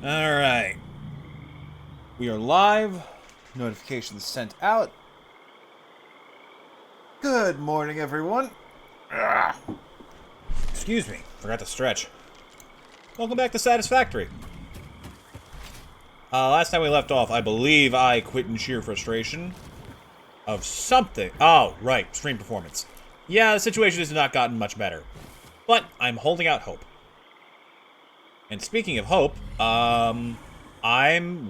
Alright. We are live. Notifications sent out. Good morning, everyone. Ugh. Excuse me. Forgot to stretch. Welcome back to Satisfactory. Last time we left off, I believe I quit in sheer frustration of something. Oh, right. Stream performance. Yeah, the situation has not gotten much better. But I'm holding out hope. And speaking of hope, I'm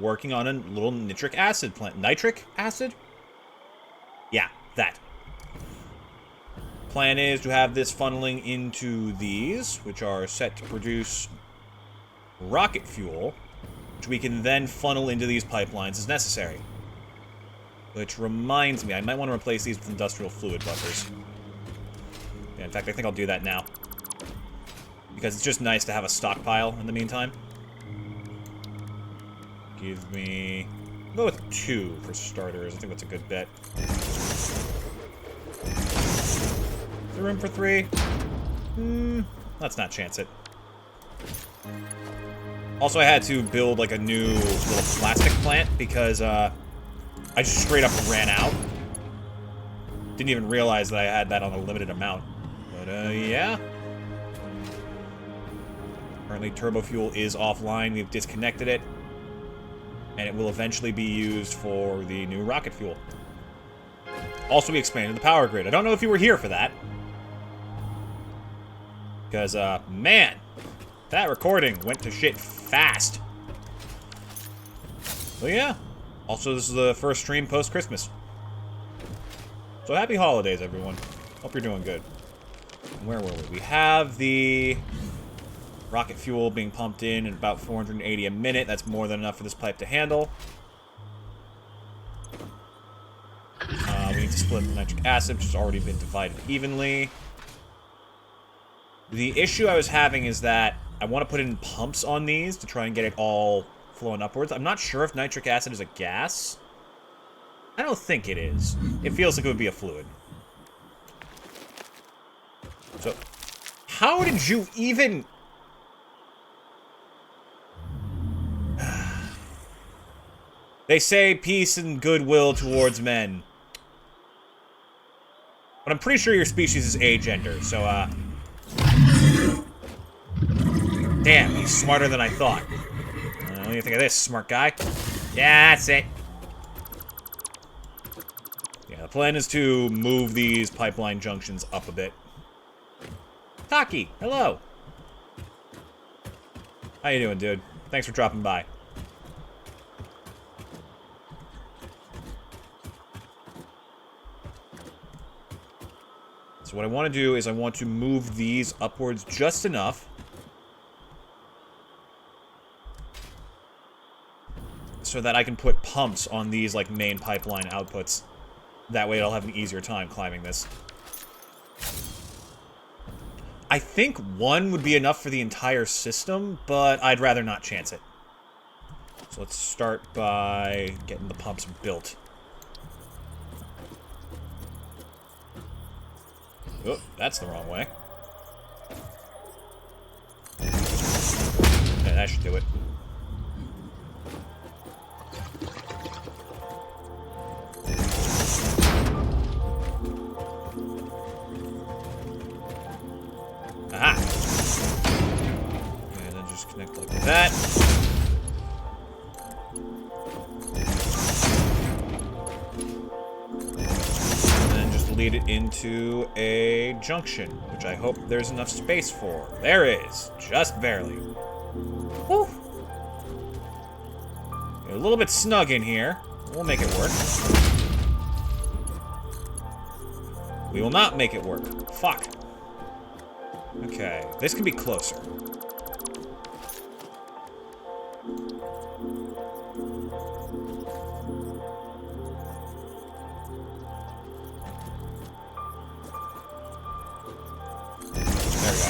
working on a little nitric acid plant. Nitric acid? Yeah, that. Plan is to have this funneling into these, which are set to produce rocket fuel, which we can then funnel into these pipelines as necessary. Which reminds me, I might want to replace these with industrial fluid buffers. Yeah, in fact, I think I'll do that now. Because it's just nice to have a stockpile in the meantime. Give me... I'll go with 2 for starters. I think that's a good bet. Is there room for 3? Let's not chance it. Also, I had to build like a new little plastic plant because I just straight up ran out. Didn't even realize that I had that on a limited amount. But yeah. Currently, turbo fuel is offline. We've disconnected it. And it will eventually be used for the new rocket fuel. Also, we expanded the power grid. I don't know if you were here for that. Because, man, that recording went to shit fast. But yeah. Also, this is the first stream post-Christmas. So happy holidays, everyone. Hope you're doing good. And where were we? We have the... rocket fuel being pumped in at about 480 a minute. That's more than enough for this pipe to handle. We need to split the nitric acid, which has already been divided evenly. The issue I was having is that I want to put in pumps on these to try and get it all flowing upwards. I'm not sure if nitric acid is a gas. I don't think it is. It feels like it would be a fluid. So, how did you even... They say peace and goodwill towards men. But I'm pretty sure your species is agender, so, damn, he's smarter than I thought. What do you think of this, smart guy? Yeah, that's it. Yeah, the plan is to move these pipeline junctions up a bit. Taki, hello. How you doing, dude? Thanks for dropping by. So what I want to do is I want to move these upwards just enough so that I can put pumps on these like main pipeline outputs. That way I'll have an easier time climbing this. I think 1 would be enough for the entire system, but I'd rather not chance it. So let's start by getting the pumps built. Oh, that's the wrong way. Yeah, that should do it. Aha! And then just connect like that. Lead it into a junction, which I hope there's enough space for. There is, just barely. Whew. A little bit snug in here. We'll make it work. We will not make it work. Fuck. Okay, this can be closer.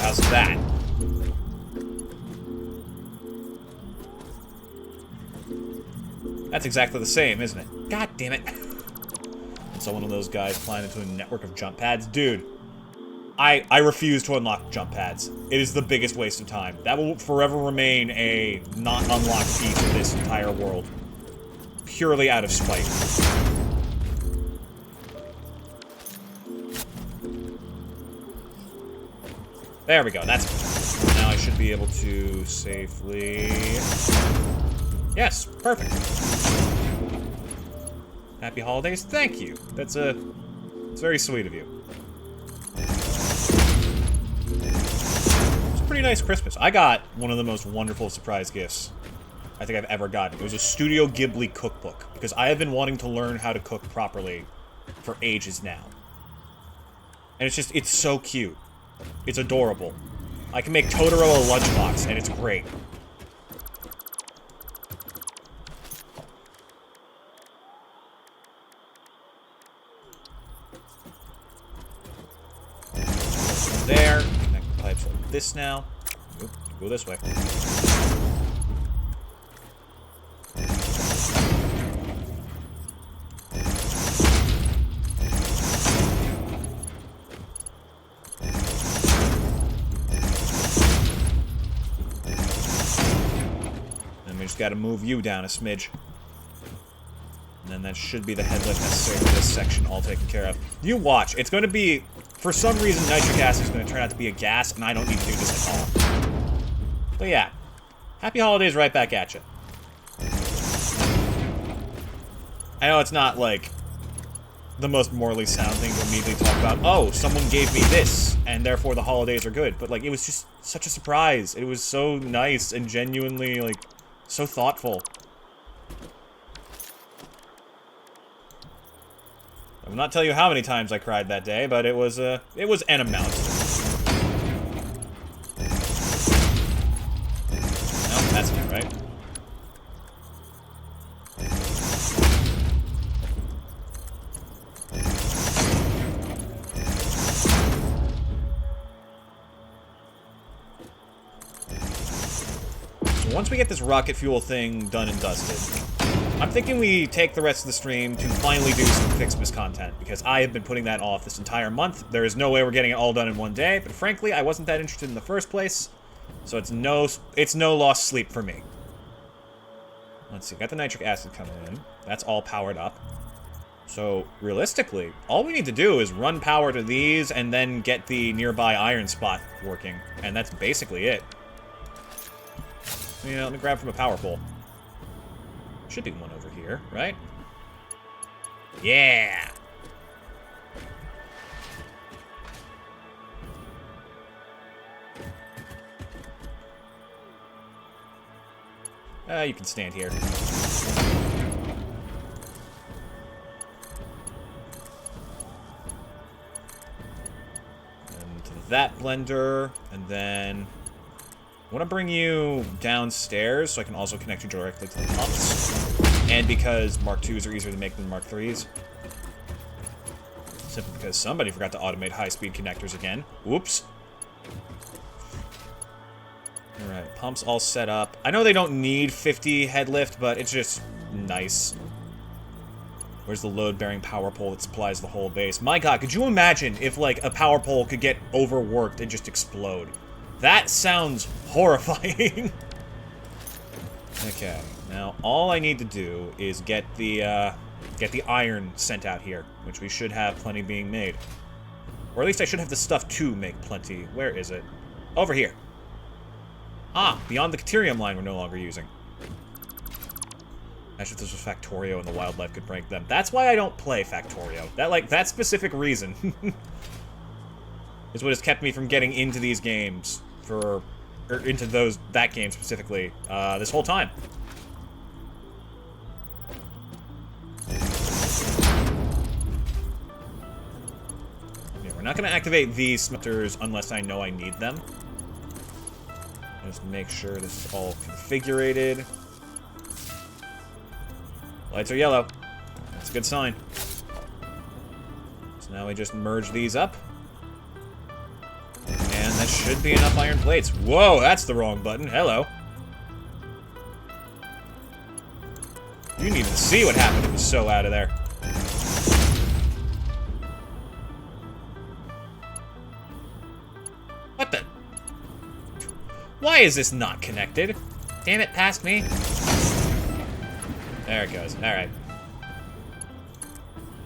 How's that? That's exactly the same, isn't it? God damn it. So one of those guys flying into a network of jump pads. Dude, I refuse to unlock jump pads. It is the biggest waste of time. That will forever remain a not unlocked piece of this entire world. Purely out of spite. There we go, that's good. Now I should be able to safely... Yes, perfect. Happy holidays, thank you. It's very sweet of you. It's a pretty nice Christmas. I got one of the most wonderful surprise gifts I think I've ever gotten. It was a Studio Ghibli cookbook, because I have been wanting to learn how to cook properly for ages now. And it's so cute. It's adorable. I can make Totoro a lunchbox, and it's great. There. Connect the pipes like this now. Oop, go this way. We just gotta move you down a smidge. And then that should be the head lift necessary for this section all taken care of. You watch. It's going to be... For some reason, nitric acid is going to turn out to be a gas, and I don't need to do this at all. But yeah. Happy holidays right back at you. I know it's not, like, the most morally sound thing to immediately talk about, oh, someone gave me this, and therefore the holidays are good. But, like, it was just such a surprise. It was so nice and genuinely, like... So thoughtful. I will not tell you how many times I cried that day, but it was an amount. No, that's not right. Once we get this rocket fuel thing done and dusted, I'm thinking we take the rest of the stream to finally do some Fixmas content, because I have been putting that off this entire month. There is no way we're getting it all done in one day, but frankly, I wasn't that interested in the first place, so it's no lost sleep for me. Let's see, got the nitric acid coming in. That's all powered up. So, realistically, all we need to do is run power to these and then get the nearby iron spot working, and that's basically it. Yeah, let me grab from a power pole. Should be one over here, right? Yeah! You can stand here. And to that blender, and then... I want to bring you downstairs so I can also connect you directly to the pumps. And because Mark IIs are easier to make than Mark IIIs. Simply because somebody forgot to automate high-speed connectors again. Whoops. Alright, pumps all set up. I know they don't need 50 head lift, but it's just nice. Where's the load-bearing power pole that supplies the whole base? My god, could you imagine if, like, a power pole could get overworked and just explode? That sounds horrifying. Okay, now all I need to do is get the iron sent out here, which we should have plenty being made. Or at least I should have the stuff to make plenty. Where is it? Over here. Ah, beyond the Caterium line we're no longer using. Actually, if this was Factorio and the wildlife could break them. That's why I don't play Factorio. That specific reason is what has kept me from getting into these games or into that game specifically, this whole time. Yeah, we're not going to activate these smelters unless I know I need them. Just make sure this is all configured. Lights are yellow. That's a good sign. So now we just merge these up. And that should be enough iron plates. Whoa, that's the wrong button. Hello. You didn't even see what happened. It was so out of there. Why is this not connected? Damn it, past me. There it goes. Alright.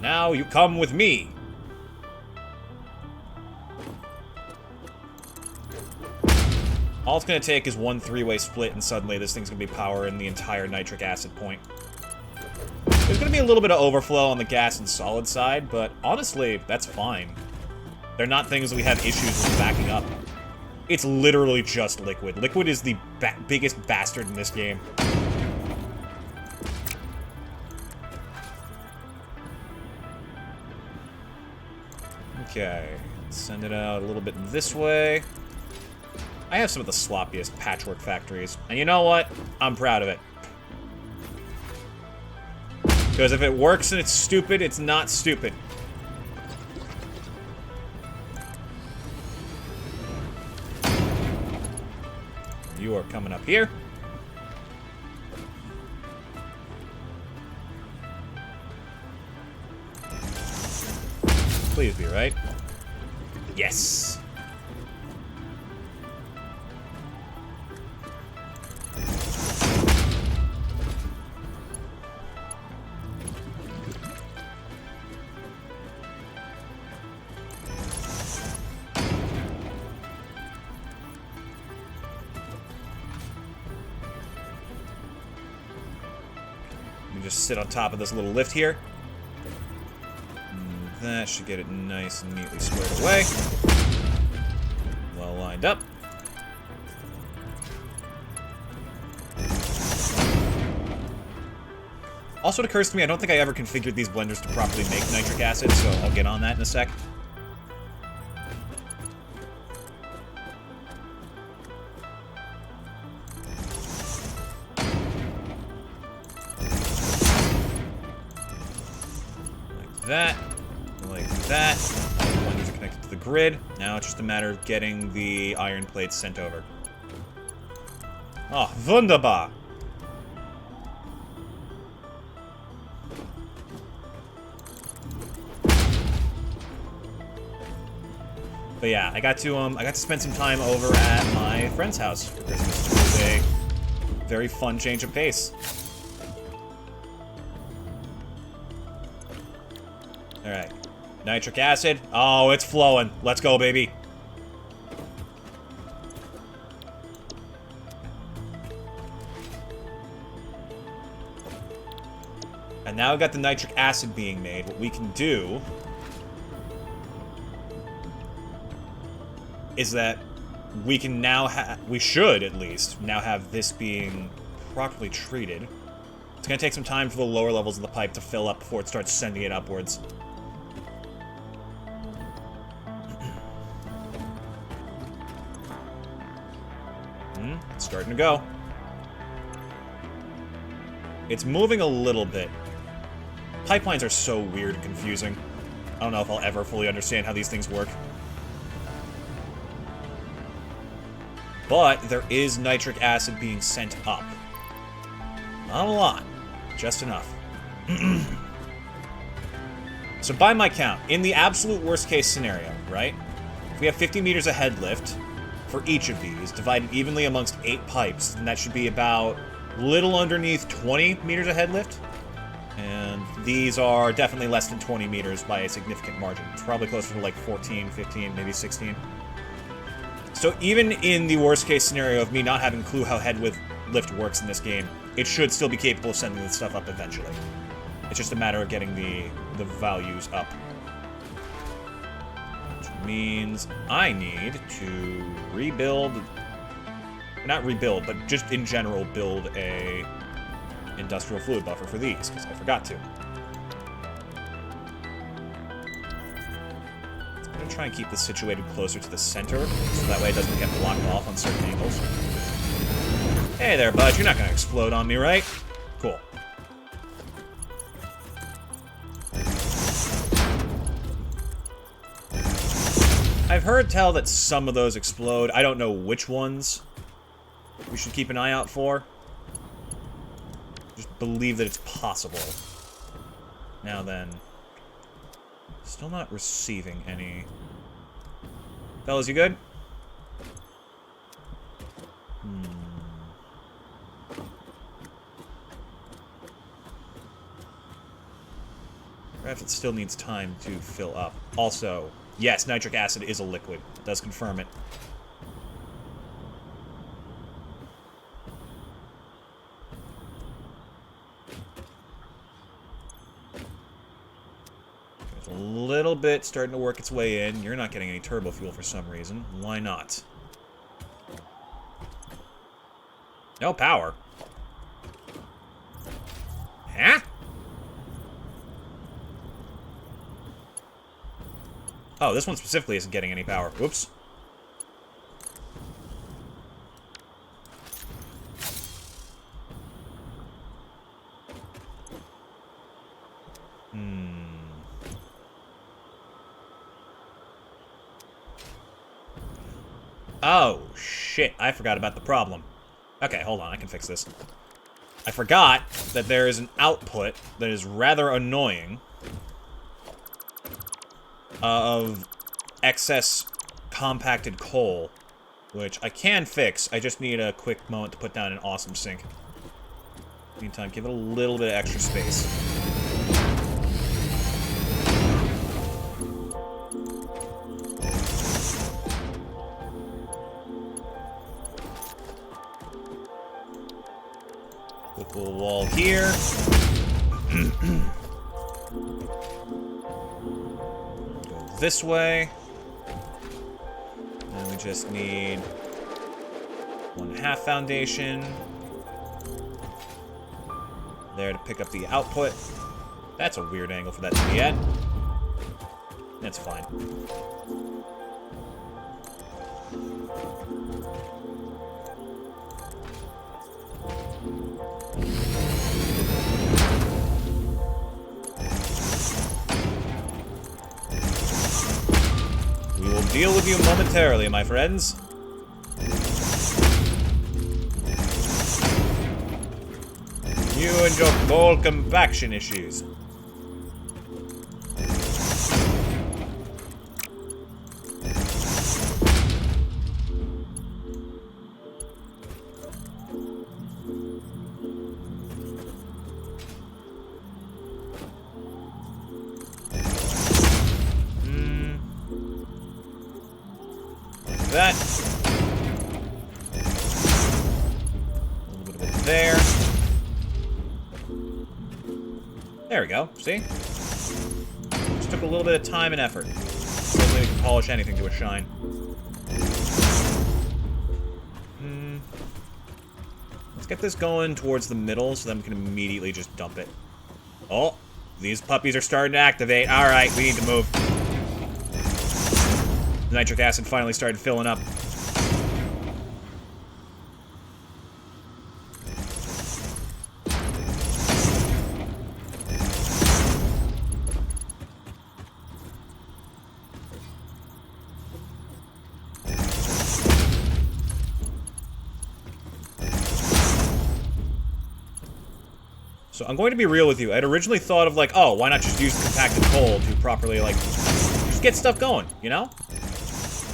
Now you come with me. All it's going to take is one three-way split, and suddenly this thing's going to be powering the entire nitric acid point. There's going to be a little bit of overflow on the gas and solid side, but honestly, that's fine. They're not things we have issues with backing up. It's literally just liquid. Liquid is the biggest bastard in this game. Okay, send it out a little bit this way. I have some of the sloppiest patchwork factories, and you know what? I'm proud of it. Because if it works and it's stupid, it's not stupid. You are coming up here. Please be right. Yes. Just sit on top of this little lift here. And that should get it nice and neatly squared away. Well lined up. Also, it occurs to me, I don't think I ever configured these blenders to properly make nitric acid, so I'll get on that in a sec. That, like that. All the blenders are connected to the grid. Now it's just a matter of getting the iron plates sent over. Oh, wunderbar! But yeah, I got to spend some time over at my friend's house for Christmas. It was a very fun change of pace. Alright. Nitric acid. Oh, it's flowing. Let's go, baby. And now I've got the nitric acid being made. What we can do is that we can now we should, at least, now have this being properly treated. It's going to take some time for the lower levels of the pipe to fill up before it starts sending it upwards. It's starting to go. It's moving a little bit. Pipelines are so weird and confusing. I don't know if I'll ever fully understand how these things work. But there is nitric acid being sent up. Not a lot. Just enough. So by my count, in the absolute worst case scenario, right? If we have 50 meters of head lift for each of these, divided evenly amongst 8 pipes, then that should be about little underneath 20 meters of head lift. And these are definitely less than 20 meters by a significant margin. It's probably closer to like 14, 15, maybe 16. So even in the worst case scenario of me not having a clue how head lift works in this game, it should still be capable of sending this stuff up eventually. It's just a matter of getting the values up. Which means I need to rebuild... Not rebuild, but just in general build a industrial fluid buffer for these, because I forgot to. I'm going to try and keep this situated closer to the center, so that way it doesn't get blocked off on certain angles. Hey there, bud. You're not going to explode on me, right? Cool. I've heard tell that some of those explode. I don't know which ones we should keep an eye out for. Just believe that it's possible. Now then. Still not receiving any. Fellas, you good? Perhaps it still needs time to fill up. Also, yes, nitric acid is a liquid. It does confirm it. There's a little bit starting to work its way in. You're not getting any turbo fuel for some reason. Why not? No power. Huh? Oh, this one specifically isn't getting any power. Whoops. Oh, shit. I forgot about the problem. Okay, hold on. I can fix this. I forgot that there is an output that is rather annoying of excess compacted coal, which I can fix. I just need a quick moment to put down an awesome sink. Meantime, give it a little bit of extra space. Quick little wall here. Go this way. And we just need 1/2 foundation. There to pick up the output. That's a weird angle for that to be at. That's fine. We will deal with you momentarily, my friends. You and your coal compaction issues. Like that. A little bit of it there. There we go. See? Just took a little bit of time and effort. Hopefully we can polish anything to a shine. Let's get this going towards the middle so then we can immediately just dump it. Oh, these puppies are starting to activate. Alright, we need to move. The nitric acid finally started filling up. So I'm going to be real with you. I'd originally thought of like, oh, why not just use the compacted coal to properly, like, just get stuff going, you know?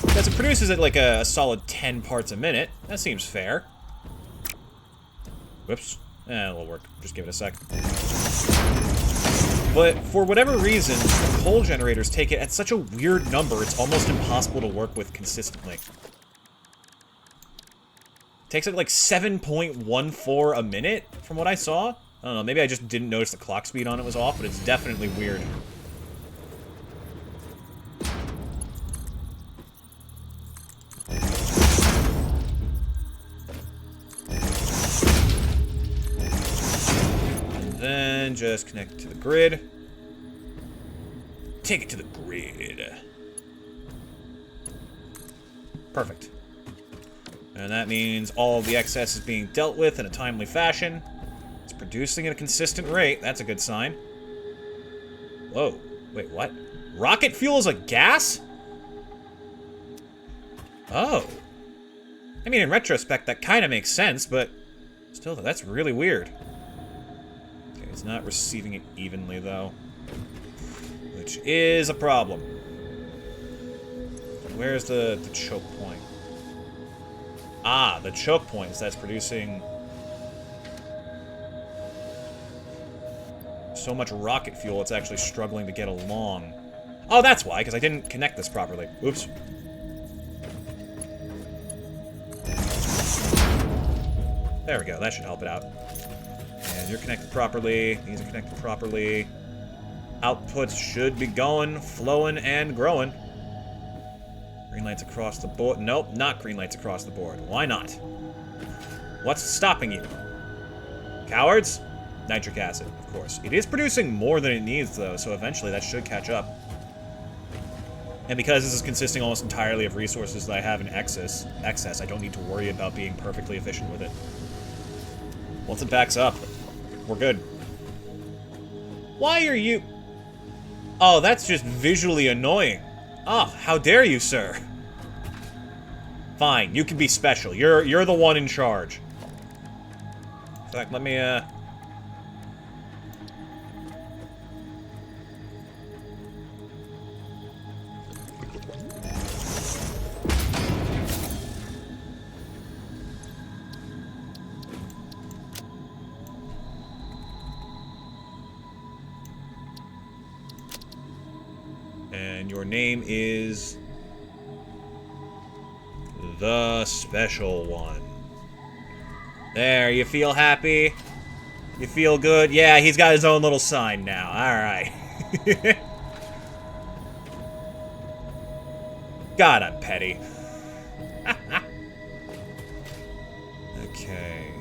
Because it produces at like a solid 10 parts a minute. That seems fair. Whoops. It'll work. Just give it a sec. But for whatever reason, the coal generators take it at such a weird number, it's almost impossible to work with consistently. It takes it like 7.14 a minute, from what I saw. I don't know, maybe I just didn't notice the clock speed on it was off, but it's definitely weird. And then just connect it to the grid. Take it to the grid. Perfect. And that means all of the excess is being dealt with in a timely fashion. Producing at a consistent rate. That's a good sign. Whoa. Wait, what? Rocket fuel is a gas? Oh. I mean, in retrospect, that kind of makes sense, but still, that's really weird. Okay, it's not receiving it evenly, though. Which is a problem. Where's the choke point? Ah, the choke point is that's producing so much rocket fuel, it's actually struggling to get along. Oh, that's why, because I didn't connect this properly. Oops. There we go, that should help it out. And you're connected properly, these are connected properly. Outputs should be going, flowing, and growing. Green lights across the board. Nope, not green lights across the board. Why not? What's stopping you? Cowards? Nitric acid, of course. It is producing more than it needs, though, so eventually that should catch up. And because this is consisting almost entirely of resources that I have in excess, I don't need to worry about being perfectly efficient with it. Once it backs up, we're good. Why are you... Oh, that's just visually annoying. Oh, how dare you, sir? Fine, you can be special. You're the one in charge. In fact, let me, And your name is... The Special One. There, you feel happy? You feel good? Yeah, he's got his own little sign now. Alright. God, I'm petty. Okay.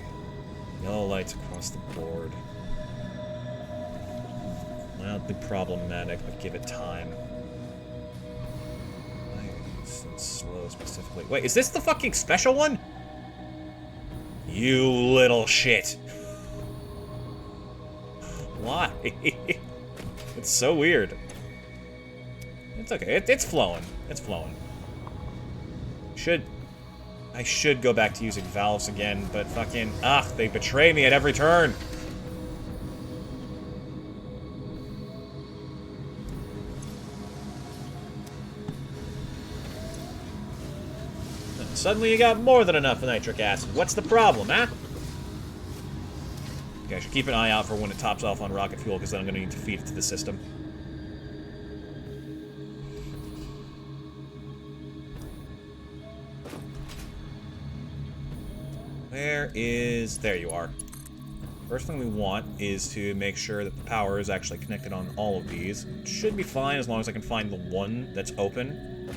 Yellow lights across the board. Mildly problematic, but give it time. Nice and slow specifically. Wait, is this the fucking special one? You little shit. Why? It's so weird. It's okay. It's flowing. It's flowing. I should go back to using valves again, but fucking... they betray me at every turn. Suddenly you got more than enough nitric acid. What's the problem, huh? Okay, I should keep an eye out for when it tops off on rocket fuel, because then I'm going to need to feed it to the system. Where is... There you are. First thing we want is to make sure that the power is actually connected on all of these. It should be fine as long as I can find the one that's open.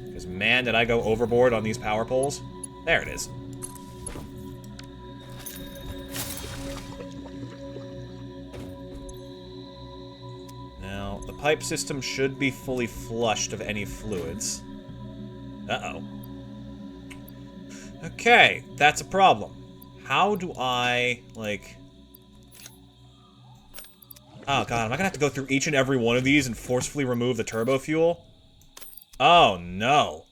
Because, man, did I go overboard on these power poles. There it is. Now, the pipe system should be fully flushed of any fluids. Uh-oh. Okay, that's a problem. How do I, like... Oh, God, am I gonna have to go through each and every one of these and forcefully remove the turbo fuel? Oh, no.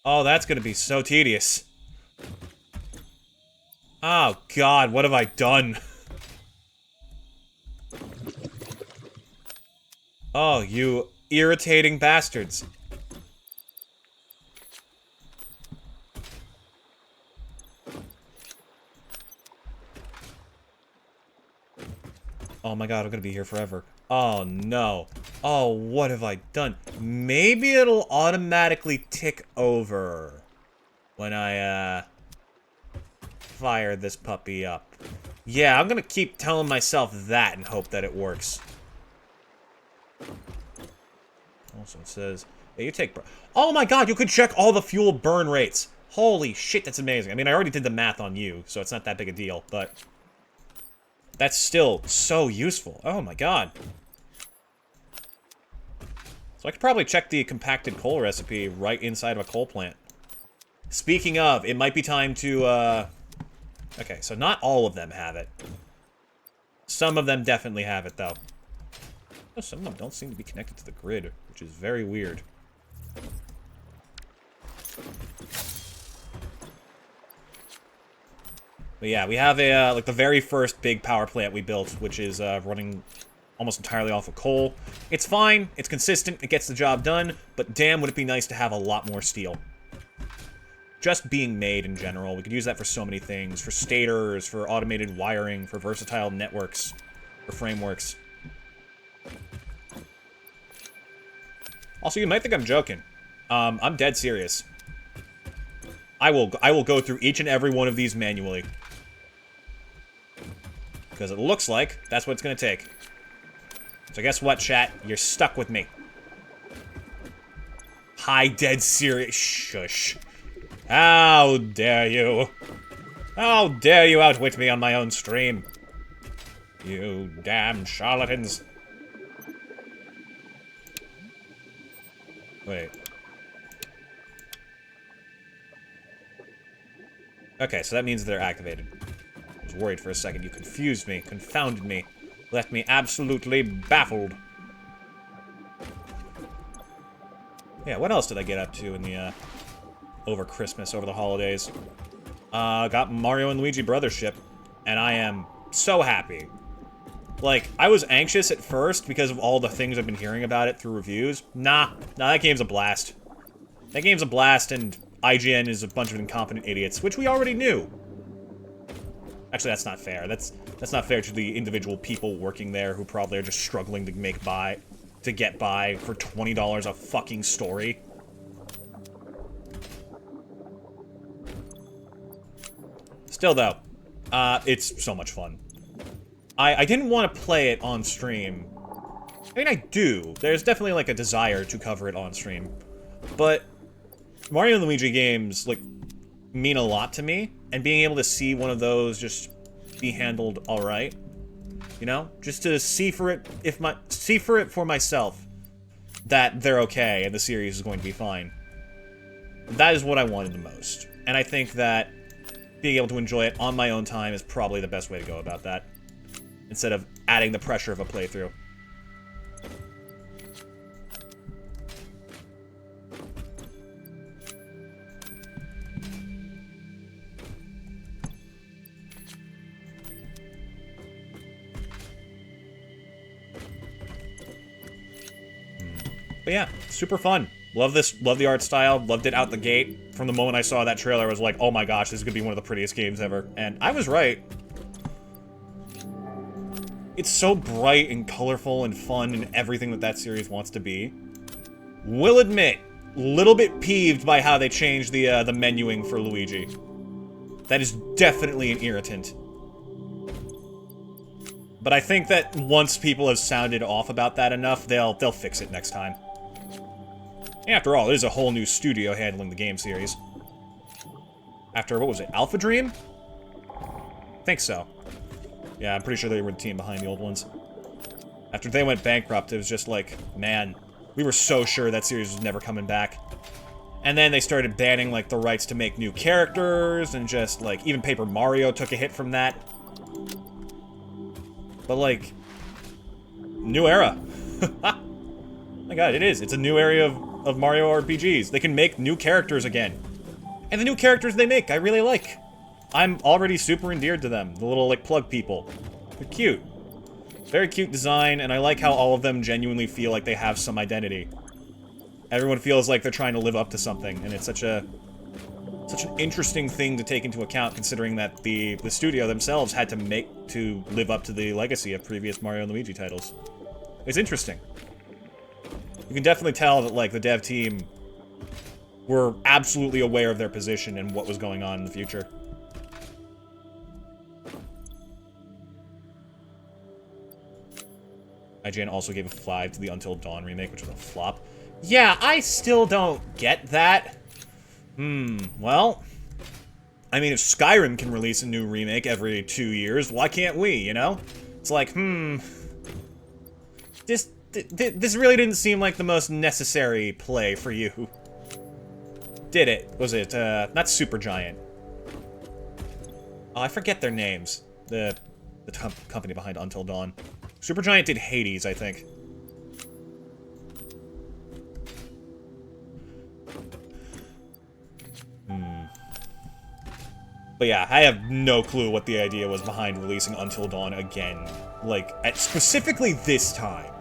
Oh, that's gonna be so tedious. Oh, God, what have I done? Oh, you irritating bastards. Oh my God, I'm gonna be here forever. Oh no. Oh, what have I done? Maybe it'll automatically tick over when I, fire this puppy up. Yeah, I'm gonna keep telling myself that and hope that it works. Also, it says, yeah, you take... Oh my God, you could check all the fuel burn rates. Holy shit, that's amazing. I mean, I already did the math on you, so it's not that big a deal, but... That's still so useful. Oh my God. So I could probably check the compacted coal recipe right inside of a coal plant. Speaking of, it might be time to, Okay, so not all of them have it. Some of them definitely have it, though. Oh, some of them don't seem to be connected to the grid, which is very weird. But yeah, we have a, like, the very first big power plant we built, which is, running almost entirely off of coal. It's fine, it's consistent, it gets the job done, but damn would it be nice to have a lot more steel. just being made in general. We could use that for so many things. For stators, for automated wiring, for versatile networks, for frameworks. Also, you might think I'm joking. I'm dead serious. I will go through each and every one of these manually. Because it looks like that's what it's going to take. So guess what, chat? You're stuck with me. Hi, dead serious. Shush. How dare you? How dare you outwit me on my own stream? You damn charlatans. Wait. Okay, so that means they're activated. I was worried for a second. You confused me, confounded me, left me absolutely baffled. Yeah, what else did I get up to in the, over Christmas, over the holidays? Got Mario and Luigi Brothership, and I am so happy. Like, I was anxious at first because of all the things I've been hearing about it through reviews. Nah, that game's a blast. That game's a blast, and IGN is a bunch of incompetent idiots, which we already knew. Actually, that's not fair. That's not fair to the individual people working there who probably are just struggling to get by for $20 a fucking story. Still, though, it's so much fun. I didn't want to play it on stream. I mean, I do. There's definitely, like, a desire to cover it on stream. But Mario and Luigi games, like, mean a lot to me. And being able to see one of those just be handled alright, you know? Just to see for it for myself that they're okay and the series is going to be fine. That is what I wanted the most. And I think that being able to enjoy it on my own time is probably the best way to go about that. Instead of adding the pressure of a playthrough. But yeah, super fun. Love this, love the art style, loved it out the gate. From the moment I saw that trailer, I was like, oh my gosh, this is gonna be one of the prettiest games ever. And I was right. It's so bright and colorful and fun and everything that series wants to be. Will admit, little bit peeved by how they changed the menuing for Luigi. That is definitely an irritant. But I think that once people have sounded off about that enough, they'll fix it next time. After all, there's a whole new studio handling the game series. After, what was it, Alpha Dream? I think so. Yeah, I'm pretty sure they were the team behind the old ones. After they went bankrupt, it was just like, man, we were so sure that series was never coming back. And then they started banning, like, the rights to make new characters, and just, like, even Paper Mario took a hit from that. But, like, new era. My god, it is. It's a new area of Mario RPGs. They can make new characters again. And the new characters they make, I really like. I'm already super endeared to them. The little, like, plug people. They're cute. Very cute design, and I like how all of them genuinely feel like they have some identity. Everyone feels like they're trying to live up to something, and it's such an interesting thing to take into account, considering that the studio themselves had to live up to the legacy of previous Mario and Luigi titles. It's interesting. You can definitely tell that, like, the dev team were absolutely aware of their position and what was going on in the future. IGN also gave a 5 to the Until Dawn remake, which was a flop. Yeah, I still don't get that. Well, I mean, if Skyrim can release a new remake every 2 years, why can't we, you know? It's like, this really didn't seem like the most necessary play for you. Did it? Was it, not Supergiant. Oh, I forget their names. The company behind Until Dawn. Supergiant did Hades, I think. But yeah, I have no clue what the idea was behind releasing Until Dawn again. Like, specifically this time.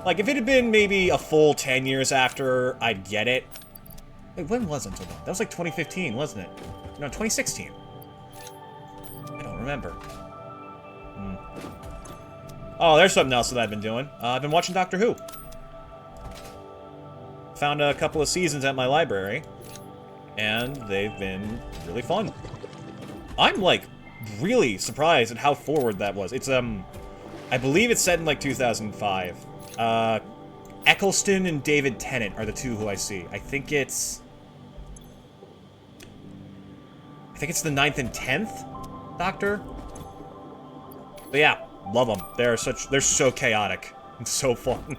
Like, if it had been maybe a full 10 years after, I'd get it. Wait, when was Until Dawn? That was like 2015, wasn't it? No, 2016. I don't remember. Oh, there's something else that I've been doing. I've been watching Doctor Who. Found a couple of seasons at my library, and they've been really fun. I'm, like, really surprised at how forward that was. It's, I believe it's set in, like, 2005. Eccleston and David Tennant are the two who I see. I think it's the 9th and 10th Doctor. But yeah, love them. They're so chaotic and so fun.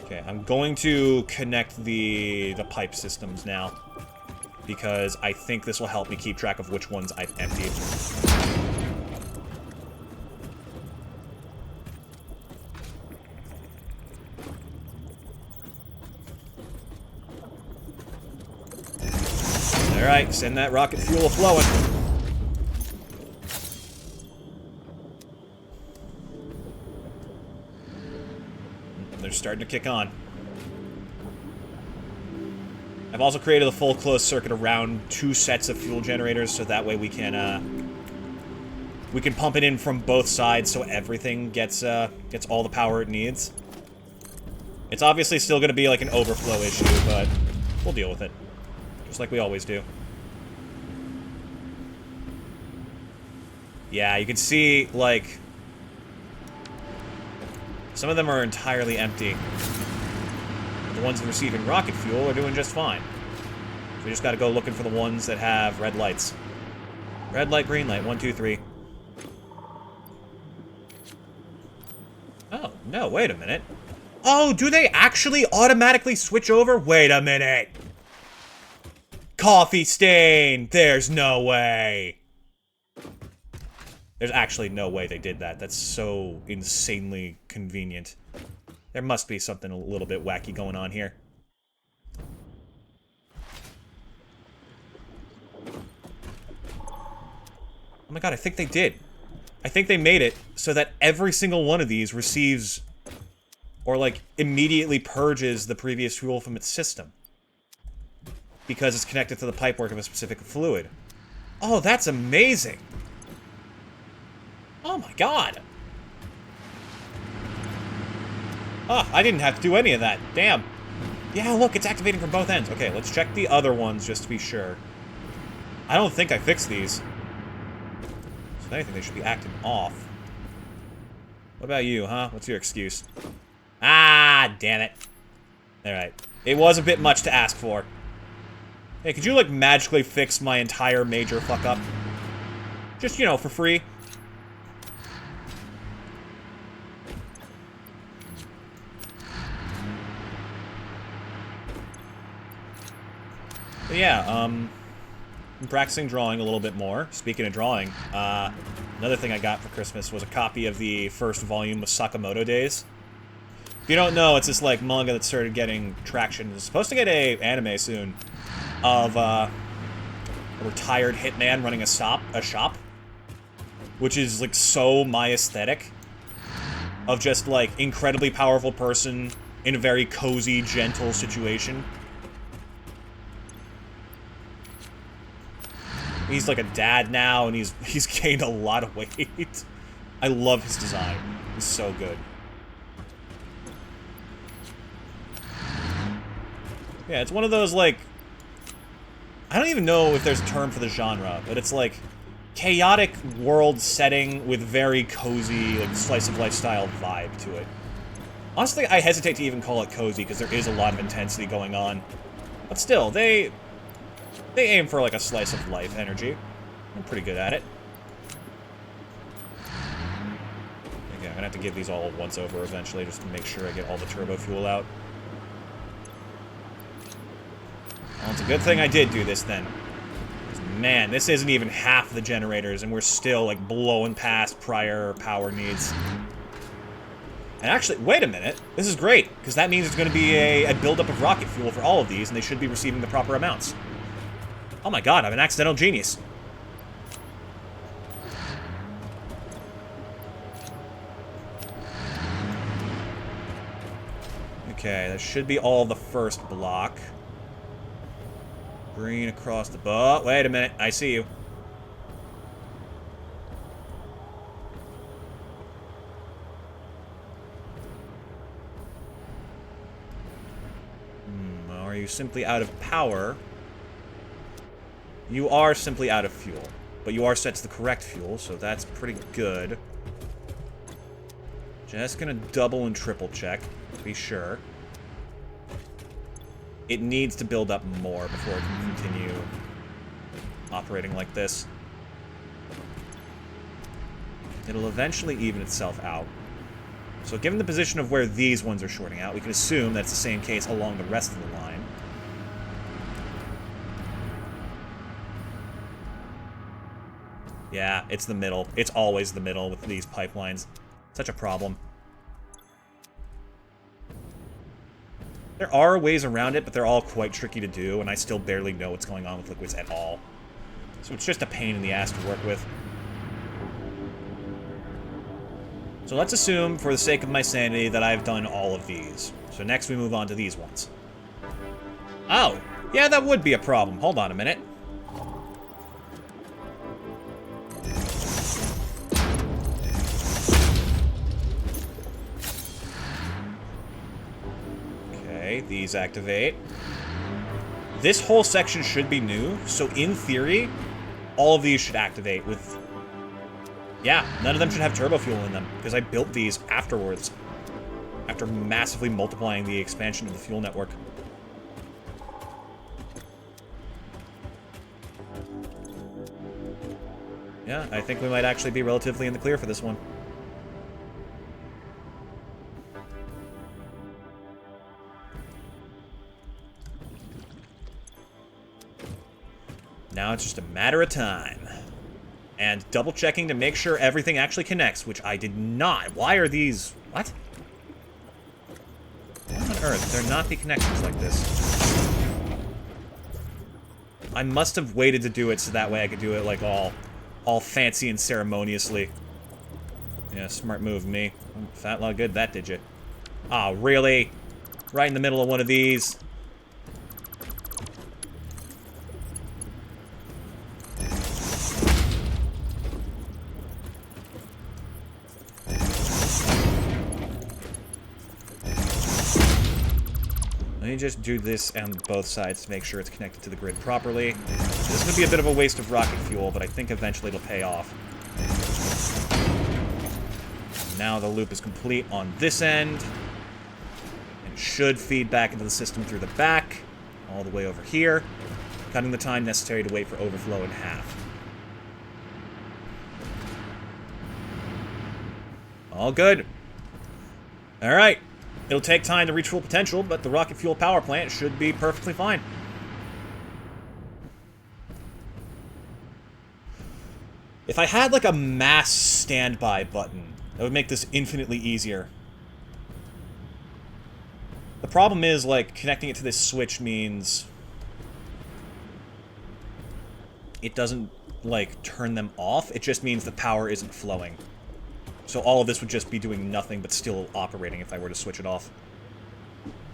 Okay, I'm going to connect the pipe systems now, because I think this will help me keep track of which ones I've emptied. Alright, send that rocket fuel a-flowing. They're starting to kick on. I've also created a full closed circuit around 2 sets of fuel generators, so that way we can pump it in from both sides, so everything gets all the power it needs. It's obviously still going to be like an overflow issue, but we'll deal with it, just like we always do. Yeah, you can see, like, some of them are entirely empty. The ones receiving rocket fuel are doing just fine. So we just gotta go looking for the ones that have red lights. Red light, green light, 1, 2, 3. Oh, no, wait a minute. Oh, do they actually automatically switch over? Wait a minute. Coffee stain! There's no way. There's actually no way they did that. That's so insanely convenient. There must be something a little bit wacky going on here. Oh my god, I think they did. I think they made it so that every single one of these receives, or like, immediately purges the previous fuel from its system, because it's connected to the pipework of a specific fluid. Oh, that's amazing! Oh my god! Oh, I didn't have to do any of that. Damn. Yeah, look, it's activating from both ends. Okay, let's check the other ones just to be sure. I don't think I fixed these. So if anything, they should be acting off. What about you, huh? What's your excuse? Ah, damn it. Alright. It was a bit much to ask for. Hey, could you, like, magically fix my entire major fuck-up? Just, you know, for free. But yeah, I'm practicing drawing a little bit more. Speaking of drawing, another thing I got for Christmas was a copy of the first volume of Sakamoto Days. If you don't know, it's this, like, manga that started getting traction. It's supposed to get a anime soon of, a retired hitman running a shop. Which is, like, so my aesthetic. Of just, like, incredibly powerful person in a very cozy, gentle situation. He's like a dad now, and he's gained a lot of weight. I love his design. He's so good. Yeah, it's one of those, like... I don't even know if there's a term for the genre, but it's like chaotic world setting with very cozy, like, slice-of-life style vibe to it. Honestly, I hesitate to even call it cozy, because there is a lot of intensity going on. But still, they aim for, like, a slice-of-life energy. I'm pretty good at it. Okay, I'm gonna have to give these all once over eventually, just to make sure I get all the turbo fuel out. Well, it's a good thing I did do this, then. Man, this isn't even half the generators, and we're still, like, blowing past prior power needs. And actually, wait a minute. This is great, because that means it's going to be a buildup of rocket fuel for all of these, and they should be receiving the proper amounts. Oh my god, I'm an accidental genius. Okay, that should be all the first block. Green across the... Oh, wait a minute. I see you. Are you simply out of power? You are simply out of fuel. But you are set to the correct fuel, so that's pretty good. Just gonna double and triple check, to be sure. It needs to build up more before it can continue operating like this. It'll eventually even itself out. So given the position of where these ones are shorting out, we can assume that's the same case along the rest of the line. Yeah, it's the middle. It's always the middle with these pipelines. Such a problem. There are ways around it, but they're all quite tricky to do, and I still barely know what's going on with liquids at all. So it's just a pain in the ass to work with. So let's assume, for the sake of my sanity, that I've done all of these. So next we move on to these ones. Oh, yeah, that would be a problem. Hold on a minute. Okay, these activate. This whole section should be new, so in theory, all of these should activate with... Yeah, none of them should have turbo fuel in them, because I built these afterwards, after massively multiplying the expansion of the fuel network. Yeah, I think we might actually be relatively in the clear for this one. Now it's just a matter of time. And double-checking to make sure everything actually connects, which I did not. Why are these... What? What on earth? There not be connections like this? I must have waited to do it so that way I could do it, like, all fancy and ceremoniously. Yeah, smart move, me. Fat lot of good that did you. Ah, really? Right in the middle of one of these? Let me just do this on both sides to make sure it's connected to the grid properly. This is going to be a bit of a waste of rocket fuel, but I think eventually it'll pay off. Now the loop is complete on this end. And it should feed back into the system through the back, all the way over here, cutting the time necessary to wait for overflow in half. All good. All right. It'll take time to reach full potential, but the rocket fuel power plant should be perfectly fine. If I had, like, a mass standby button, that would make this infinitely easier. The problem is, like, connecting it to this switch means it doesn't, like, turn them off. It just means the power isn't flowing. So all of this would just be doing nothing but still operating if I were to switch it off.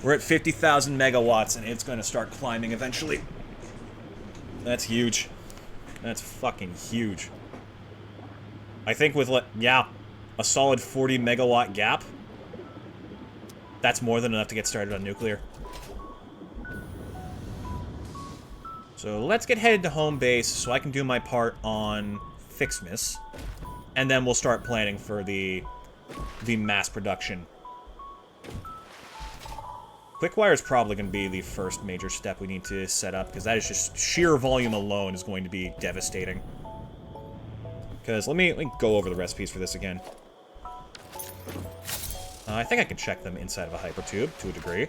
We're at 50,000 megawatts, and it's going to start climbing eventually. That's huge. That's fucking huge. I think with, yeah, a solid 40 megawatt gap, that's more than enough to get started on nuclear. So let's get headed to home base so I can do my part on Fixmas. And then we'll start planning for the mass production. Quickwire is probably going to be the first major step we need to set up, because that is just sheer volume alone is going to be devastating. Because let me go over the recipes for this again. I think I can check them inside of a hypertube to a degree.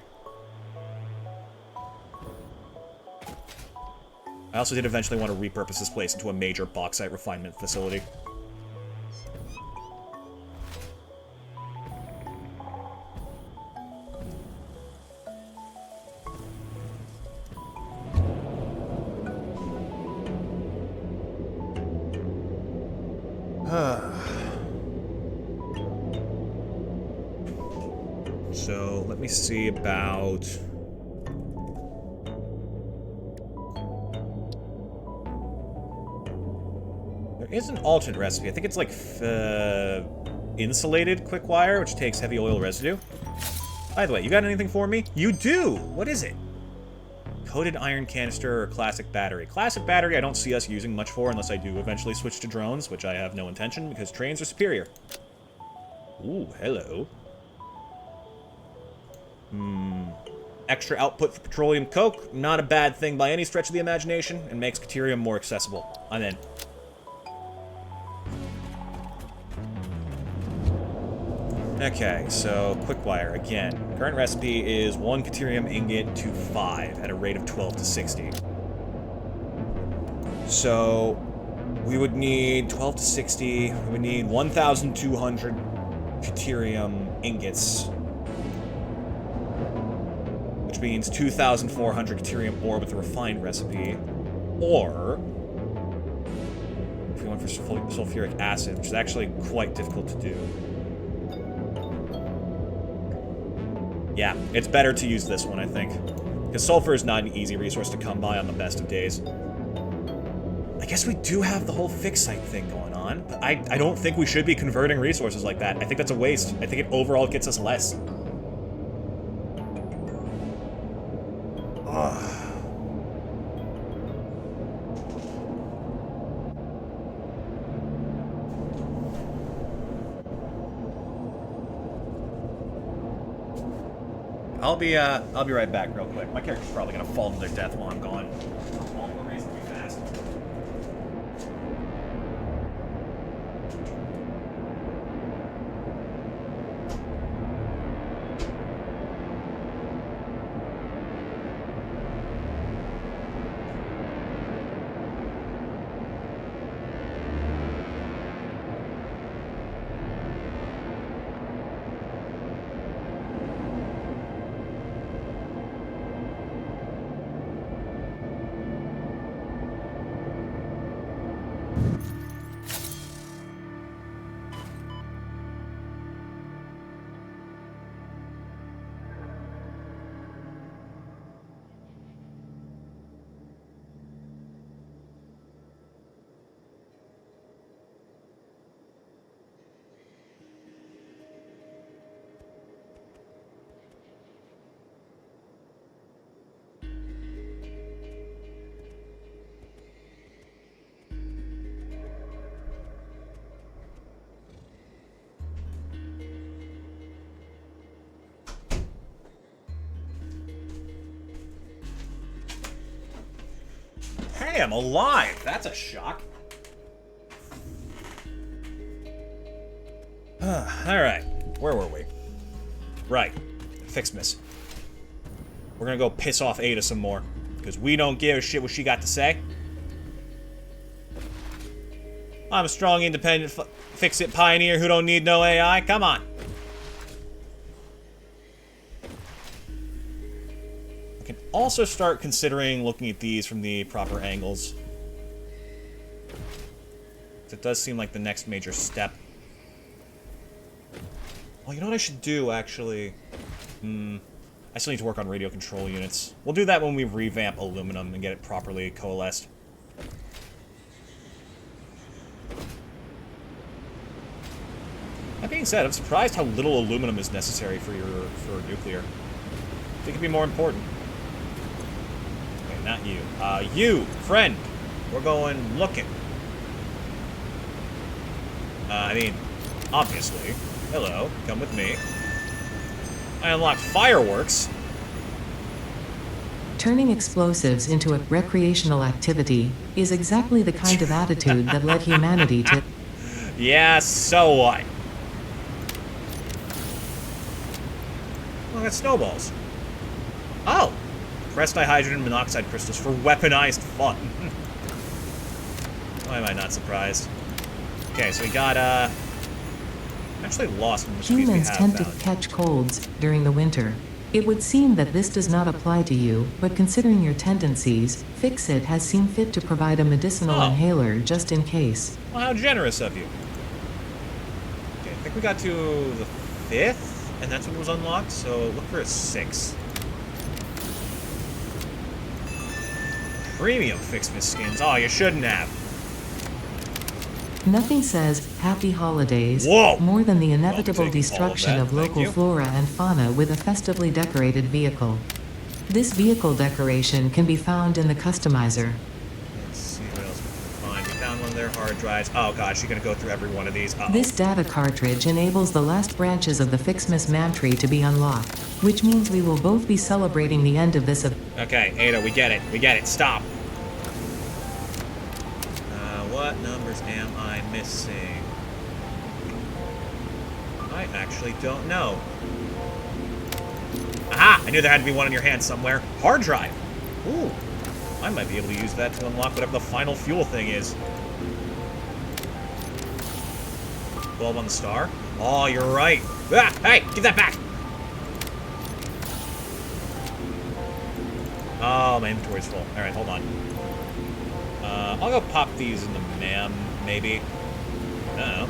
I also did eventually want to repurpose this place into a major bauxite refinement facility. So, let me see about... There is an alternate recipe. I think it's like insulated quick wire, which takes heavy oil residue. By the way, you got anything for me? You do! What is it? Coated iron canister or classic battery. Classic battery I don't see us using much for unless I do eventually switch to drones, which I have no intention because trains are superior. Ooh, hello. Extra output for petroleum coke. Not a bad thing by any stretch of the imagination, and makes deuterium more accessible. I'm in. Okay, so quick wire again. Current recipe is 1 deuterium ingot to 5 at a rate of 12 to 60. So we would need 12 to 60. We would need 1,200 deuterium ingots, which means 2,400 deuterium ore with the refined recipe, or if we went for sulfuric acid, which is actually quite difficult to do. Yeah, it's better to use this one, I think. Because sulfur is not an easy resource to come by on the best of days. I guess we do have the whole fix site thing going on, but I don't think we should be converting resources like that. I think that's a waste. I think it overall gets us less. Ugh. I'll be right back real quick. My character's probably gonna fall to their death while I'm gone. All for a reason to be fast. Hey, I'm alive! That's a shock. Alright, where were we? Right, Fixmas. We're gonna go piss off Ada some more, because we don't give a shit what she got to say. I'm a strong, independent, fix-it pioneer who don't need no AI. Come on. I can also start considering looking at these from the proper angles. It does seem like the next major step. Well, you know what I should do, actually? I still need to work on radio control units. We'll do that when we revamp aluminum and get it properly coalesced. That being said, I'm surprised how little aluminum is necessary for nuclear. I think it'd be more important. Okay, not you. You, friend! We're going looking. I mean, obviously. Hello, come with me. I unlocked fireworks. Turning explosives into a recreational activity is exactly the kind of attitude that led humanity to... Yeah, so what? Well, that's snowballs. Oh! Pressed dihydrogen monoxide crystals for weaponized fun. Why am I not surprised? Okay, so we got, actually lost in the species we Humans have tend to found. catch colds during the winter. It would seem that this does not apply to you, but considering your tendencies, Fix-It has seen fit to provide a medicinal inhaler just in case. Well, how generous of you. Okay, I think we got to the 5th and that's when it was unlocked, so look for a 6. Premium Fixmas skins. Oh, you shouldn't have. Nothing says happy holidays Whoa! more than the I'll be inevitable taking all destruction of of that, thank local you. flora and fauna with a festively decorated vehicle. This vehicle decoration can be found in the customizer. Let's see what else we can find. We found one of their hard drives. Oh gosh, you're gonna go through every one of these. Uh-oh. This data cartridge enables the last branches of the Fixmas Man tree to be unlocked, which means we will both be celebrating the end of this. Okay, Ada, we get it. We get it. Stop. What numbers am I missing? I actually don't know. Aha! I knew there had to be one in your hand somewhere. Hard drive. Ooh. I might be able to use that to unlock whatever the final fuel thing is. 12 on the star. Oh, you're right. Ah, hey, give that back. Oh, my inventory's full. All right, hold on. I'll go pop these in the MAM, maybe. I don't know.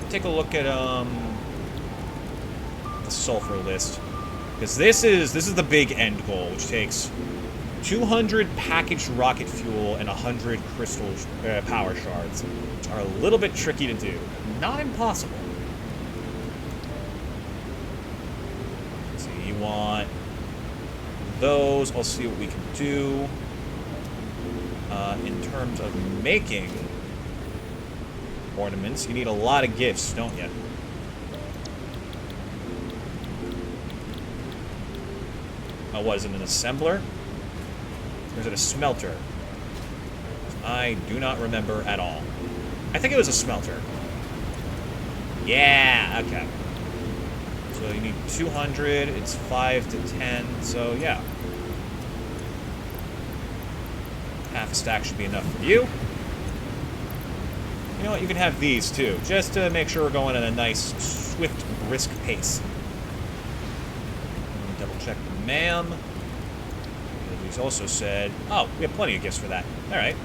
Take a look at the sulfur list, because this is the big end goal, which takes 200 packaged rocket fuel and 100 crystal power shards, which are a little bit tricky to do. Not impossible. Let's see, you want those. I'll see what we can do. In terms of making ornaments, you need a lot of gifts, don't you? Oh, what is it, an assembler? Or is it a smelter? I do not remember at all. I think it was a smelter. Yeah, okay. So you need 200, it's 5 to 10, so yeah. Half a stack should be enough for you. You know what, you can have these too, just to make sure we're going at a nice, swift, brisk pace. Double check the MAM. He's also said, oh, we have plenty of gifts for that. Alright.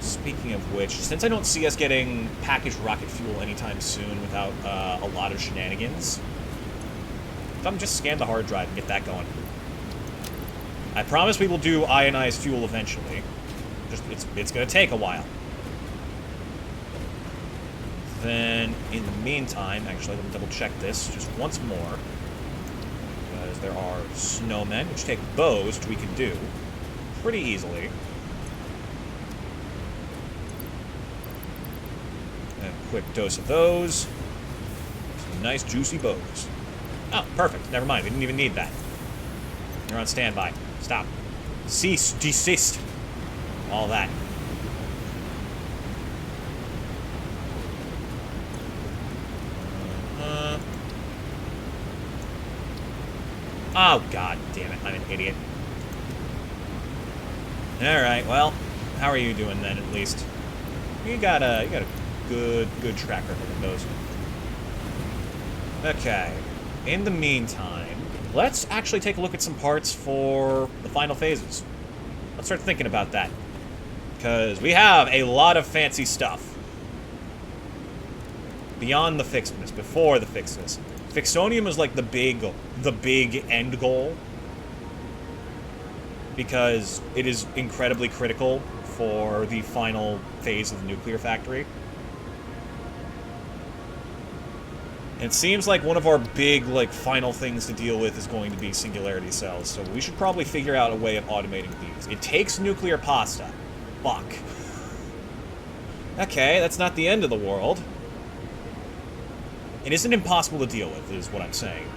Speaking of which, since I don't see us getting packaged rocket fuel anytime soon without a lot of shenanigans, I'm just scan the hard drive and get that going. I promise we will do ionized fuel eventually. Just it's going to take a while. Then, in the meantime, actually, let me double check this just once more. Because there are snowmen, which take those, which we can do pretty easily. And a quick dose of those. Some nice, juicy bows. Oh, perfect. Never mind. We didn't even need that. You're on standby. Stop. Cease. Desist. All that. Oh, god damn it. I'm an idiot. Alright, well, how are you doing then, at least? You got a good track record of those. Okay. In the meantime, let's actually take a look at some parts for the final phases. Let's start thinking about that. Because we have a lot of fancy stuff. Beyond the Fixmas, before the Fixmas. Fixonium is like the big end goal. Because it is incredibly critical for the final phase of the nuclear factory. And it seems like one of our big, final things to deal with is going to be singularity cells, so we should probably figure out a way of automating these. It takes nuclear pasta. Fuck. Okay, that's not the end of the world. It isn't impossible to deal with, is what I'm saying.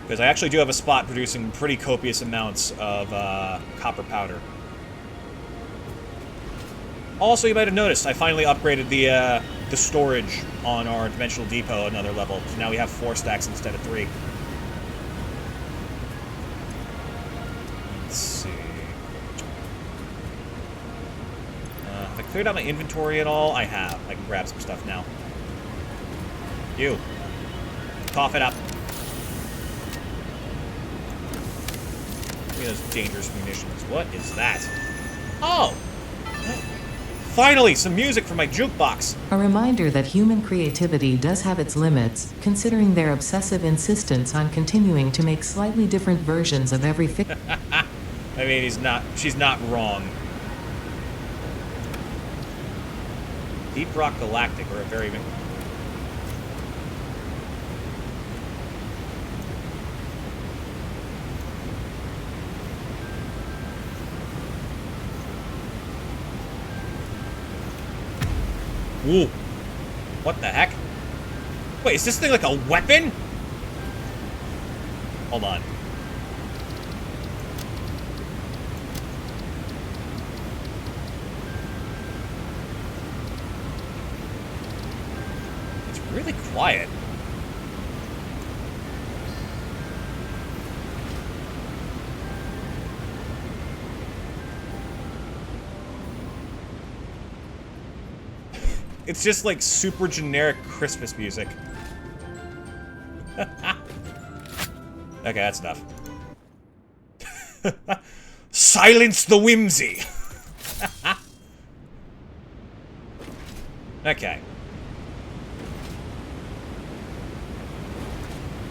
Because I actually do have a spot producing pretty copious amounts of copper powder. Also, you might have noticed, I finally upgraded the storage on our dimensional depot another level. So now we have 4 stacks instead of 3. Let's see. Have I cleared out my inventory at all? I have. I can grab some stuff now. You. Cough it up. Look at those dangerous munitions. What is that? Oh! Finally, some music from my jukebox. A reminder that human creativity does have its limits, considering their obsessive insistence on continuing to make slightly different versions of every fiction. I mean, she's not wrong. Deep Rock Galactic, or a very... Ooh. What the heck? Wait, is this thing like a weapon? Hold on. It's really quiet. It's just like super generic Christmas music. Okay, that's enough. Silence the whimsy! Okay.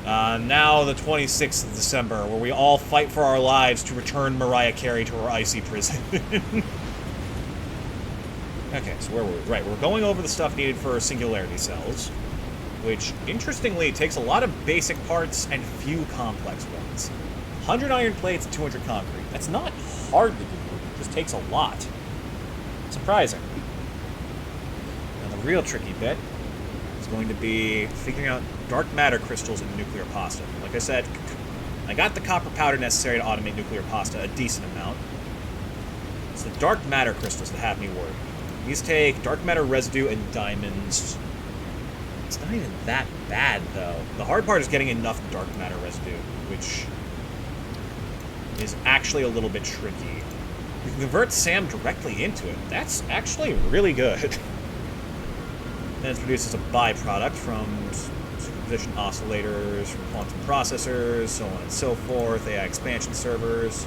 Now the 26th of December, where we all fight for our lives to return Mariah Carey to her icy prison. Okay, so where were we? Right, we're going over the stuff needed for singularity cells, which, interestingly, takes a lot of basic parts and few complex ones. 100 iron plates and 200 concrete. That's not hard to do, it just takes a lot. Surprising. Now, the real tricky bit is going to be figuring out dark matter crystals in nuclear pasta. Like I said, I got the copper powder necessary to automate nuclear pasta a decent amount. It's the dark matter crystals that have me worried. These take dark matter residue and diamonds. It's not even that bad, though. The hard part is getting enough dark matter residue, which is actually a little bit tricky. You can convert SAM directly into it. That's actually really good. Then it's produced as a byproduct from superposition oscillators, from quantum processors, so on and so forth, AI expansion servers.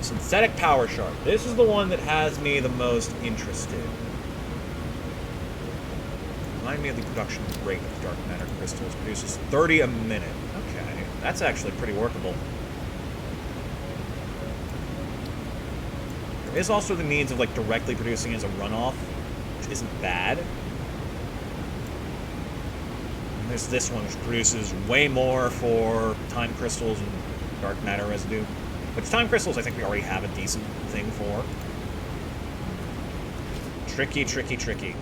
Synthetic power shard. This is the one that has me the most interested. Remind me of the production rate of dark matter crystals. Produces 30 a minute. Okay, that's actually pretty workable. There is also the means of like directly producing as a runoff, which isn't bad. And there's this one which produces way more for time crystals and dark matter residue. Which time crystals I think we already have a decent thing for. Tricky, tricky, tricky.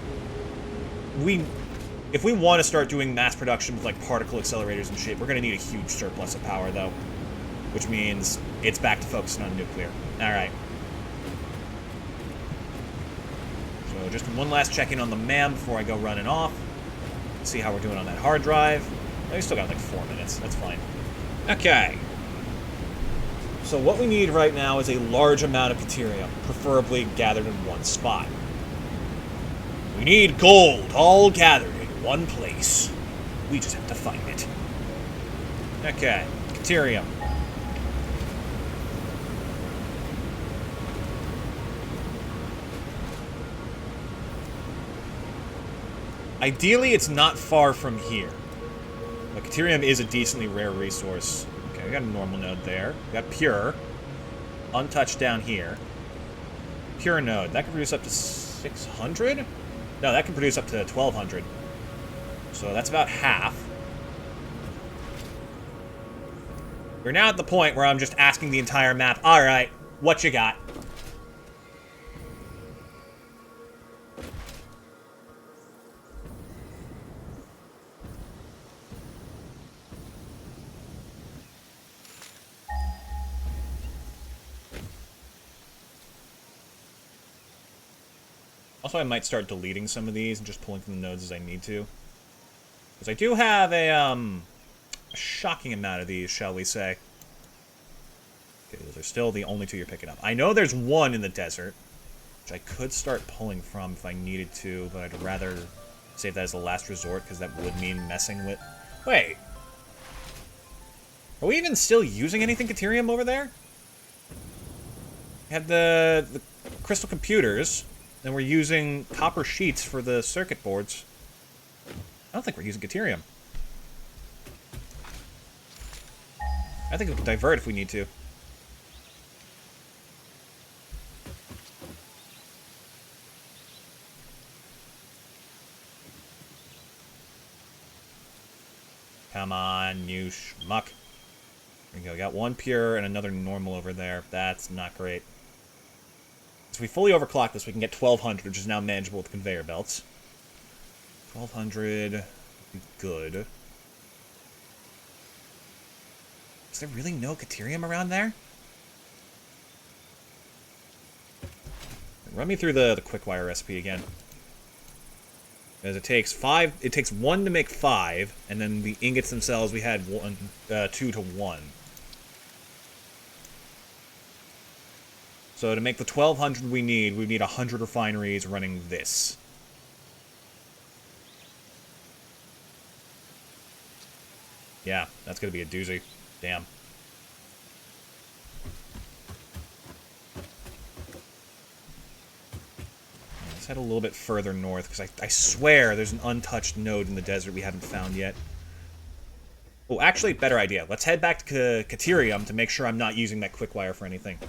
If we want to start doing mass production with like particle accelerators and shit, we're going to need a huge surplus of power though. Which means it's back to focusing on nuclear. Alright. So just one last check-in on the MAM before I go running off. See how we're doing on that hard drive. Oh, we still got like 4 minutes. That's fine. Okay. So what we need right now is a large amount of deuterium, preferably gathered in one spot. We need gold, all gathered in one place. We just have to find it. Okay, deuterium. Ideally, it's not far from here. But deuterium is a decently rare resource. Okay, we got a normal node there. We got pure. Untouched down here. Pure node. That can produce up to 600? No, that can produce up to 1,200. So that's about half. We're now at the point where I'm just asking the entire map, alright, what you got? Also, I might start deleting some of these and just pulling from the nodes as I need to. Because I do have a shocking amount of these, shall we say. Okay, those are still the only two you're picking up. I know there's one in the desert, which I could start pulling from if I needed to, but I'd rather save that as the last resort, because that would mean messing with... Wait. Are we even still using anything deuterium over there? We have the crystal computers. And we're using copper sheets for the circuit boards. I don't think we're using Caterium. I think we can divert if we need to. Come on, you schmuck. There we go. We got one pure and another normal over there. That's not great. So if we fully overclock this, we can get 1200, which is now manageable with conveyor belts. 1200 would be good. Is there really no Caterium around there? Run me through the quick wire recipe again. Because it takes 1 to make 5, and then the ingots themselves we had 2 to 1. So to make the 1200 we need 100 refineries running this. Yeah, that's gonna be a doozy. Damn. Let's head a little bit further north, because I swear there's an untouched node in the desert we haven't found yet. Oh, actually, better idea. Let's head back to Caterium to make sure I'm not using that quick wire for anything.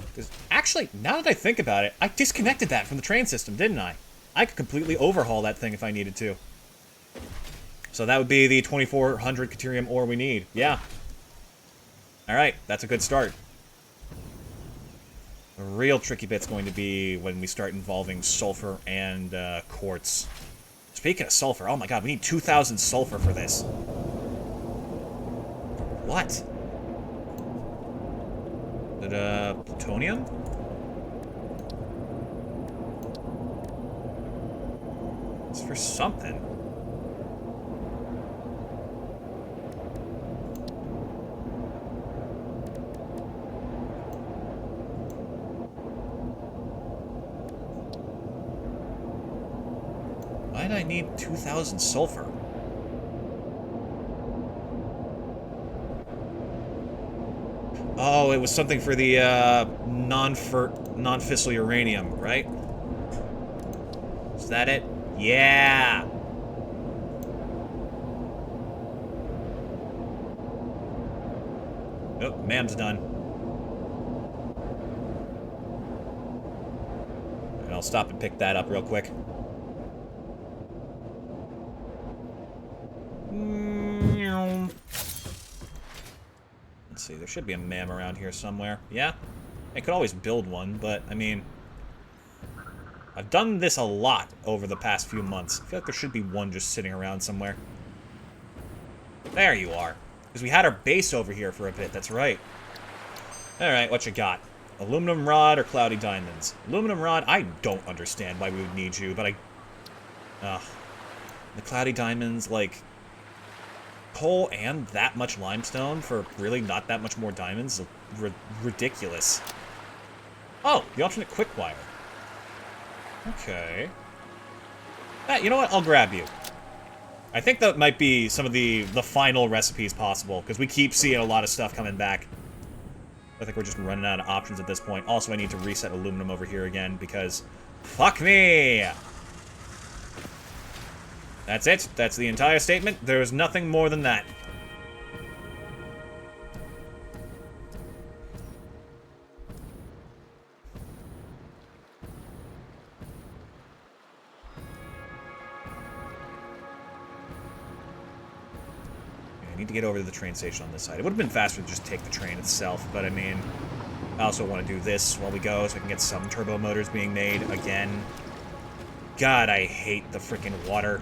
Because, actually, now that I think about it, I disconnected that from the train system, didn't I? I could completely overhaul that thing if I needed to. So that would be the 2400 Caterium ore we need. Yeah. Alright, that's a good start. The real tricky bit's going to be when we start involving sulfur and quartz. Speaking of sulfur, oh my god, we need 2000 sulfur for this. What? Is it, plutonium? It's for something. Why did I need 2000 sulfur? Oh, it was something for the non-fissile uranium, right? Is that it? Yeah! Oh, ma'am's done. And I'll stop and pick that up real quick. Let's see, there should be a ma'am around here somewhere. Yeah? I could always build one, but, I mean... I've done this a lot over the past few months. I feel like there should be one just sitting around somewhere. There you are. Because we had our base over here for a bit, that's right. Alright, what you got? Aluminum rod or cloudy diamonds? Aluminum rod, I don't understand why we would need you, but I... the cloudy diamonds, like... coal and that much limestone for really not that much more diamonds? Ridiculous. Oh, the alternate quick wire. Okay. You know what? I'll grab you. I think that might be some of the final recipes possible, because we keep seeing a lot of stuff coming back. I think we're just running out of options at this point. Also, I need to reset aluminum over here again, because... fuck me! That's it. That's the entire statement. There is nothing more than that. I need to get over to the train station on this side. It would have been faster to just take the train itself, but I mean... I also want to do this while we go, so I can get some turbo motors being made again. God, I hate the freaking water.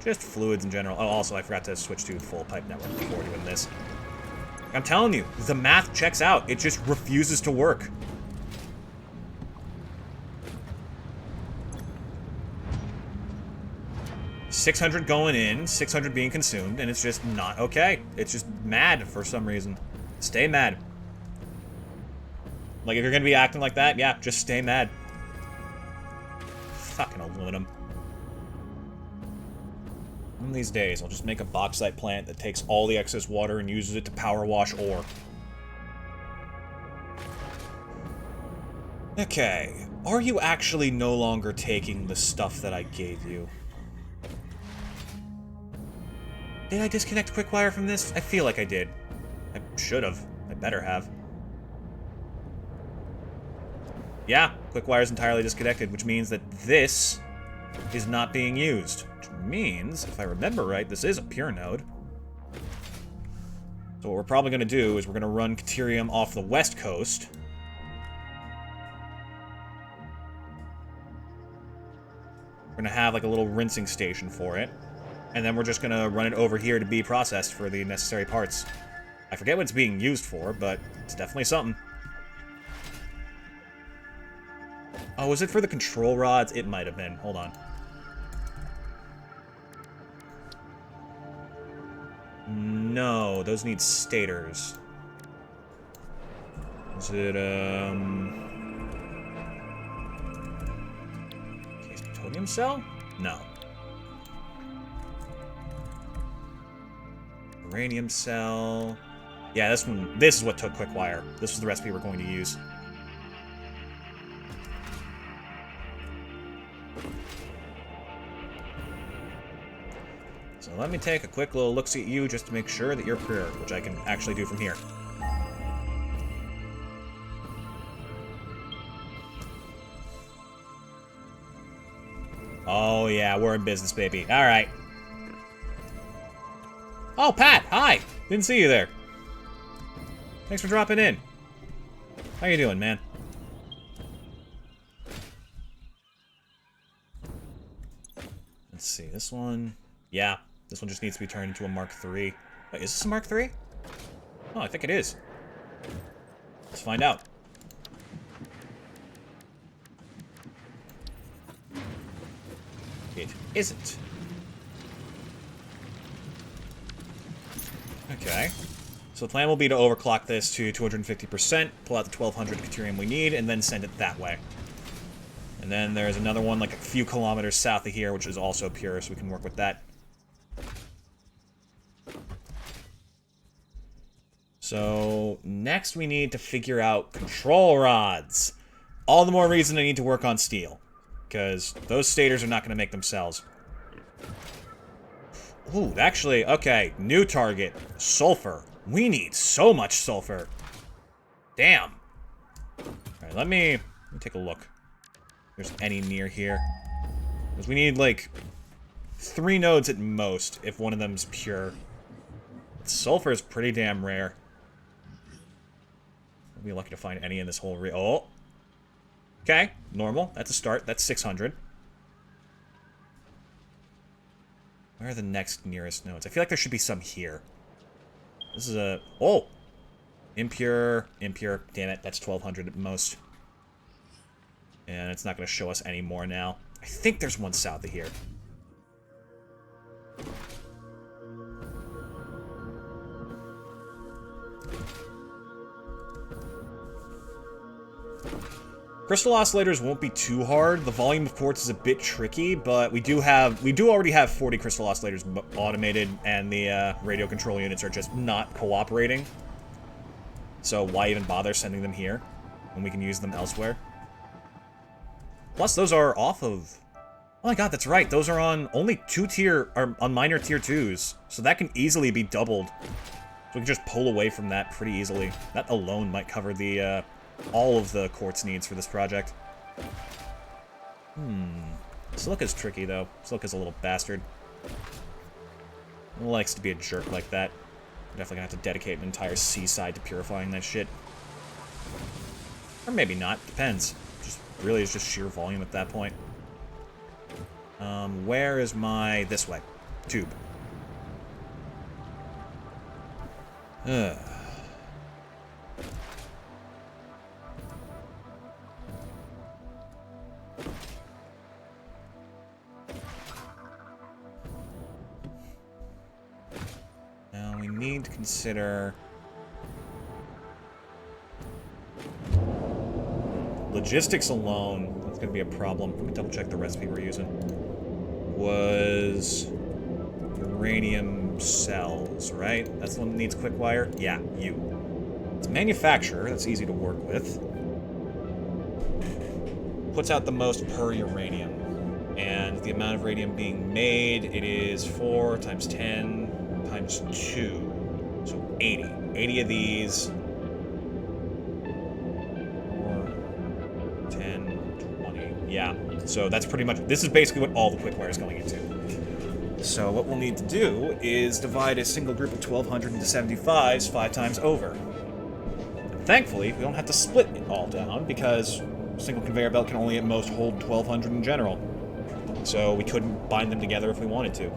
Just fluids in general. Oh, also, I forgot to switch to full pipe network before doing this. I'm telling you, the math checks out. It just refuses to work. $600 going in, 600 being consumed, and it's just not okay. It's just mad for some reason. Stay mad. Like, if you're gonna be acting like that, yeah, just stay mad. Fucking aluminum. One of these days, I'll just make a bauxite plant that takes all the excess water and uses it to power wash ore. Okay. Are you actually no longer taking the stuff that I gave you? Did I disconnect Quickwire from this? I feel like I did. I should have. I better have. Yeah, Quickwire is entirely disconnected, which means that this is not being used. Which means, if I remember right, this is a pure node. So what we're probably going to do is we're going to run Caterium off the west coast. We're going to have like a little rinsing station for it. And then we're just going to run it over here to be processed for the necessary parts. I forget what it's being used for, but it's definitely something. Oh, was it for the control rods? It might have been. Hold on. No, those need stators. Is it, Case plutonium cell? No. Uranium cell. Yeah, this one. This is what took Quickwire. This was the recipe we're going to use. So let me take a quick little look-see at you just to make sure that you're pure, which I can actually do from here. Oh yeah, we're in business, baby. Alright. Oh, Pat! Hi! Didn't see you there. Thanks for dropping in. How you doing, man? Let's see, this one... Yeah, this one just needs to be turned into a Mark III. Wait, is this a Mark III? Oh, I think it is. Let's find out. It isn't. Okay. So the plan will be to overclock this to 250%, pull out the 1200 Caterium we need, and then send it that way. And then there's another one like a few kilometers south of here, which is also pure, so we can work with that. So next we need to figure out control rods. All the more reason I need to work on steel, because those stators are not going to make themselves. Ooh, actually, okay, new target, sulfur. We need so much sulfur. Damn. Alright, let me take a look. If there's any near here. Because we need, like, 3 nodes at most, if one of them's pure. Sulfur is pretty damn rare. We'll be lucky to find any in this whole oh! Okay, normal. That's a start. That's 600. Where are the next nearest nodes? I feel like there should be some here. This is a... Oh! Impure. Impure. Damn it. That's 1200 at most. And it's not going to show us any more now. I think there's one south of here. Crystal oscillators won't be too hard. The volume of quartz is a bit tricky, but we do already have 40 crystal oscillators automated, and the radio control units are just not cooperating. So why even bother sending them here when we can use them elsewhere? Plus, those are off of... Oh my god, that's right. Those are on only on minor tier 2s, so that can easily be doubled. So we can just pull away from that pretty easily. That alone might cover the all of the quartz needs for this project. Silica's tricky, though. Silica's a little bastard. He likes to be a jerk like that. We're definitely gonna have to dedicate an entire seaside to purifying that shit. Or maybe not. Depends. Just really is just sheer volume at that point. Where is my... This way. Tube. Ugh. Now we need to consider... Logistics alone, that's going to be a problem. Let me double check the recipe we're using. Was uranium cells, right? That's the one that needs quick wire? Yeah, you. It's manufacturer, that's easy to work with. puts out the most per uranium. And the amount of radium being made, it is 4 times 10 times 2. So 80. 80 of these. 4, 10, 20. Yeah. So that's pretty much... This is basically what all the quickwire is going into. So what we'll need to do is divide a single group of 1,200 into 75s 5 times over. And thankfully, we don't have to split it all down, because a single conveyor belt can only at most hold 1,200 in general. So we couldn't bind them together if we wanted to.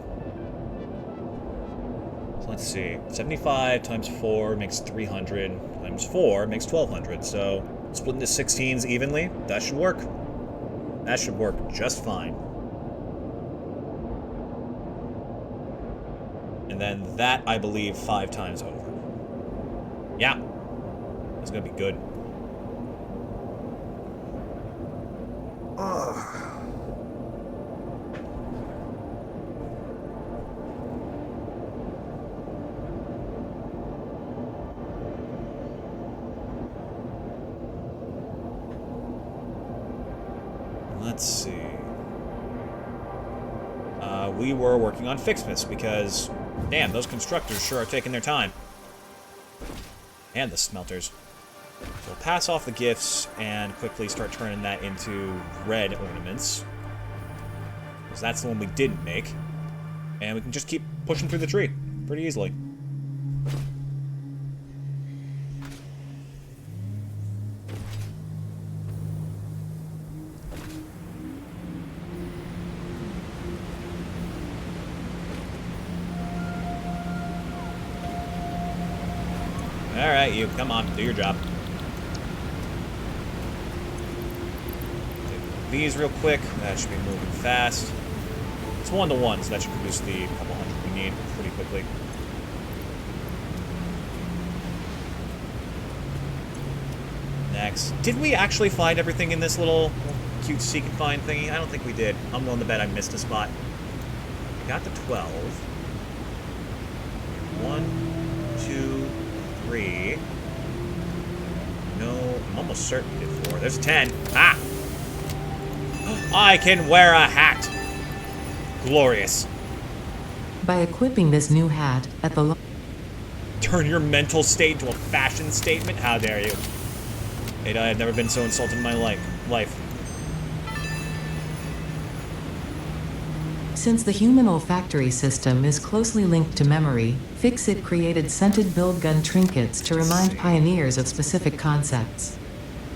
So let's see. 75 times 4 makes 300, times 4 makes 1,200. So split into 16s evenly, that should work. That should work just fine. And then that, I believe, 5 times over. Yeah. That's gonna be good. Ugh. Let's see. We were working on Fixmas because, damn, those constructors sure are taking their time. And the smelters. So we'll pass off the gifts and quickly start turning that into red ornaments. Because that's the one we didn't make. And we can just keep pushing through the tree pretty easily. Alright, you. Come on. Do your job. Take these real quick. That should be moving fast. It's 1-to-1, so that should produce the couple hundred we need pretty quickly. Next. Did we actually find everything in this little cute seek and find thingy? I don't think we did. I'm willing to bet I missed a spot. We got the 12. 1, 2, 3. No, I'm almost certain we did 4. There's 10. Ah! I can wear a hat! Glorious. By equipping this new hat at the Turn your mental state into a fashion statement? How dare you? Ada, I've never been so insulted in my life. Since the human olfactory system is closely linked to memory, Fix-It created scented build gun trinkets to remind pioneers of specific concepts.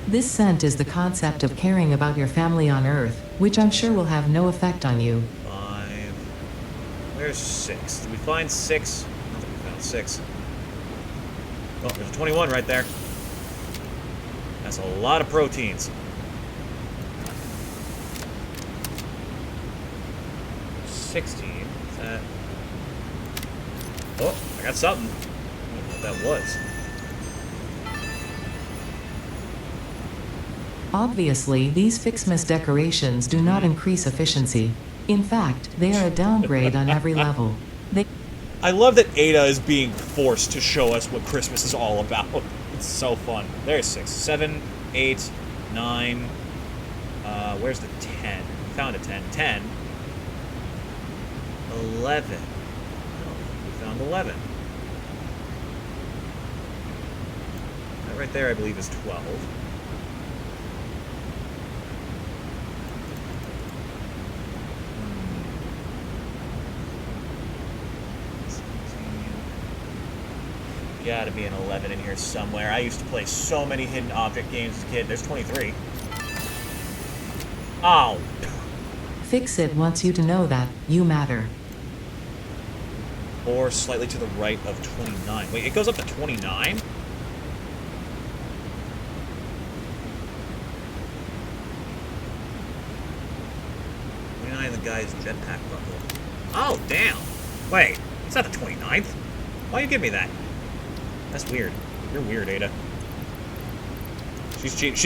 This scent is the concept of caring about your family on Earth, which I'm sure will have no effect on you. 5. Where's 6? Did we find 6? I don't think we found 6. Oh, there's a 21 right there. That's a lot of proteins. 16. Is that... Oh, I got something. I don't know what that was. Obviously, these Fixmas decorations do not increase efficiency. In fact, they are a downgrade on every level. I love that Ada is being forced to show us what Christmas is all about. It's so fun. There's 6. 7, 8, 9. Where's the 10? We found a 10. 10. 11. Oh, we found 11. That right there, I believe, is 12. Gotta be an 11 in here somewhere. I used to play so many hidden object games as a kid. There's 23. Oh. Fix-It wants you to know that you matter. Or slightly to the right of 29. Wait, it goes up to 29? The guy's jetpack buckle. Oh, damn. Wait, it's not the 29th. Why you give me that? That's weird. You're weird, Ada. She's cheap.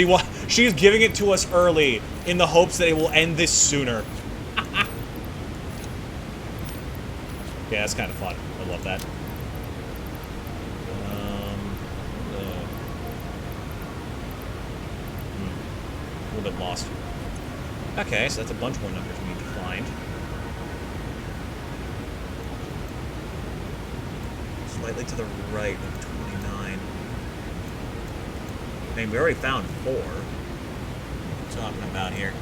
She's giving it to us early in the hopes that it will end this sooner. Yeah, that's kind of fun. I love that. A little bit lost. Okay, so that's a bunch more numbers we need to find. Slightly to the right of 29. I mean, we already found 4. What are we talking about here?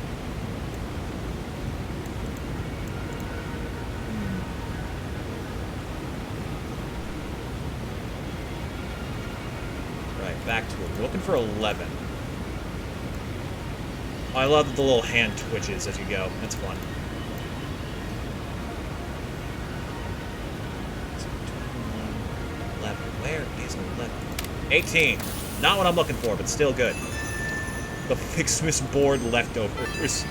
Right, back to it. We're looking for 11. Oh, I love that the little hand twitches as you go. That's fun. 11. Where is 11? 18. Not what I'm looking for, but still good. The Fixmas board leftovers.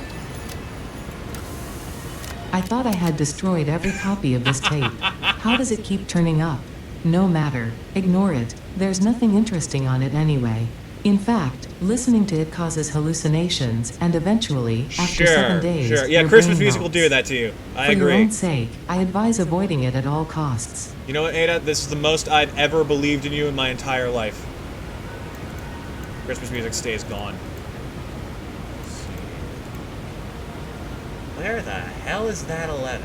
I thought I had destroyed every copy of this tape. How does it keep turning up? No matter. Ignore it. There's nothing interesting on it anyway. In fact, listening to it causes hallucinations, and eventually, after 7 days, Sure. Yeah, your Christmas brain music will melts. do that to you. I For agree. your own sake, I advise avoiding it at all costs. You know what, Ada? This is the most I've ever believed in you in my entire life. Christmas music stays gone. Let's see. Where the hell is that 11?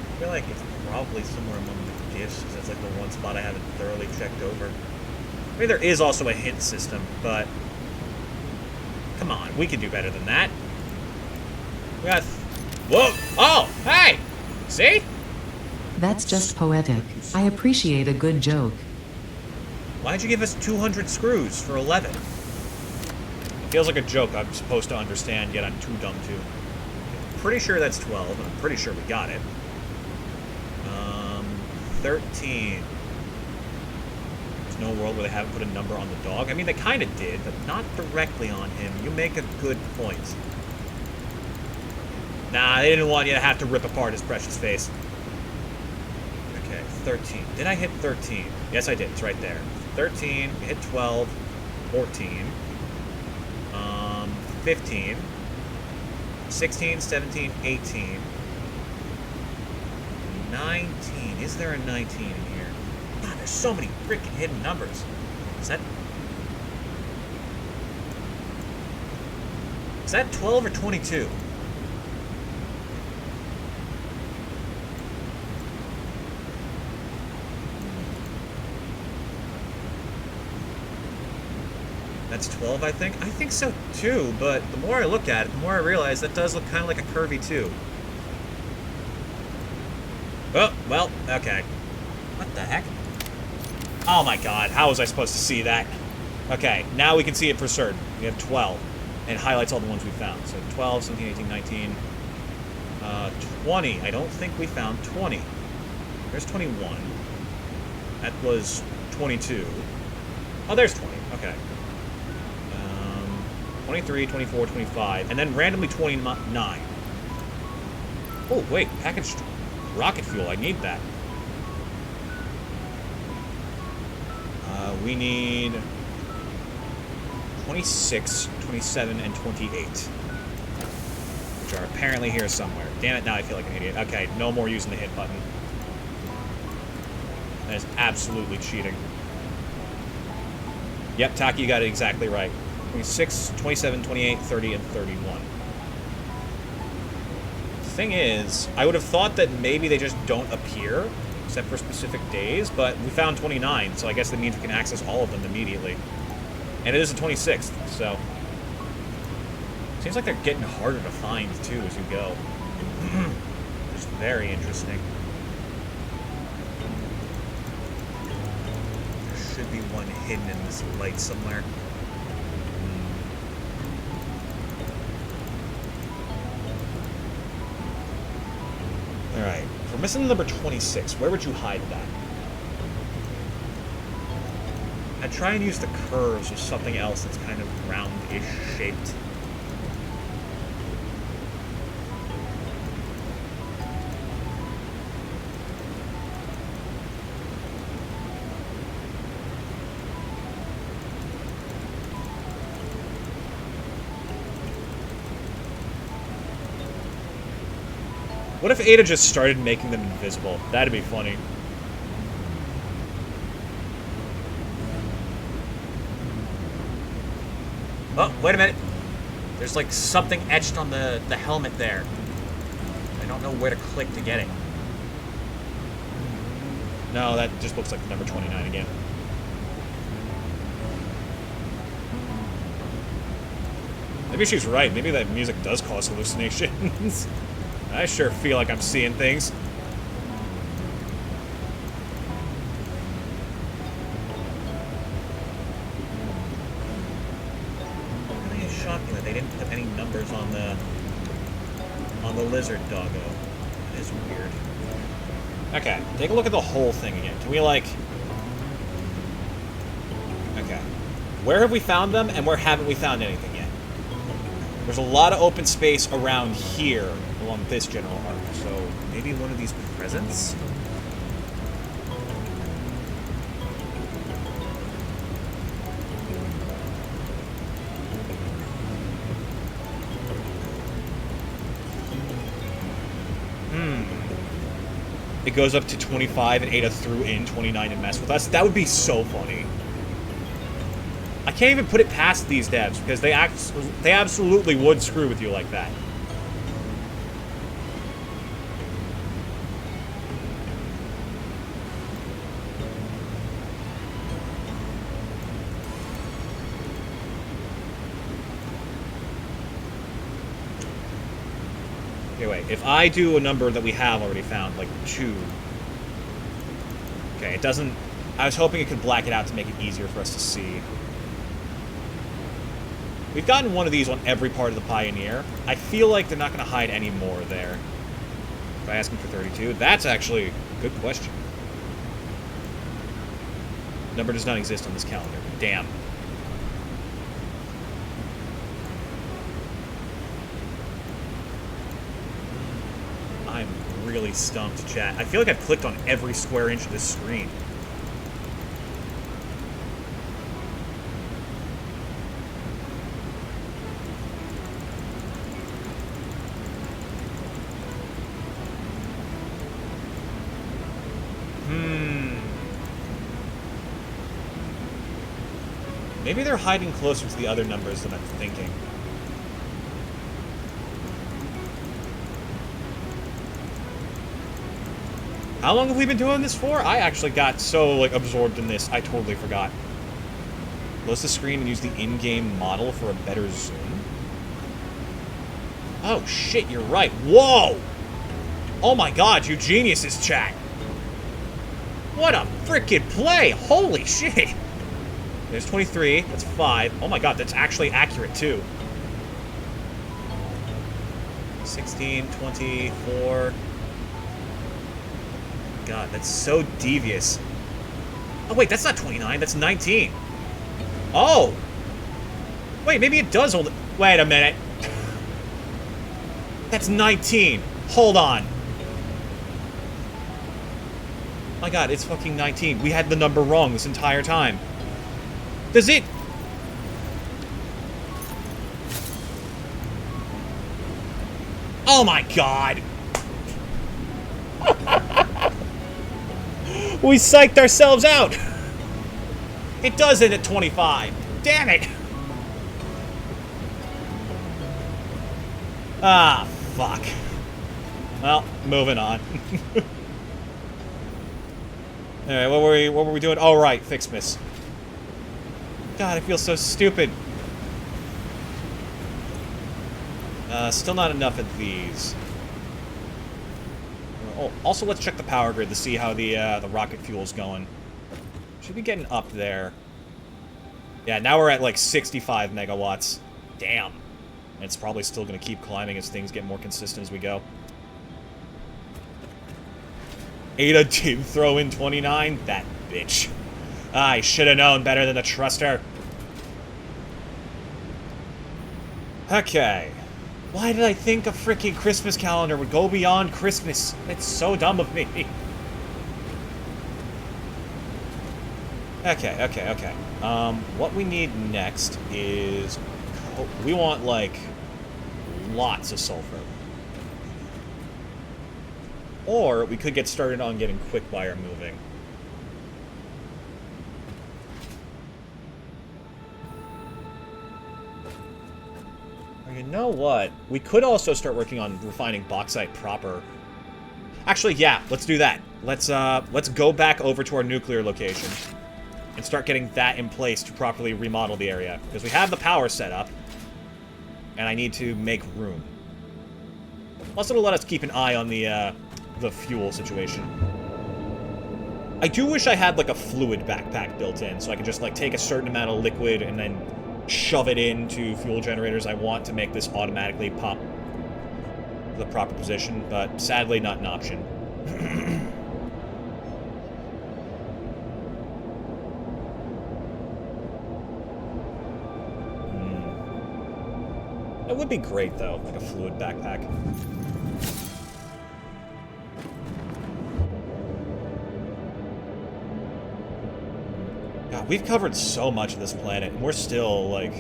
I feel like it's probably somewhere among the gifts, because that's like the one spot I haven't thoroughly checked over. I mean, there is also a hint system, but come on, we can do better than that. We got... Whoa! Oh! Hey! See? That's just poetic. I appreciate a good joke. Why'd you give us 200 screws for 11? It feels like a joke I'm supposed to understand, yet I'm too dumb to. I'm pretty sure that's 12, and I'm pretty sure we got it. 13. There's no world where they haven't put a number on the dog. I mean, they kind of did, but not directly on him. You make a good point. Nah, they didn't want you to have to rip apart his precious face. Okay, 13. Did I hit 13? Yes, I did. It's right there. 13. We hit 12. 14. 15. 16, 17, 18. 19. Is there a 19 in here? God, there's so many freaking hidden numbers. Is that 12 or 22? That's 12, I think. I think so, too, but the more I look at it, the more I realize that does look kind of like a curvy 2. Oh, well, okay. What the heck? Oh my god, how was I supposed to see that? Okay, now we can see it for certain. We have 12. And it highlights all the ones we found. So 12, 17, 18, 19... 20. I don't think we found 20. There's 21. That was 22. Oh, there's 20. Okay. 23, 24, 25, and then randomly 29. Oh, wait, packaged rocket fuel. I need that. We need 26, 27, and 28. Which are apparently here somewhere. Damn it, now I feel like an idiot. Okay, no more using the hit button. That is absolutely cheating. Yep, Taki, you got it exactly right. 26, 27, 28, 30, and 31. The thing is, I would have thought that maybe they just don't appear, except for specific days, but we found 29, so I guess that means we can access all of them immediately. And it is the 26th, so... Seems like they're getting harder to find, too, as you go. Just very interesting. There should be one hidden in this light somewhere. Alright, if we're missing number 26, where would you hide that? I'd try and use the curves or something else that's kind of round-ish shaped. What if Ada just started making them invisible? That'd be funny. Oh, wait a minute. There's like something etched on the helmet there. I don't know where to click to get it. No, that just looks like the number 29 again. Maybe she's right. Maybe that music does cause hallucinations. I sure feel like I'm seeing things. It really is shocking that they didn't put any numbers on the lizard doggo. It is weird. Okay, take a look at the whole thing again. Can we, like... Okay. Where have we found them, and where haven't we found anything yet? There's a lot of open space around here along this general arc, so maybe one of these presents? It goes up to 25 and Ada threw in 29 to mess with us. That would be so funny. I can't even put it past these devs because they absolutely would screw with you like that. Okay, wait. If I do a number that we have already found, like 2. Okay, it doesn't... I was hoping it could black it out to make it easier for us to see. We've gotten one of these on every part of the Pioneer. I feel like they're not going to hide any more there. If I ask them for 32, that's actually a good question. Number does not exist on this calendar. Damn. I'm really stumped, chat. I feel like I've clicked on every square inch of this screen. Maybe they're hiding closer to the other numbers than I'm thinking. How long have we been doing this for? I actually got so, like, absorbed in this, I totally forgot. Close the screen and use the in-game model for a better zoom. Oh, shit, you're right. Whoa! Oh my god, you geniuses, chat. What a frickin' play! Holy shit! There's 23. That's 5. Oh my god, that's actually accurate, too. 16, 24... God, that's so devious. Oh, wait, that's not 29. That's 19. Oh! Wait, maybe it does hold... Wait a minute. That's 19. Hold on. My god, it's fucking 19. We had the number wrong this entire time. Does it... Oh my god! We psyched ourselves out! It does it at 25. Damn it! Ah, fuck. Well, moving on. Alright, what were we doing? Oh, right, Fixmas. God, I feel so stupid. Still not enough of these. Oh, also let's check the power grid to see how the rocket fuel's going. Should be getting up there. Yeah, now we're at like 65 megawatts. Damn. And it's probably still going to keep climbing as things get more consistent as we go. Ada did throw in 29? That bitch. I should have known better than to trust her. Okay. Why did I think a freaking Christmas calendar would go beyond Christmas? It's so dumb of me. Okay. What we need next is... we want, like, lots of sulfur. Or we could get started on getting quick-wire moving. Or you know what? We could also start working on refining bauxite proper. Actually, yeah, let's do that. Let's go back over to our nuclear location and start getting that in place to properly remodel the area. Because we have the power set up, and I need to make room. Plus, it'll let us keep an eye on the fuel situation. I do wish I had, like, a fluid backpack built in, so I could just, like, take a certain amount of liquid and then shove it into fuel generators I want to make this automatically pop the proper position, but sadly not an option. It would be great, though, like a fluid backpack. God, we've covered so much of this planet, and we're still, like,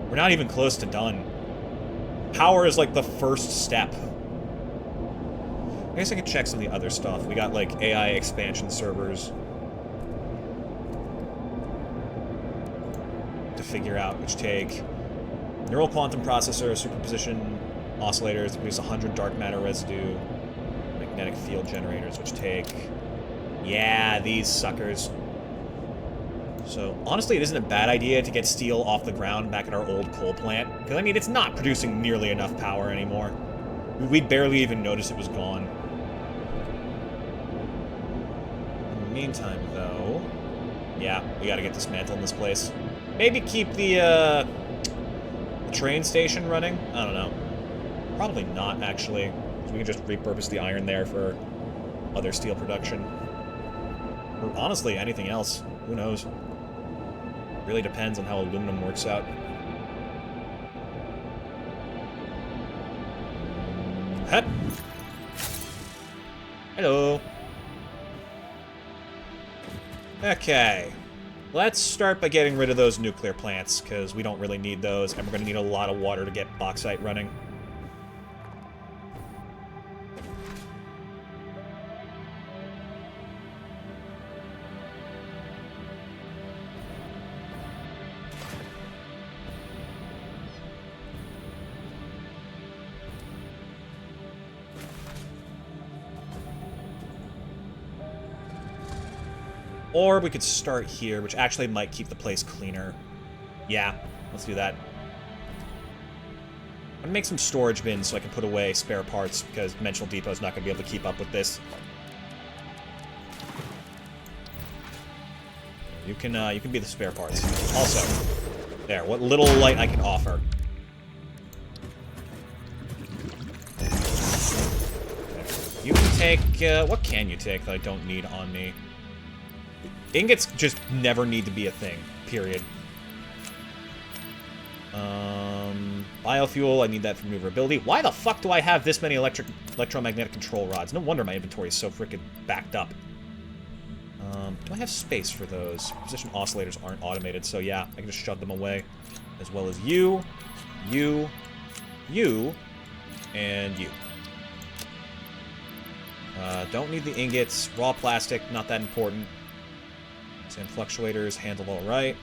we're not even close to done. Power is, like, the first step. I guess I could check some of the other stuff. We got, like, AI expansion servers to figure out, which take neural quantum processor, superposition oscillators to produce 100 dark matter residue, magnetic field generators, which take, yeah, these suckers. So, honestly, it isn't a bad idea to get steel off the ground back at our old coal plant. Because, I mean, it's not producing nearly enough power anymore. We'd barely even notice it was gone. In the meantime, though, yeah, we gotta get dismantled in this place. Maybe keep the train station running? I don't know. Probably not, actually. So we can just repurpose the iron there for other steel production. Or, honestly, anything else. Who knows? Really depends on how aluminum works out. Hup. Hello. Okay. Let's start by getting rid of those nuclear plants, because we don't really need those, and we're going to need a lot of water to get bauxite running. Or we could start here, which actually might keep the place cleaner. Yeah, let's do that. I'm gonna make some storage bins so I can put away spare parts, because Dimensional Depot's not gonna be able to keep up with this. You can be the spare parts. Also, there, what little light I can offer. You can take, what can you take that I don't need on me? Ingots just never need to be a thing, period. Biofuel, I need that for maneuverability. Why the fuck do I have this many electromagnetic control rods? No wonder my inventory is so freaking backed up. Do I have space for those? Position oscillators aren't automated, so yeah, I can just shove them away. As well as you, and you. Don't need the ingots. Raw plastic, not that important. Sand fluctuators, handled all right.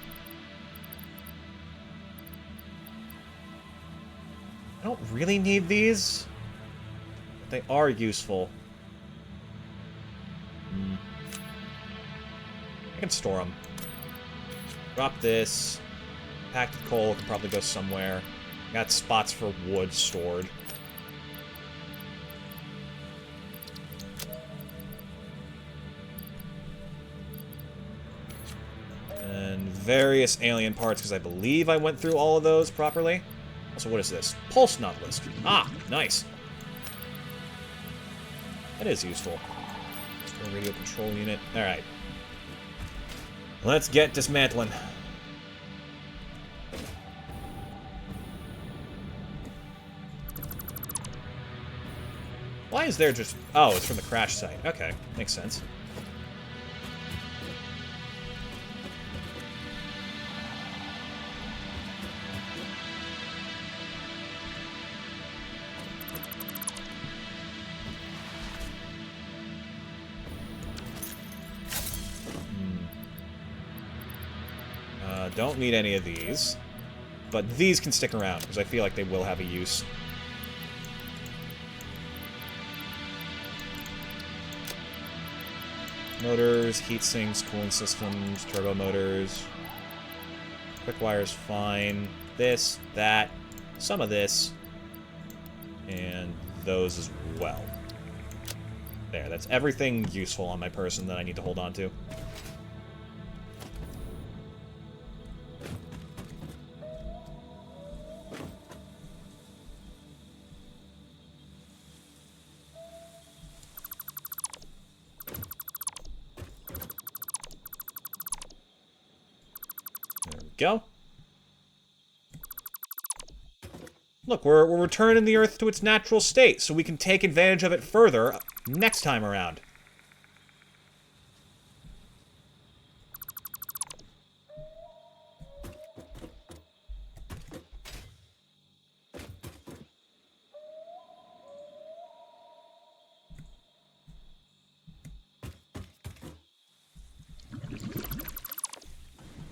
I don't really need these, but they are useful. I can store them. Drop this. Packed coal can probably go somewhere. Got spots for wood stored. And various alien parts, because I believe I went through all of those properly. Also, what is this? Pulse Nautilus. Ah, nice. That is useful. Store radio control unit. Alright. Let's get dismantling. Why is there just... Oh, it's from the crash site. Okay, makes sense. Don't need any of these. But these can stick around, because I feel like they will have a use. Motors, heat sinks, cooling systems, turbo motors. Quick wire's fine. This, that, some of this, and those as well. There, that's everything useful on my person that I need to hold on to. There we go. Look, we're returning the Earth to its natural state, so we can take advantage of it further next time around.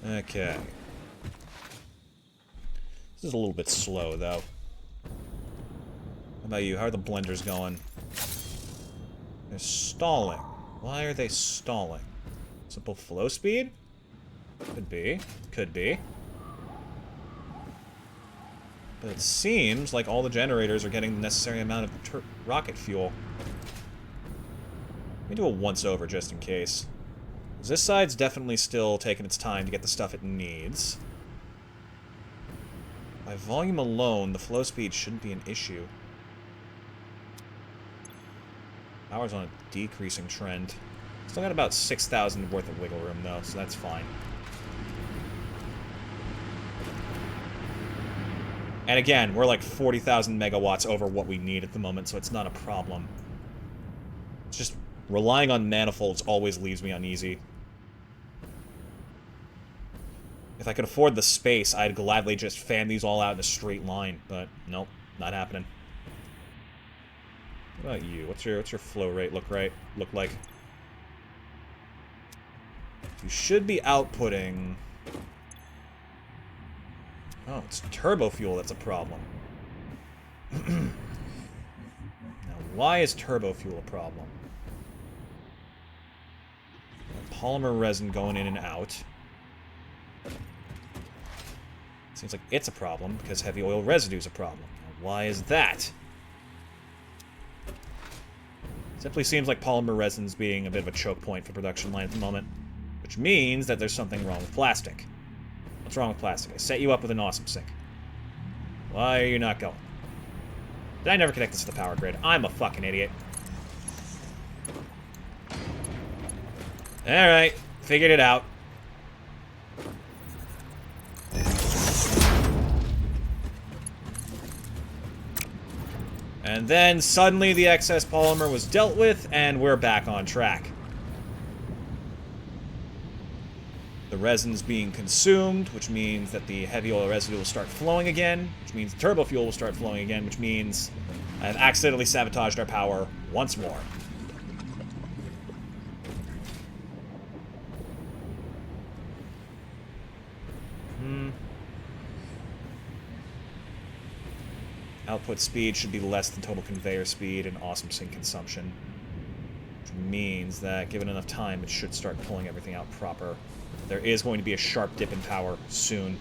Okay. This is a little bit slow, though. How about you? How are the blenders going? They're stalling. Why are they stalling? Simple flow speed? Could be. Could be. But it seems like all the generators are getting the necessary amount of rocket fuel. Let me do a once-over just in case. This side's definitely still taking its time to get the stuff it needs. By volume alone, the flow speed shouldn't be an issue. Power's on a decreasing trend. Still got about 6,000 worth of wiggle room, though, so that's fine. And again, we're like 40,000 megawatts over what we need at the moment, so it's not a problem. It's just relying on manifolds always leaves me uneasy. If I could afford the space, I'd gladly just fan these all out in a straight line, but nope, not happening. What about you? What's your flow rate look like? You should be outputting... Oh, it's turbo fuel that's a problem. Now, why is turbo fuel a problem? Polymer resin going in and out. Seems like it's a problem, because heavy oil residue is a problem. Now, why is that? Simply seems like polymer resin's being a bit of a choke point for production line at the moment. Which means that there's something wrong with plastic. What's wrong with plastic? I set you up with an awesome sink. Why are you not going? Did I never connect this to the power grid? I'm a fucking idiot. Alright, figured it out. And then, suddenly, the excess polymer was dealt with, and we're back on track. The resin's being consumed, which means that the heavy oil residue will start flowing again, which means the turbo fuel will start flowing again, which means I've accidentally sabotaged our power once more. Output speed should be less than total conveyor speed and awesome sink consumption. Which means that, given enough time, it should start pulling everything out proper. There is going to be a sharp dip in power soon.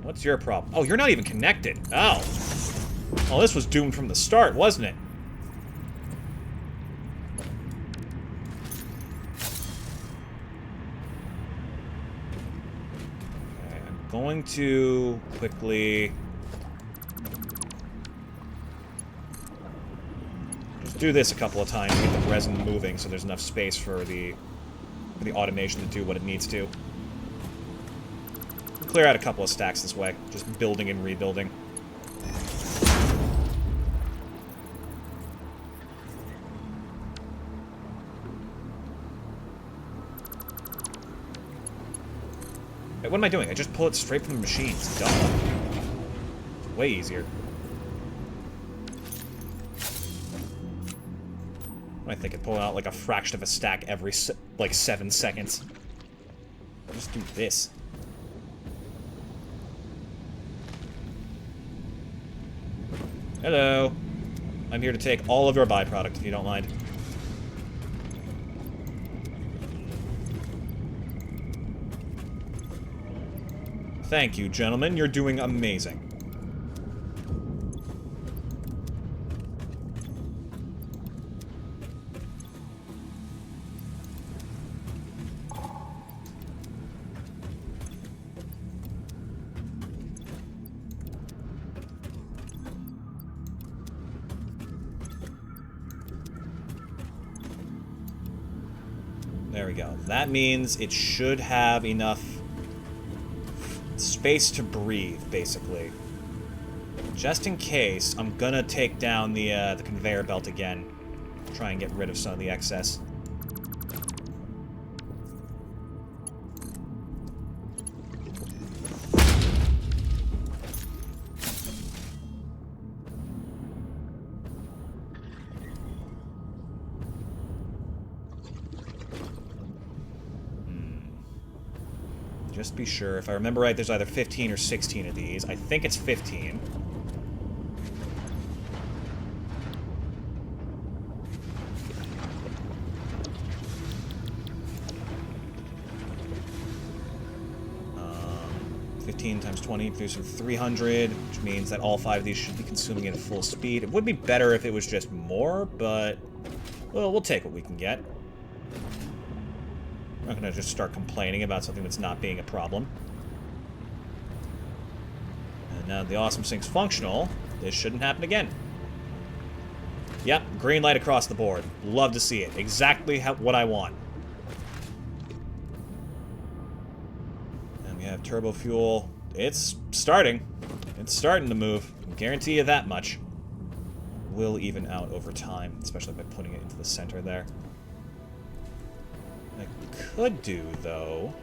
What's your problem? Oh, you're not even connected. Oh. Oh, this was doomed from the start, wasn't it? Going to quickly just do this a couple of times to get the resin moving so there's enough space for the automation to do what it needs to. We'll clear out a couple of stacks this way, just building and rebuilding. What am I doing? I just pull it straight from the machines. Duh. way easier. I think it pull out like a fraction of a stack every, like, 7 seconds. Just do this. Hello. I'm here to take all of your byproduct, if you don't mind. Thank you, gentlemen. You're doing amazing. There we go. That means it should have enough space to breathe, basically. Just in case, I'm gonna take down the conveyor belt again. Try and get rid of some of the excess. Just be sure. If I remember right, there's either 15 or 16 of these. I think it's 15. Um, 15 times 20 produces 300, which means that all 5 of these should be consuming at full speed. It would be better if it was just more, but well, we'll take what we can get. I'm not going to just start complaining about something that's not being a problem. And now the awesome sink's functional. This shouldn't happen again. Yep, green light across the board. Love to see it. Exactly what I want. And we have turbo fuel. It's starting. It's starting to move. I can guarantee you that much. Will even out over time, especially by putting it into the center there. I could do, though...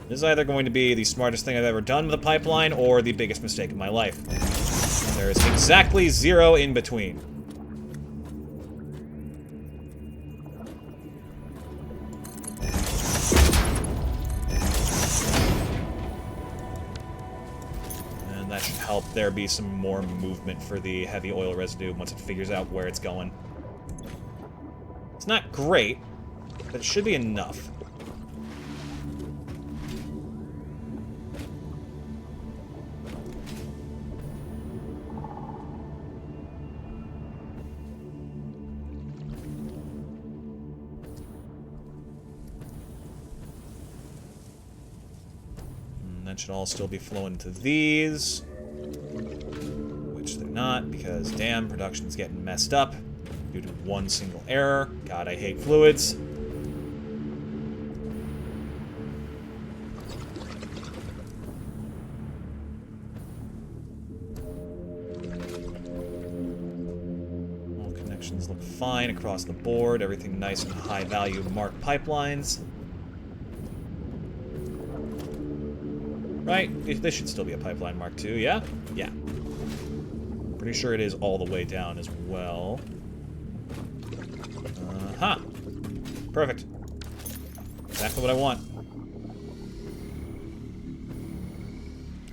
This is either going to be the smartest thing I've ever done with a pipeline, or the biggest mistake of my life. There is exactly 0 in between. That should help there be some more movement for the heavy oil residue once it figures out where it's going. It's not great, but it should be enough. That should all still be flowing to these. Which they're not, because damn, production's getting messed up due to one single error. God, I hate fluids. All connections look fine across the board. Everything nice and high value marked pipelines. Right? This should still be a pipeline Mark II, yeah? Yeah. Pretty sure it is all the way down as well. Uh-huh. Perfect. Exactly what I want.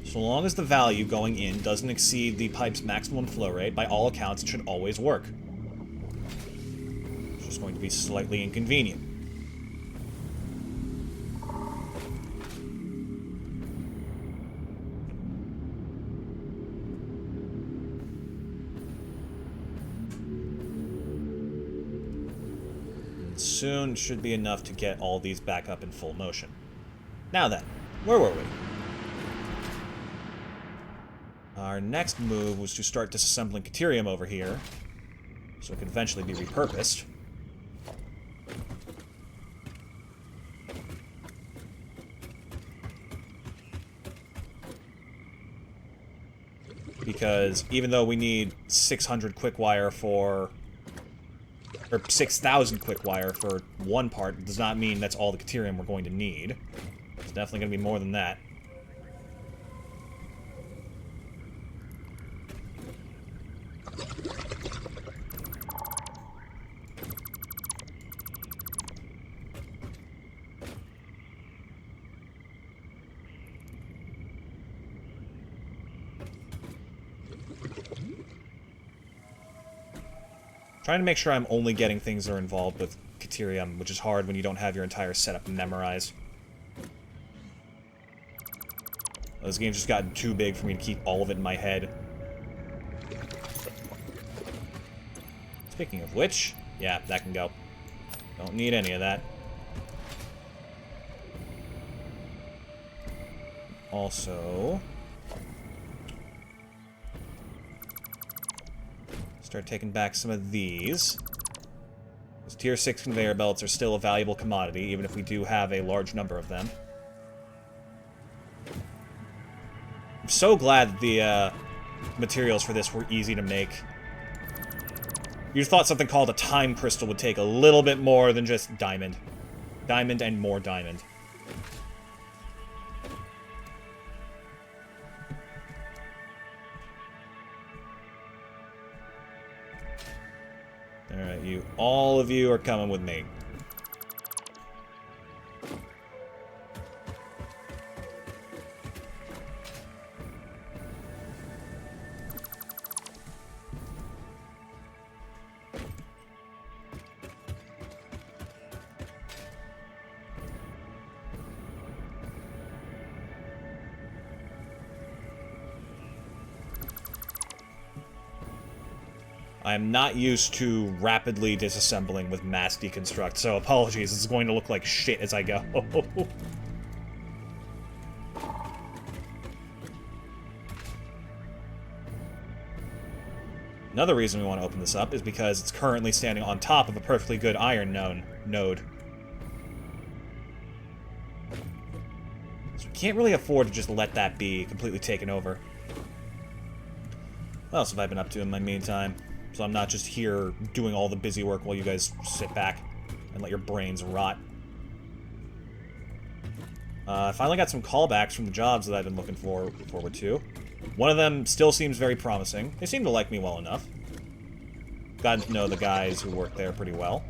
So long as the value going in doesn't exceed the pipe's maximum flow rate, by all accounts it should always work. It's just going to be slightly inconvenient. Soon should be enough to get all these back up in full motion. Now then, where were we? Our next move was to start disassembling Caterium over here, so it could eventually be repurposed. Because even though we need 600 quick wire for or 6,000 quick wire for one part does not mean that's all the Caterium we're going to need. It's definitely going to be more than that. Trying to make sure I'm only getting things that are involved with Caterium, which is hard when you don't have your entire setup memorized. This game's just gotten too big for me to keep all of it in my head. Speaking of which, yeah, that can go. Don't need any of that. Also... start taking back some of these. Those tier 6 conveyor belts are still a valuable commodity, even if we do have a large number of them. I'm so glad that the materials for this were easy to make. You thought something called a time crystal would take a little bit more than just diamond. Diamond and more diamond. Alright, all of you are coming with me. I am not used to rapidly disassembling with mass deconstruct, so apologies, it's going to look like shit as I go. Another reason we want to open this up is because it's currently standing on top of a perfectly good iron node. So we can't really afford to just let that be completely taken over. What else have I been up to in my meantime? So I'm not just here doing all the busy work while you guys sit back and let your brains rot. I finally got some callbacks from the jobs that I've been looking forward to. One of them still seems very promising. They seem to like me well enough. Gotten to know the guys who work there pretty well.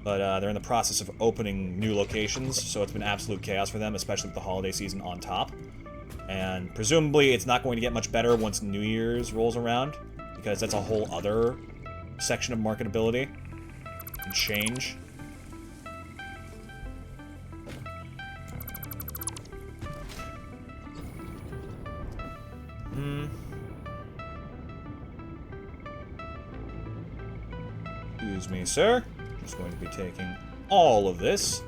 But they're in the process of opening new locations, so it's been absolute chaos for them, especially with the holiday season on top. And presumably it's not going to get much better once New Year's rolls around, because that's a whole other section of marketability and change. Excuse me, sir. Just going to be taking all of this.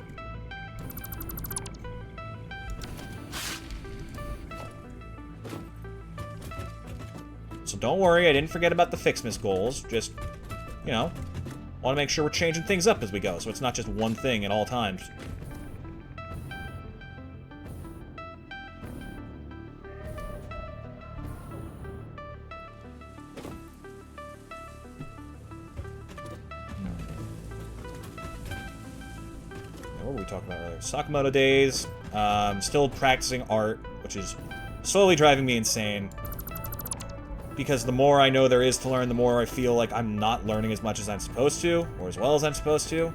So don't worry, I didn't forget about the Fixmas goals. Just, you know, want to make sure we're changing things up as we go, so it's not just one thing at all times. What were we talking about earlier? Sakamoto days. Still practicing art, which is slowly driving me insane. Because the more I know there is to learn, the more I feel like I'm not learning as much as I'm supposed to, or as well as I'm supposed to.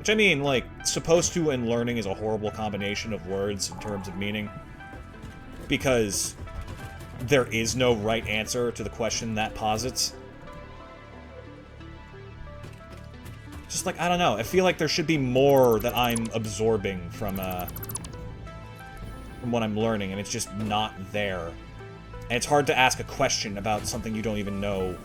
Which I mean, like, supposed to and learning is a horrible combination of words in terms of meaning. Because there is no right answer to the question that posits. Just like, I don't know, I feel like there should be more that I'm absorbing from what I'm learning, and it's just not there. And it's hard to ask a question about something you don't even know.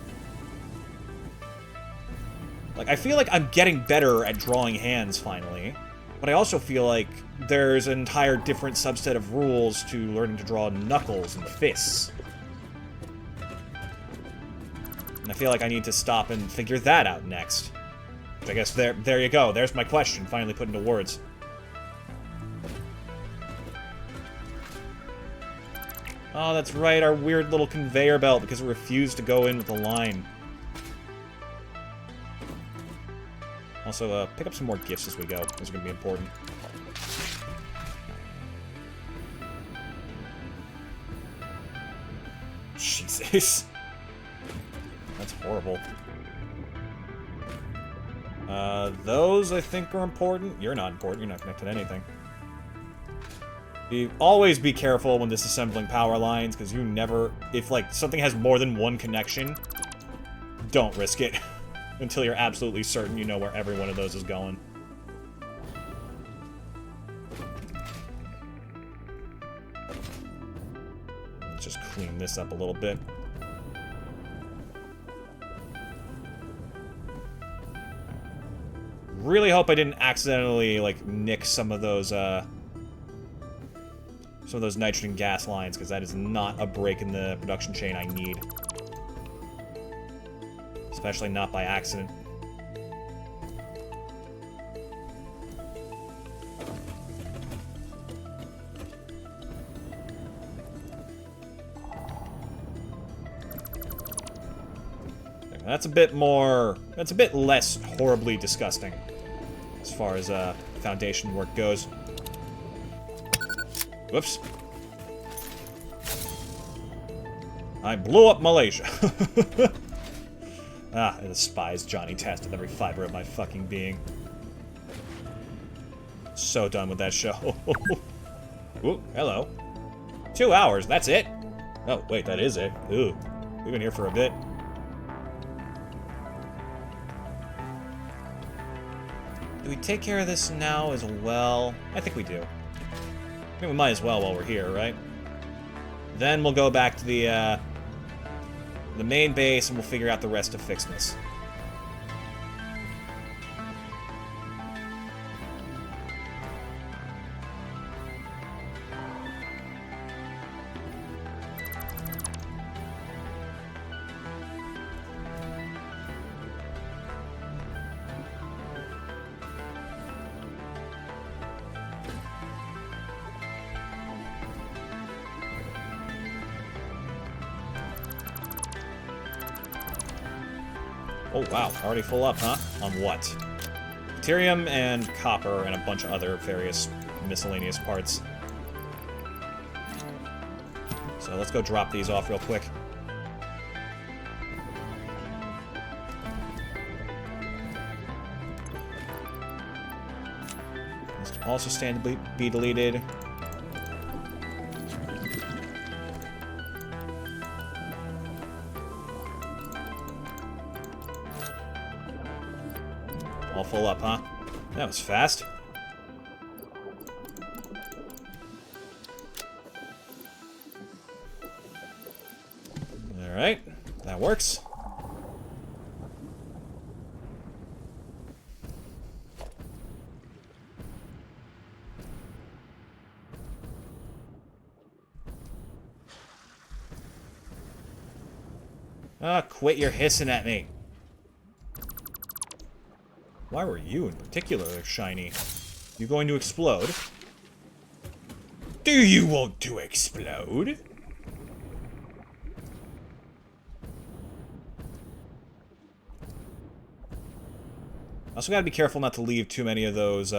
Like, I feel like I'm getting better at drawing hands, finally. But I also feel like there's an entire different subset of rules to learning to draw knuckles and fists. And I feel like I need to stop and figure that out next. Which I guess there you go. There's my question, finally put into words. Oh, that's right, our weird little conveyor belt, because it refused to go in with the line. Also, pick up some more gifts as we go. Those are going to be important. Jesus. That's horrible. Those, I think, are important. You're not important. You're not connected to anything. Always be careful when disassembling power lines, because you never... If, like, something has more than one connection, don't risk it. Until you're absolutely certain you know where every one of those is going. Let's just clean this up a little bit. Really hope I didn't accidentally, like, nick some of those nitrogen gas lines, because that is not a break in the production chain I need. Especially not by accident. That's a bit more... That's a bit less horribly disgusting, as far as foundation work goes. Whoops. I blew up Malaysia. I despise Johnny Test with every fiber of my fucking being. So done with that show. Ooh, hello. 2 hours, that's it? Oh, wait, that is it. Ooh, we've been here for a bit. Do we take care of this now as well? I think we do. I think we might as well while we're here, right? Then we'll go back to the main base and we'll figure out the rest of Fixness. Oh, wow. Already full up, huh? On what? Deuterium and copper and a bunch of other various miscellaneous parts. So let's go drop these off real quick. This can also stand to be deleted. All full up, huh? That was fast. Alright, that works. Ah, quit your hissing at me. Why were you in particular shiny? You going to explode? Do you want to explode? Also gotta be careful not to leave too many of those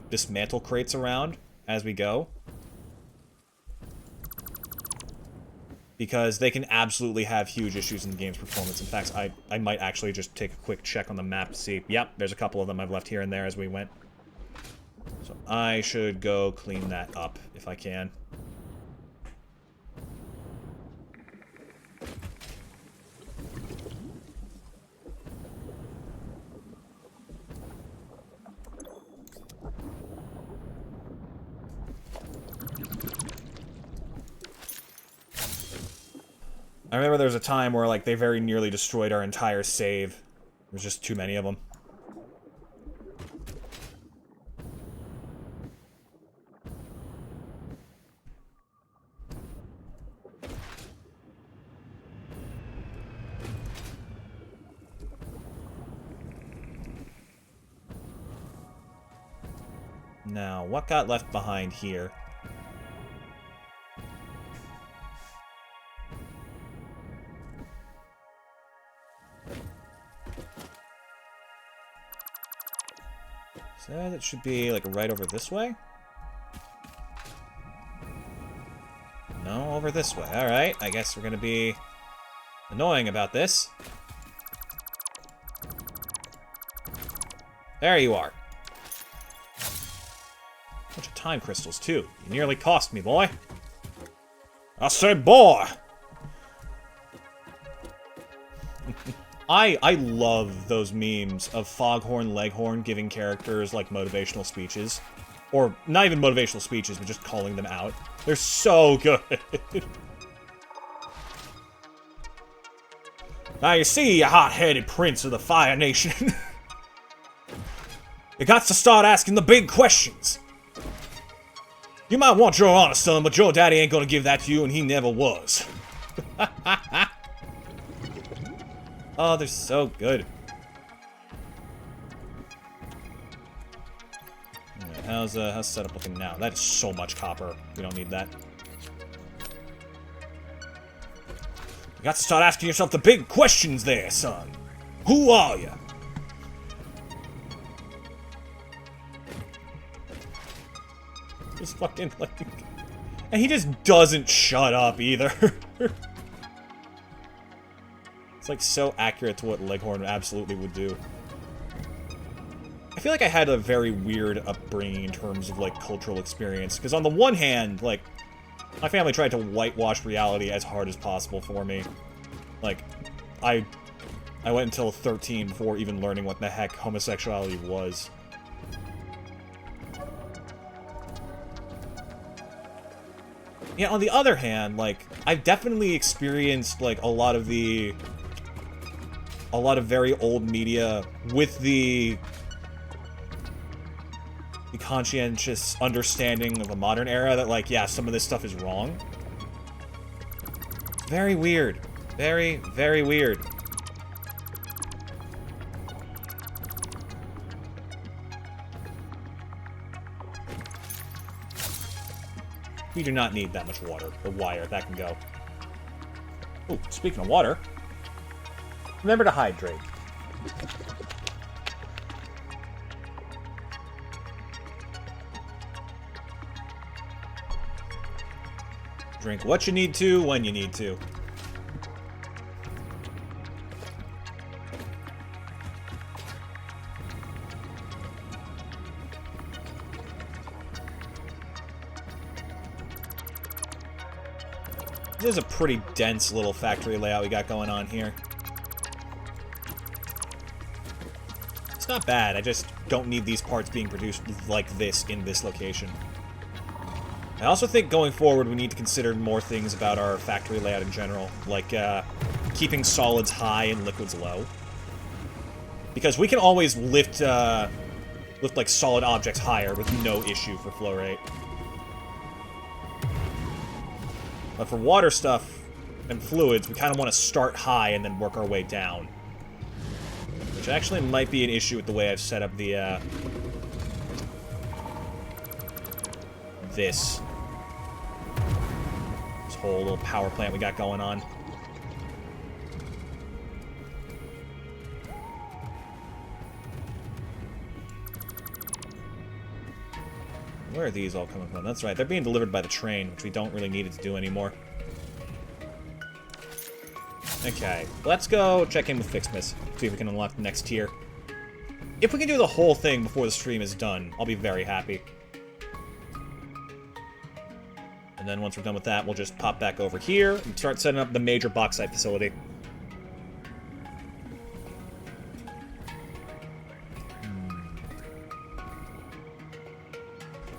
dismantle crates around as we go. Because they can absolutely have huge issues in the game's performance. In fact, I might actually just take a quick check on the map to see. Yep, there's a couple of them I've left here and there as we went. So I should go clean that up if I can. I remember there was a time where, like, they very nearly destroyed our entire save. There's just too many of them. Now, what got left behind here? So that should be, like, right over this way? No, over this way. Alright, I guess we're gonna be annoying about this. There you are. Bunch of time crystals, too. You nearly cost me, boy. I said boy! I love those memes of Foghorn Leghorn giving characters, like, motivational speeches. Or, not even motivational speeches, but just calling them out. They're so good. Now you see, you hot-headed prince of the Fire Nation. You got to start asking the big questions. You might want your honor, son, but your daddy ain't gonna give that to you, and he never was. Oh, they're so good. Alright, how's setup looking now? That is so much copper. We don't need that. You got to start asking yourself the big questions there, son. Who are you? Just fucking like... And he just doesn't shut up either. It's like so accurate to what Leghorn absolutely would do. I feel like I had a very weird upbringing in terms of, like, cultural experience. Because on the one hand, like, my family tried to whitewash reality as hard as possible for me. Like, I went until 13 before even learning what the heck homosexuality was. Yeah, on the other hand, like, I've definitely experienced, like, a lot of very old media with the conscientious understanding of a modern era that, like, yeah, some of this stuff is wrong. Very weird. Very, very weird. We do not need that much water. The wire, that can go. Oh, speaking of water, remember to hydrate. Drink what you need to, when you need to. This is a pretty dense little factory layout we got going on here. It's not bad, I just don't need these parts being produced like this in this location. I also think going forward we need to consider more things about our factory layout in general, like keeping solids high and liquids low. Because we can always lift like solid objects higher with no issue for flow rate. But for water stuff and fluids, we kind of want to start high and then work our way down. Which actually might be an issue with the way I've set up the, this whole little power plant we got going on. Where are these all coming from? That's right, they're being delivered by the train, which we don't really need it to do anymore. Okay, let's go check in with Fixmas, see if we can unlock the next tier. If we can do the whole thing before the stream is done, I'll be very happy. And then once we're done with that, we'll just pop back over here and start setting up the major bauxite facility.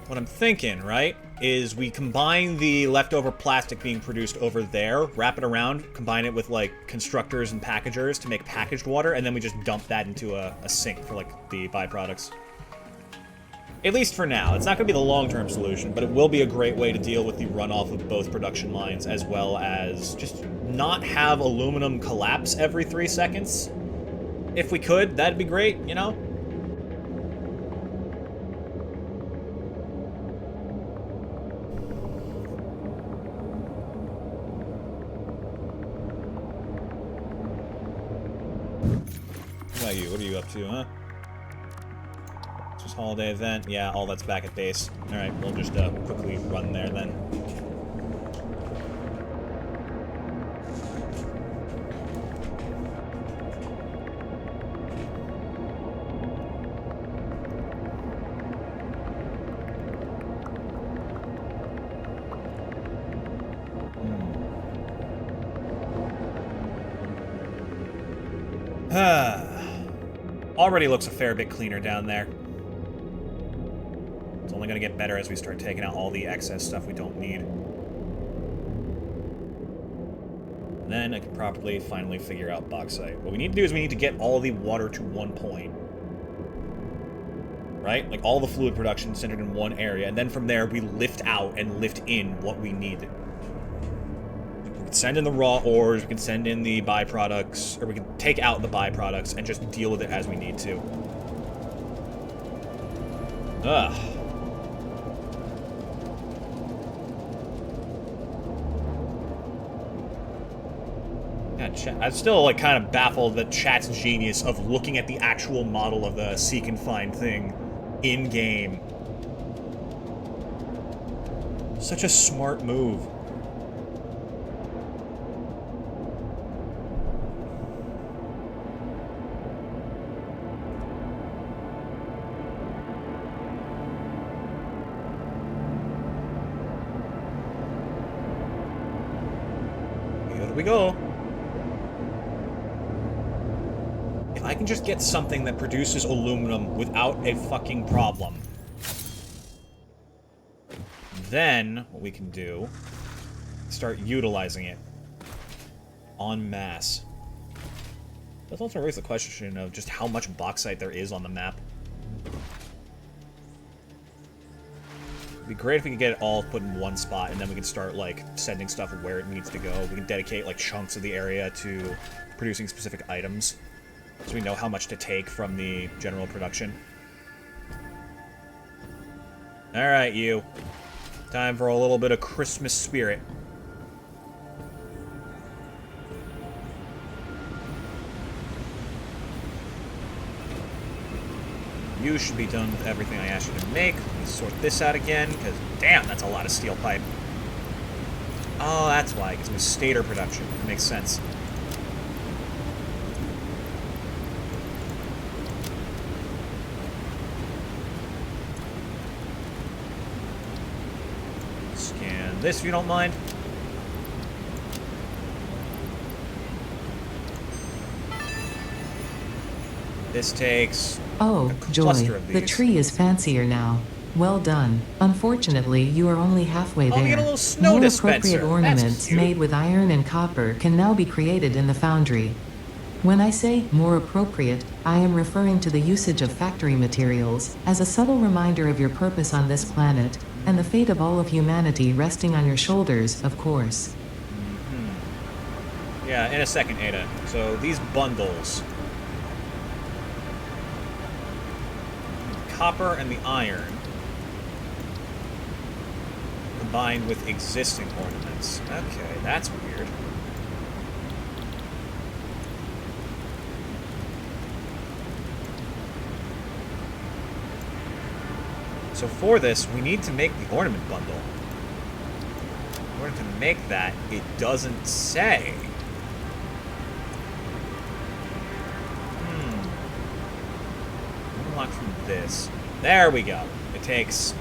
What I'm thinking, right, is we combine the leftover plastic being produced over there, wrap it around, combine it with, like, constructors and packagers to make packaged water, and then we just dump that into a sink for, like, the byproducts. At least for now. It's not going to be the long-term solution, but it will be a great way to deal with the runoff of both production lines, as well as just not have aluminum collapse every 3 seconds. If we could, that'd be great, you know? What about you? What are you up to, huh? Just Holiday event. Yeah, all that's back at base. Alright, we'll just quickly run there then. Already looks a fair bit cleaner down there. It's only going to get better as we start taking out all the excess stuff we don't need. And then I can properly, finally figure out bauxite. What we need to do is we need to get all the water to one point. Right? Like, all the fluid production centered in one area, and then from there we lift out and lift in what we need. We can send in the raw ores, we can send in the byproducts, or we can take out the byproducts and just deal with it as we need to. Ugh. I'm still, like, kind of baffled at chat's genius of looking at the actual model of the seek and find thing in-game. Such a smart move. Here we go. If I can just get something that produces aluminum without a fucking problem, then what we can do is start utilizing it en masse. That also raises the question of just how much bauxite there is on the map. It'd be great if we could get it all put in one spot, and then we can start, like, sending stuff where it needs to go. We can dedicate, like, chunks of the area to producing specific items, so we know how much to take from the general production. Alright, you. Time for a little bit of Christmas spirit. You should be done with everything I asked you to make. Let me sort this out again, because damn, that's a lot of steel pipe. Oh, that's why, because it was stator production. That makes sense. Scan this if you don't mind. This takes Oh, joy, the tree is fancier now. Well done. Unfortunately, you are only halfway there. Oh, we get a little snow More dispenser. appropriate ornaments made with iron and copper can now be created in the foundry. When I say more appropriate, I am referring to the usage of factory materials as a subtle reminder of your purpose on this planet, and the fate of all of humanity resting on your shoulders, of course. Yeah, in a second, Ada. So, these bundles. Copper and the iron combined with existing ornaments. Okay, that's weird. So for this, we need to make the ornament bundle. In order to make that, it doesn't say. Unlock from this. There we go. It takes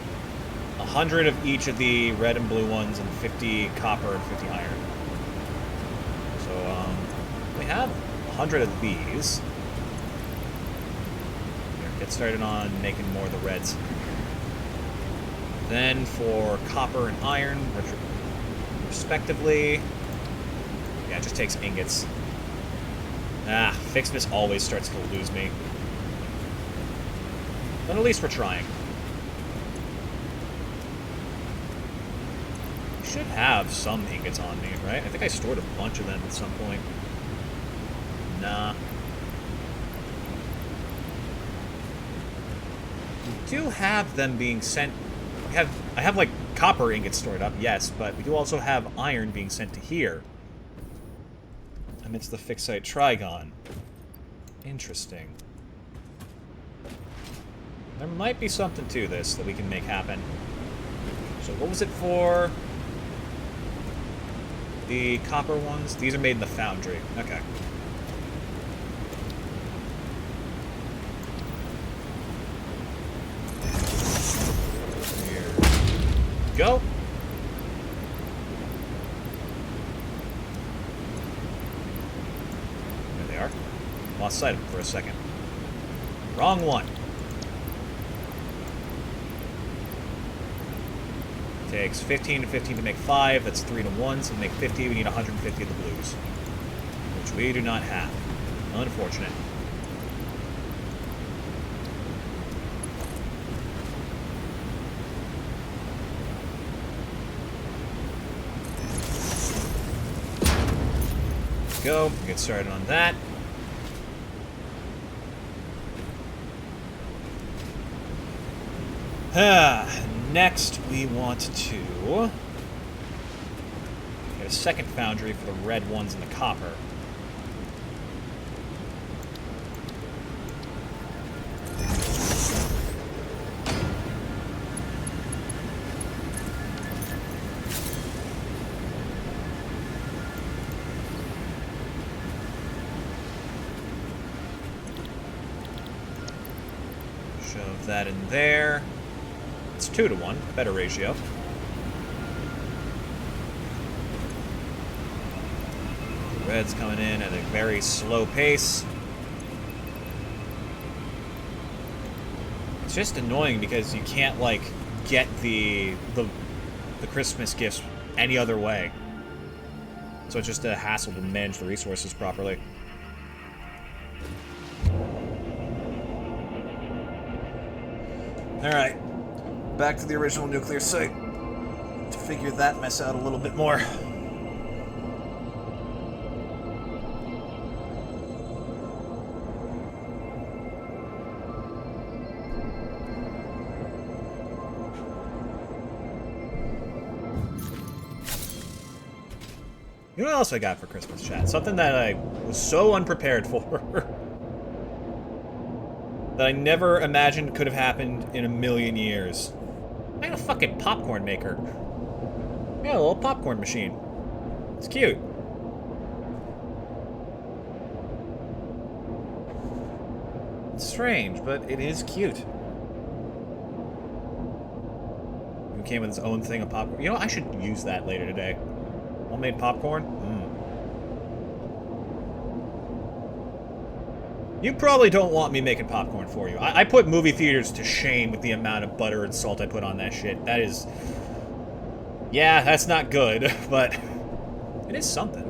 100 of each of the red and blue ones and 50 copper and 50 iron. So, we have 100 of these. Here, get started on making more of the reds. Then for copper and iron, respectively. Yeah, it just takes ingots. Ah, Fixness always starts to lose me. But at least we're trying. I should have some ingots on me, right? I think I stored a bunch of them at some point. Nah. We do have them being sent... I have, like, copper ingots stored up, yes, but we do also have iron being sent to here. Amidst the Fixite Trigon. Interesting. There might be something to this that we can make happen. So what was it for? The copper ones? These are made in the foundry. Okay. Here we go. There they are. Lost sight of them for a second. Wrong one. Takes 15 to 15 to make 5. That's 3 to 1. So to make 50, we need 150 of the blues. Which we do not have. Unfortunate. Go. Get started on that. Next, we want to get a second foundry for the red ones and the copper. Shove that in there. It's 2 to 1, better ratio. Red's coming in at a very slow pace. It's just annoying because you can't, like, get the Christmas gifts any other way. So it's just a hassle to manage the resources properly. Alright. Back to the original nuclear site to figure that mess out a little bit more. You know what else I got for Christmas, chat? Something that I was so unprepared for that I never imagined could have happened in a million years. I got a fucking popcorn maker. Yeah, a little popcorn machine. It's cute. It's strange, but it is cute. It came with its own thing of popcorn. You know, I should use that later today. Homemade popcorn? You probably don't want me making popcorn for you. I put movie theaters to shame with the amount of butter and salt I put on that shit. That is... Yeah, that's not good, but it is something.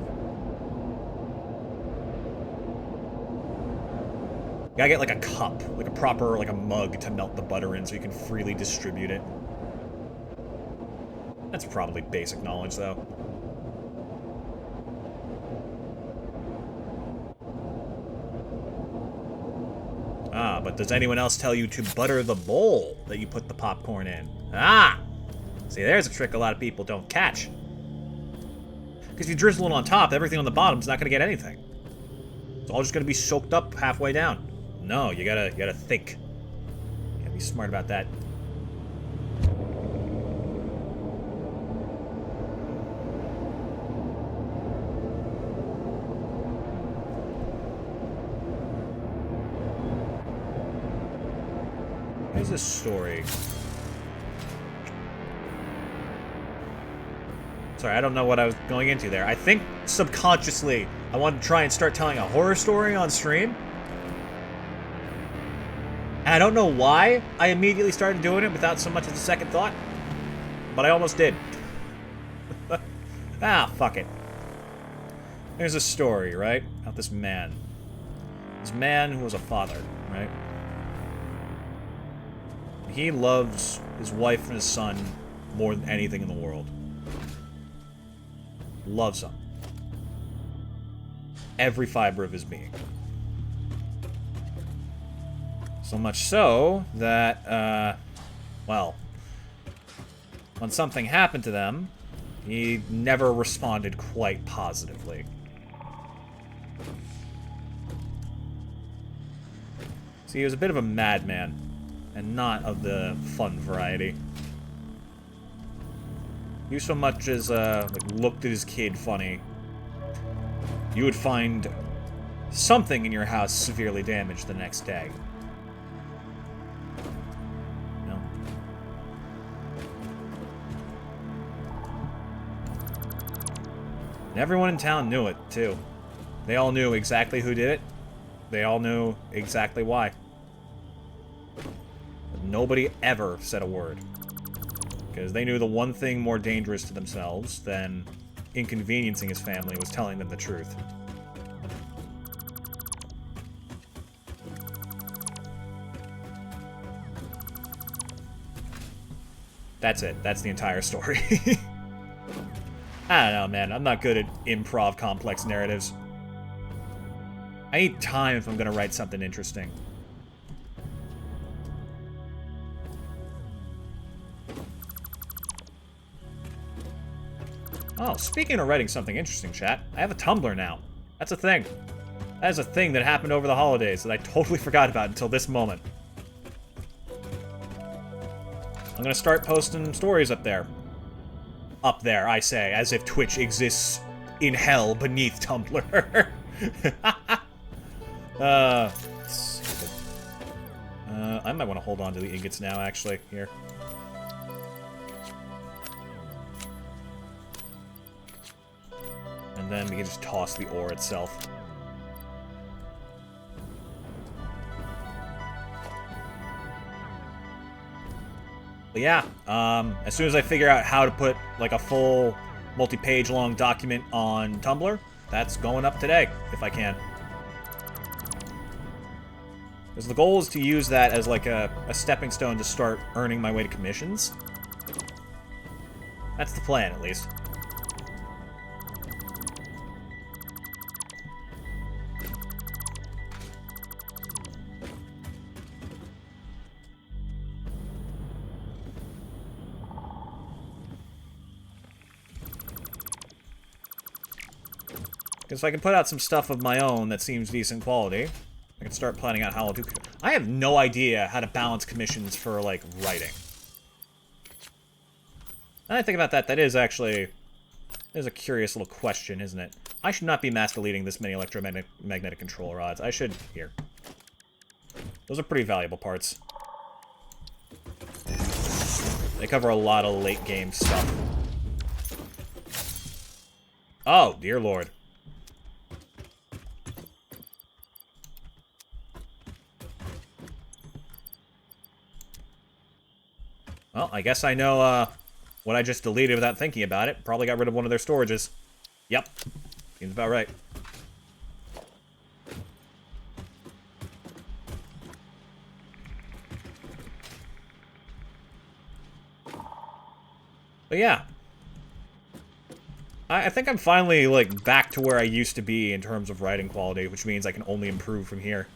You gotta get like a cup, like a proper, like a mug to melt the butter in so you can freely distribute it. That's probably basic knowledge, though. Ah, but does anyone else tell you to butter the bowl that you put the popcorn in? Ah! See, there's a trick a lot of people don't catch. Because if you drizzle it on top, everything on the bottom's not gonna get anything. It's all just gonna be soaked up halfway down. No, you gotta think. You gotta be smart about that. Here's this story. Sorry, I don't know what I was going into there. I think subconsciously I wanted to try and start telling a horror story on stream. And I don't know why I immediately started doing it without so much as a second thought. But I almost did. Ah, fuck it. There's a story, right? About this man. This man who was a father, right? He loves his wife and his son more than anything in the world. Loves them. Every fiber of his being. So much so that, well, when something happened to them, he never responded quite positively. See, he was a bit of a madman. and not of the fun variety. You so much as like, looked at his kid funny, you would find something in your house severely damaged the next day. No. And everyone in town knew it, too. They all knew exactly who did it. They all knew exactly why. But nobody ever said a word. Because they knew the one thing more dangerous to themselves than inconveniencing his family was telling them the truth. That's it. That's the entire story. I don't know, man. I'm not good at improv complex narratives. I need time if I'm gonna write something interesting. Oh, speaking of writing something interesting, chat, I have a Tumblr now. That's a thing. That is a thing that happened over the holidays that I totally forgot about until this moment. I'm gonna start posting stories up there. Up there, I say, as if Twitch exists in hell beneath Tumblr. Stupid. I might want to hold on to the ingots now, actually. Here. And then we can just toss the ore itself. But yeah, as soon as I figure out how to put, like, a full multi-page long document on Tumblr, that's going up today, if I can. Because the goal is to use that as, like, a stepping stone to start earning my way to commissions. That's the plan, at least. Because if I can put out some stuff of my own that seems decent quality, I can start planning out how I'll do. I have no idea how to balance commissions for, like, writing. Now I think about that, that is actually... There's a curious little question, isn't it? I should not be mass deleting this many electromagnetic control rods. I should... Here. Those are pretty valuable parts. They cover a lot of late game stuff. Oh, dear lord. Well, I guess I know, what I just deleted without thinking about it. Probably got rid of one of their storages. Yep. Seems about right. But yeah. I think I'm finally, like, back to where I used to be in terms of writing quality, which means I can only improve from here.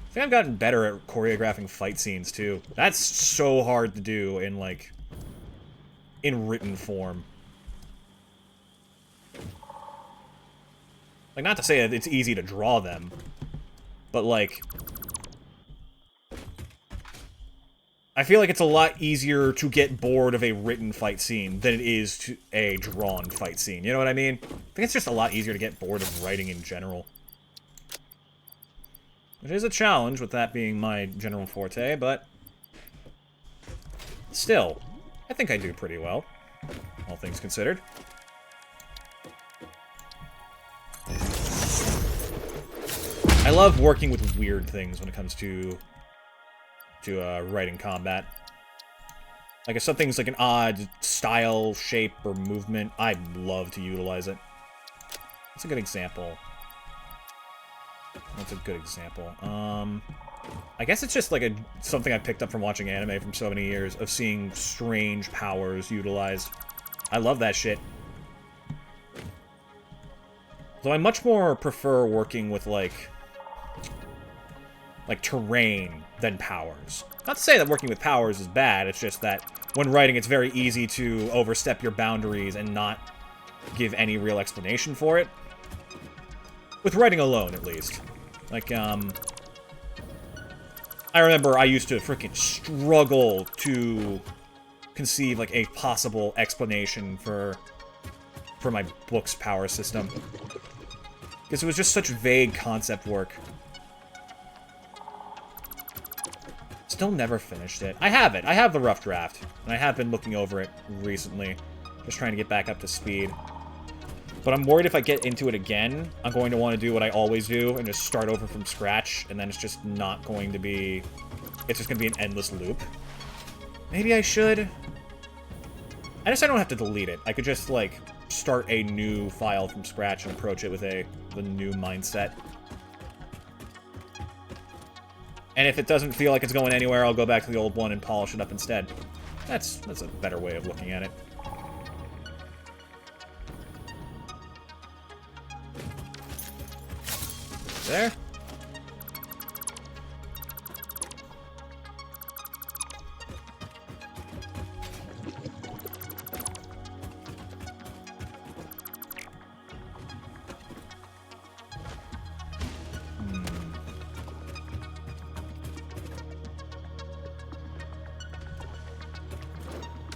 I think I've gotten better at choreographing fight scenes, too. That's so hard to do in, like, in written form. Like, not to say that it's easy to draw them, but, like... I feel like it's a lot easier to get bored of a written fight scene than it is to a drawn fight scene. You know what I mean? I think it's just a lot easier to get bored of writing in general. Which is a challenge, with that being my general forte, but... Still, I think I do pretty well, all things considered. I love working with weird things when it comes to writing combat. Like, if something's like an odd style, shape, or movement, I love to utilize it. That's a good example. That's a good example. I guess it's just like something I picked up from watching anime from so many years, of seeing strange powers utilized. I love that shit. Though I much more prefer working with, like terrain than powers. Not to say that working with powers is bad, it's just that when writing it's very easy to overstep your boundaries and not give any real explanation for it. With writing alone, at least. Like, I remember I used to freaking struggle to conceive, like, a possible explanation for my book's power system. Because it was just such vague concept work. Still never finished it. I have it. I have the rough draft. And I have been looking over it recently. Just trying to get back up to speed. But I'm worried if I get into it again, I'm going to want to do what I always do and just start over from scratch. And then it's just not going to be... It's just going to be an endless loop. Maybe I should. I guess I don't have to delete it. I could just, like, start a new file from scratch and approach it with the new mindset. And if it doesn't feel like it's going anywhere, I'll go back to the old one and polish it up instead. That's a better way of looking at it. There.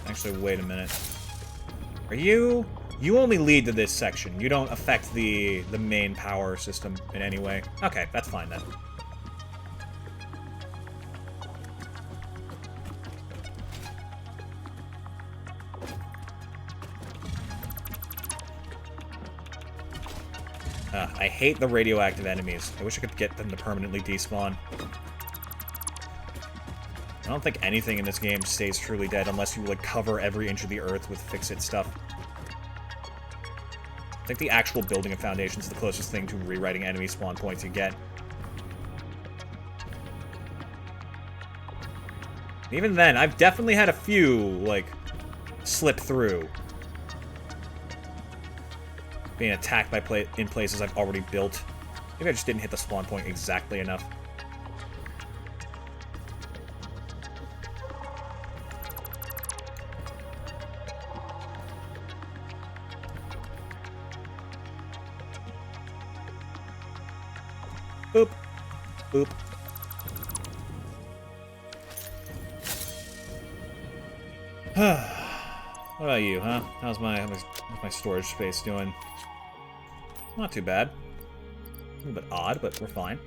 Actually, wait a minute. Are you... You only lead to this section. You don't affect the main power system in any way. Okay, that's fine then. I hate the radioactive enemies. I wish I could get them to permanently despawn. I don't think anything in this game stays truly dead unless you, like, cover every inch of the earth with fix-it stuff. I think the actual building of foundations is the closest thing to rewriting enemy spawn points you get. Even then, I've definitely had a few, like, slip through. Being attacked by in places I've already built. Maybe I just didn't hit the spawn point exactly enough. Boop. Boop. What about you, huh? How's my storage space doing? Not too bad. A little bit odd, but we're fine.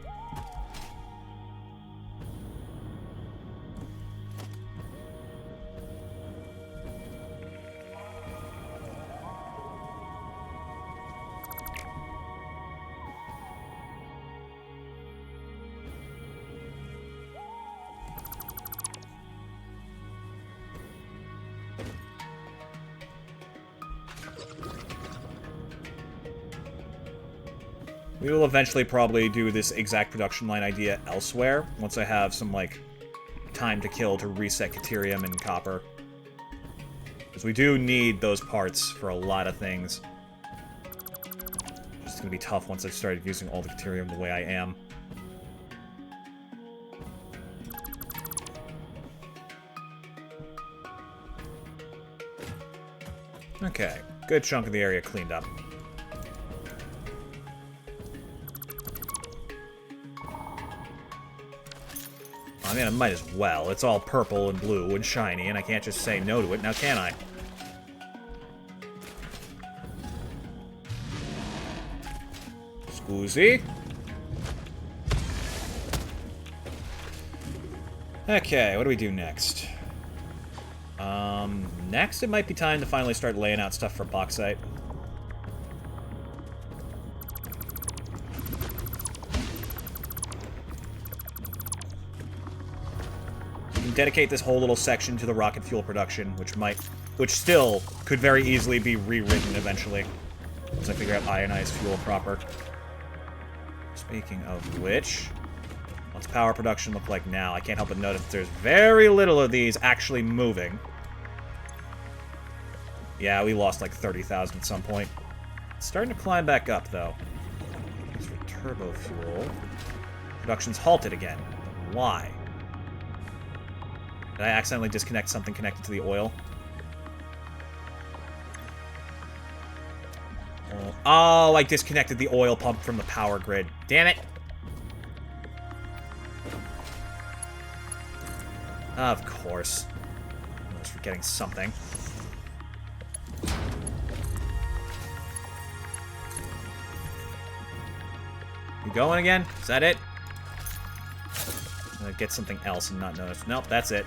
We will eventually probably do this exact production line idea elsewhere, once I have some, like, time to kill to reset Caterium and Copper. Because we do need those parts for a lot of things. It's gonna be tough once I've started using all the Caterium the way I am. Okay, good chunk of the area cleaned up. I mean, I might as well. It's all purple and blue and shiny, and I can't just say no to it, now can I? Scoozy. Okay, what do we do next? Next it might be time to finally start laying out stuff for bauxite. Dedicate this whole little section to the rocket fuel production, which still could very easily be rewritten eventually, once I figure out ionized fuel proper. Speaking of which, what's power production look like now? I can't help but notice that there's very little of these actually moving. Yeah, we lost like 30,000 at some point. It's starting to climb back up, though. As for turbo fuel, production's halted again. Why? Did I accidentally disconnect something connected to the oil? Oh, I disconnected the oil pump from the power grid. Damn it! Of course. I was forgetting something. You going again? Is that it? I'm gonna get something else and not notice. Nope, that's it.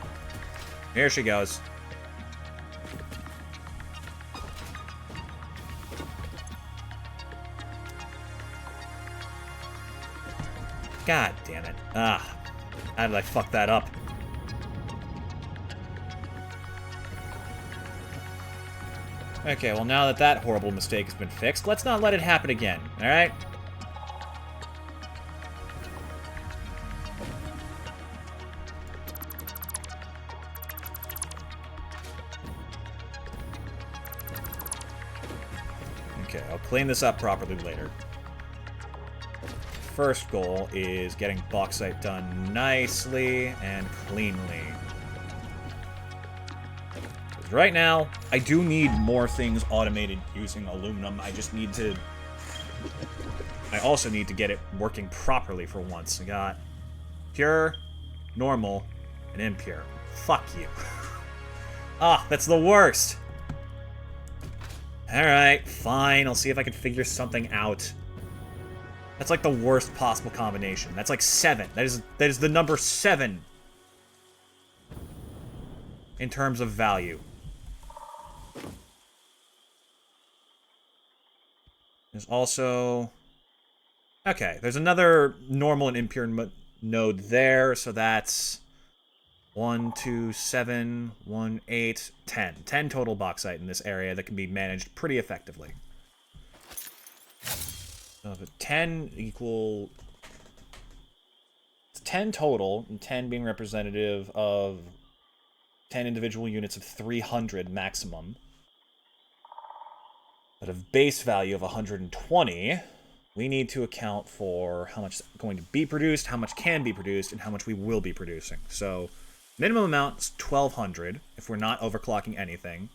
Here she goes. God damn it. Ah. How did I fuck that up? Okay, well now that that horrible mistake has been fixed, let's not let it happen again, alright? Okay, I'll clean this up properly later. First goal is getting bauxite done nicely and cleanly. Because right now, I do need more things automated using aluminum. I just need to... I also need to get it working properly for once. I got pure, normal, and impure. Fuck you. Ah, that's the worst! Alright, fine. I'll see if I can figure something out. That's like the worst possible combination. That's like 7. That is the number 7 in terms of value. There's also... Okay, there's another normal and impure node there, so that's 1, 2, 7, 1, 8, 10. 10 total bauxite in this area that can be managed pretty effectively. So 10 equal... It's 10 total, and 10 being representative of 10 individual units of 300 maximum. But of base value of 120, we need to account for how much is going to be produced, how much can be produced, and how much we will be producing. So, minimum amount is 1,200 if we're not overclocking anything.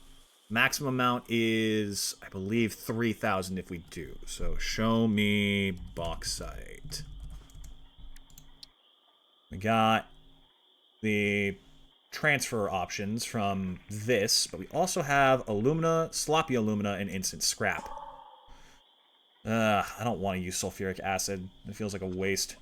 Maximum amount is, I believe, 3,000 if we do. So, show me bauxite. We got the transfer options from this, but we also have alumina, sloppy alumina, and instant scrap. I don't want to use sulfuric acid. It feels like a waste.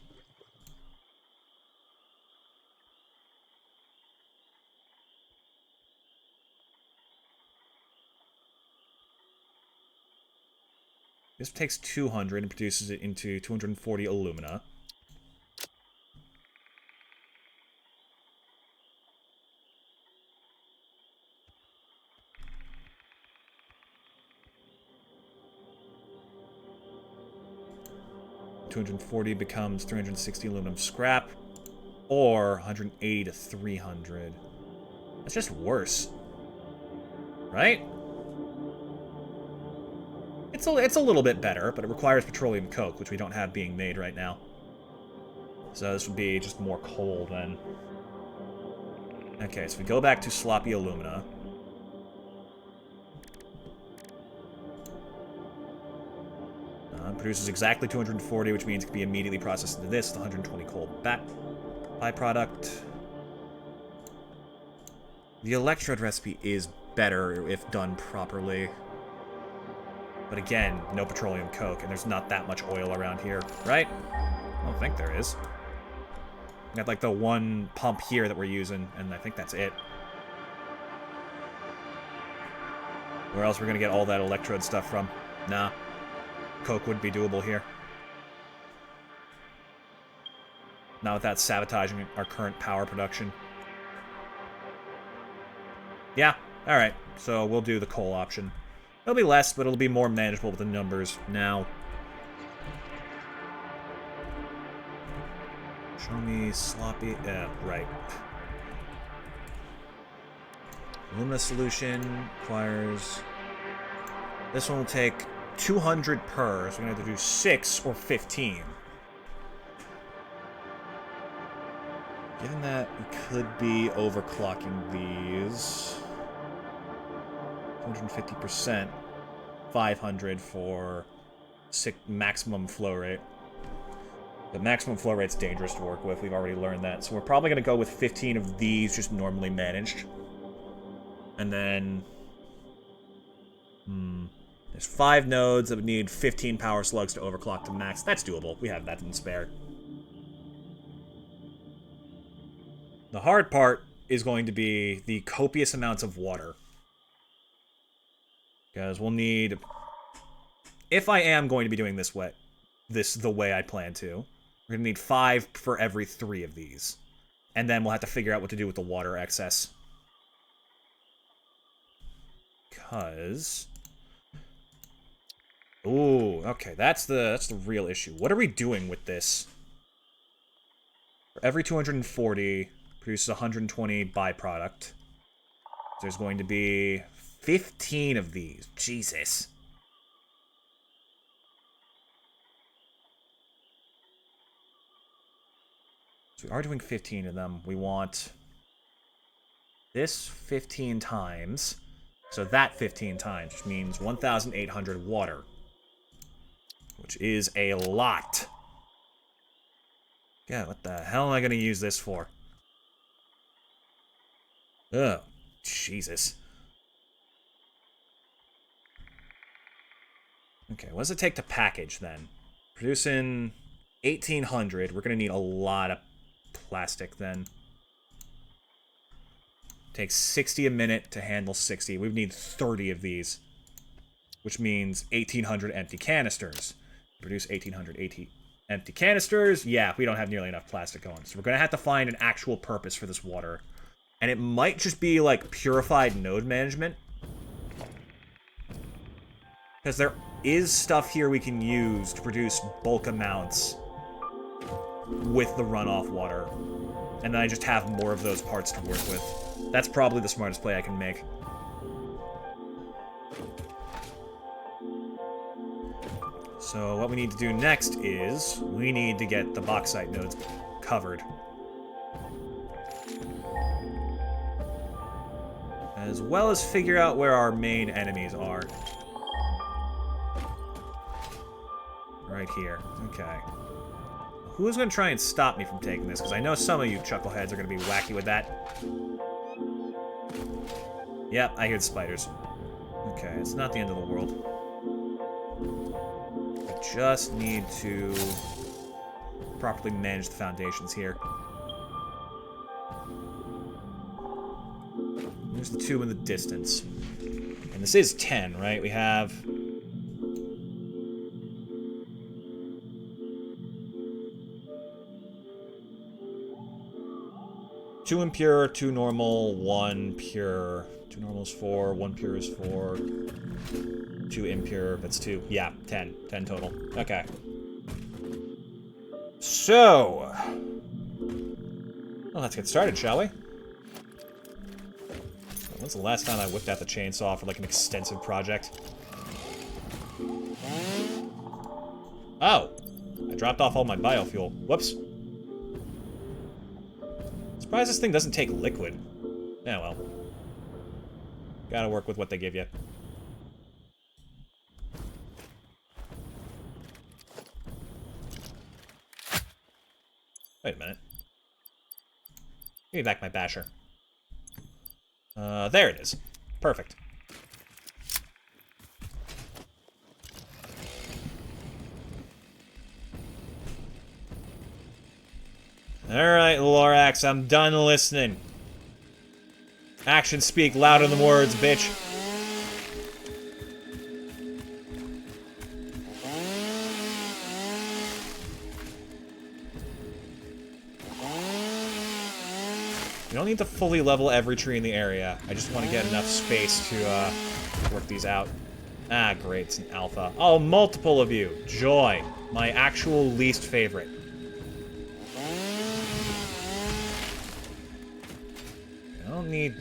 This takes 200 and produces it into 240 alumina. $240 becomes 360 aluminum scrap, or 180 to 300. That's just worse, right? It's a little bit better, but it requires petroleum coke, which we don't have being made right now. So this would be just more coal then. Okay, so we go back to sloppy alumina. Produces exactly 240, which means it can be immediately processed into this, the 120 coal byproduct. The electrode recipe is better if done properly. But again, no petroleum coke, and there's not that much oil around here, right? I don't think there is. We got like the one pump here that we're using, and I think that's it. Where else are we gonna get all that electrode stuff from? Nah. Coke would be doable here. Not without sabotaging our current power production. Yeah, alright. So we'll do the coal option. It'll be less, but it'll be more manageable with the numbers now. Show me sloppy... right. Alumina solution requires... This one will take 200 per, so we're going to have to do 6 or 15. Given that we could be overclocking these... 250%, 500 for maximum flow rate. The maximum flow rate's dangerous to work with. We've already learned that. So we're probably going to go with 15 of these just normally managed. And then... There's 5 nodes that would need 15 power slugs to overclock to max. That's doable. We have that in spare. The hard part is going to be the copious amounts of water. Because we'll need... If I am going to be doing this the way I plan to, we're going to need 5 for every 3 of these. And then we'll have to figure out what to do with the water excess. Because... Ooh, okay, that's the real issue. What are we doing with this? For every 240, produces 120 byproduct. There's going to be 15 of these. Jesus. So we are doing 15 of them. We want this 15 times. So that 15 times, which means 1,800 water. Which is a lot. Yeah, what the hell am I going to use this for? Oh, Jesus. Okay, what does it take to package, then? Producing 1,800. We're going to need a lot of plastic, then. Takes 60 a minute to handle 60. We would need 30 of these. Which means 1,800 empty canisters. Produce 1,800 empty canisters. Yeah, we don't have nearly enough plastic going. So we're going to have to find an actual purpose for this water. And it might just be, like, purified node management. Because there is stuff here we can use to produce bulk amounts with the runoff water. And then I just have more of those parts to work with. That's probably the smartest play I can make. So what we need to do next is we need to get the bauxite nodes covered. As well as figure out where our main enemies are. Right here. Okay. Who's going to try and stop me from taking this? Because I know some of you chuckleheads are going to be wacky with that. Yep, I hear the spiders. Okay, it's not the end of the world. I just need to properly manage the foundations here. There's the 2 in the distance. And this is 10, right? We have... Two impure, 2 normal, 1 pure. 2 normal is 4, 1 pure is 4. 2 impure, that's 2. Yeah, 10. 10 total. Okay. So... Well, let's get started, shall we? When's the last time I whipped out the chainsaw for, like, an extensive project? Oh! I dropped off all my biofuel. Whoops. Surprised this thing doesn't take liquid. Yeah, well. Gotta work with what they give you. Wait a minute. Give me back my basher. There it is. Perfect. Alright, Lorax, I'm done listening. Actions speak louder than words, bitch. You don't need to fully level every tree in the area. I just want to get enough space to work these out. Ah, great, it's an alpha. Oh, multiple of you. Joy. My actual least favorite. I don't need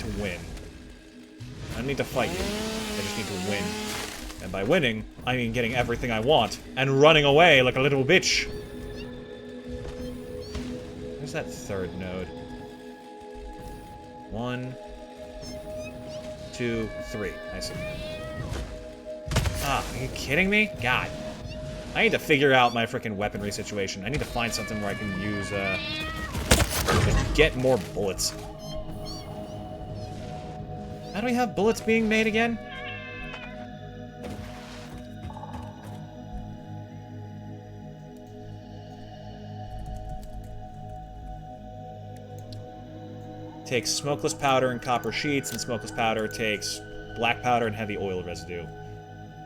to win. I don't need to fight you. I just need to win. And by winning, I mean getting everything I want and running away like a little bitch. Where's that 3rd node? 1, 2, 3. I see. Ah, are you kidding me? God. I need to figure out my freaking weaponry situation. I need to find something where I can use, just get more bullets. How do we have bullets being made again? Takes smokeless powder and copper sheets, and smokeless powder takes black powder and heavy oil residue.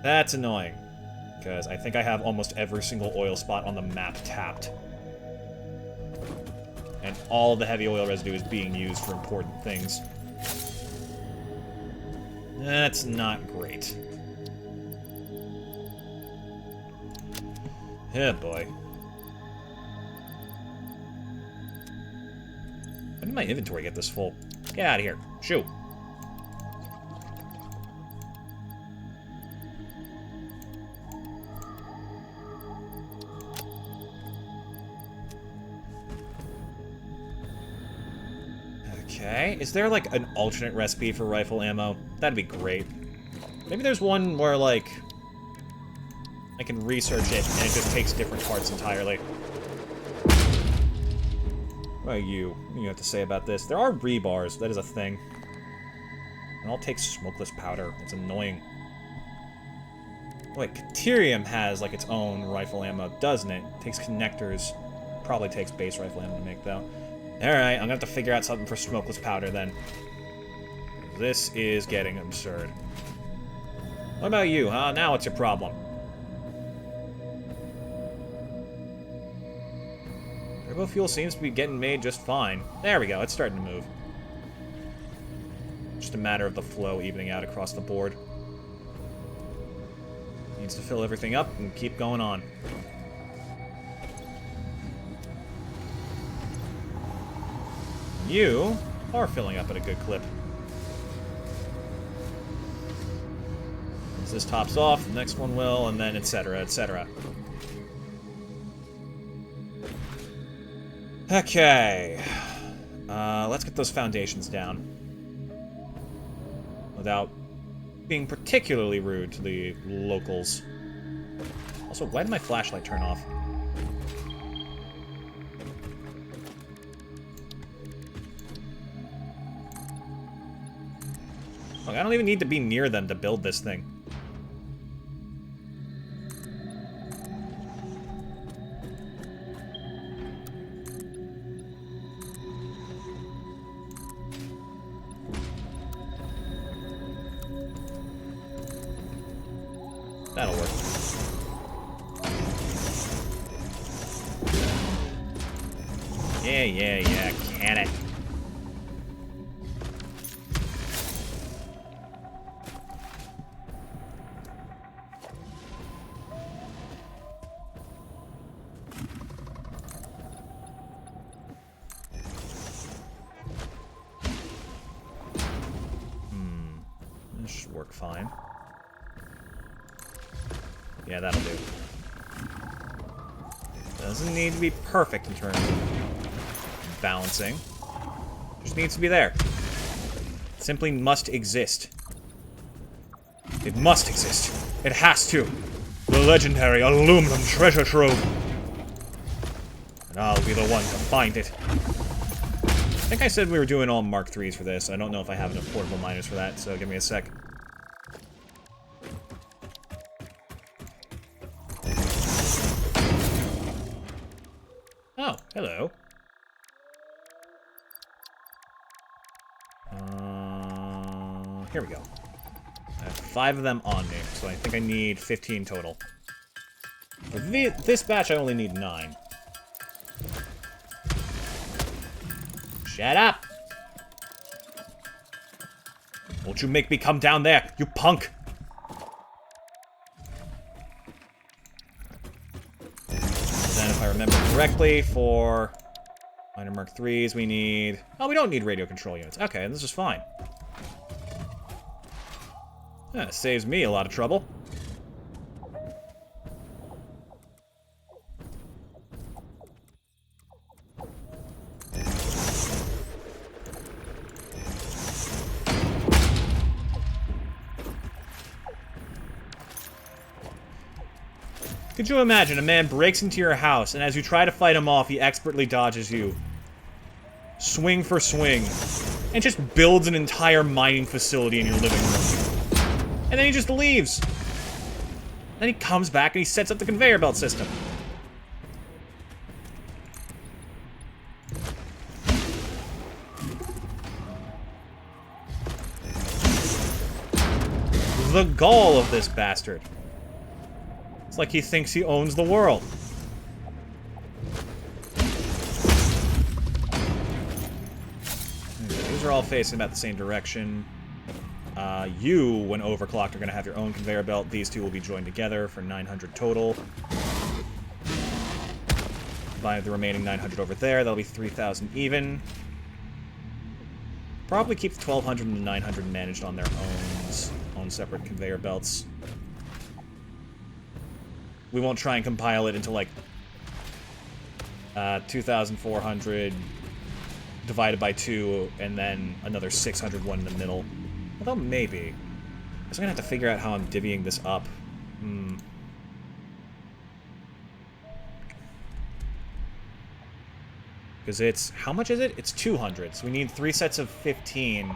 That's annoying, because I think I have almost every single oil spot on the map tapped. And all the heavy oil residue is being used for important things. That's not great. Oh boy. When did my inventory get this full? Get out of here. Shoo. Okay. Is there, like, an alternate recipe for rifle ammo? That'd be great. Maybe there's one where, like, I can research it and it just takes different parts entirely. What about you? What do you have to say about this? There are rebars. That is a thing. And I'll take smokeless powder. It's annoying. Wait, Caterium has, like, its own rifle ammo, doesn't it? It takes connectors. Probably takes base rifle ammo to make, though. Alright, I'm gonna have to figure out something for smokeless powder, then. This is getting absurd. What about you, huh? Now what's your problem? Turbo fuel seems to be getting made just fine. There we go, it's starting to move. Just a matter of the flow evening out across the board. Needs to fill everything up and keep going on. You are filling up at a good clip. As this tops off, the next one will, and then etc., etc. Okay. Let's get those foundations down. Without being particularly rude to the locals. Also, why did my flashlight turn off? Look, I don't even need to be near them to build this thing. That'll work. Yeah, can it. This should work fine. Yeah, that'll do. Doesn't need to be perfect in terms of balancing. Just needs to be there. Simply must exist. It must exist. It has to. The legendary aluminum treasure trove. And I'll be the one to find it. I think I said we were doing all Mark IIIs for this. I don't know if I have enough portable miners for that, so give me a sec. Oh, hello. Here we go. I have 5 of them on me, so I think I need 15 total. For this batch, I only need 9. Shut up! Won't you make me come down there, you punk! And then, if I remember correctly, for minor Mark IIIs, we need... Oh, we don't need radio control units. Okay, this is fine. That saves me a lot of trouble. Could you imagine a man breaks into your house, and as you try to fight him off, he expertly dodges you. Swing for swing. And just builds an entire mining facility in your living room. And then he just leaves. Then he comes back and he sets up the conveyor belt system. The gall of this bastard. It's like he thinks he owns the world. These are all facing about the same direction. You, when overclocked, are going to have your own conveyor belt. These two will be joined together for 900 total. By the remaining 900 over there, that'll be 3,000 even. Probably keep the 1,200 and the 900 managed on their own separate conveyor belts. We won't try and compile it into, like, 2,400 divided by 2, and then another 601 in the middle. Although, maybe. I'm just gonna have to figure out how I'm divvying this up. Because it's... How much is it? It's 200, so we need 3 sets of 15.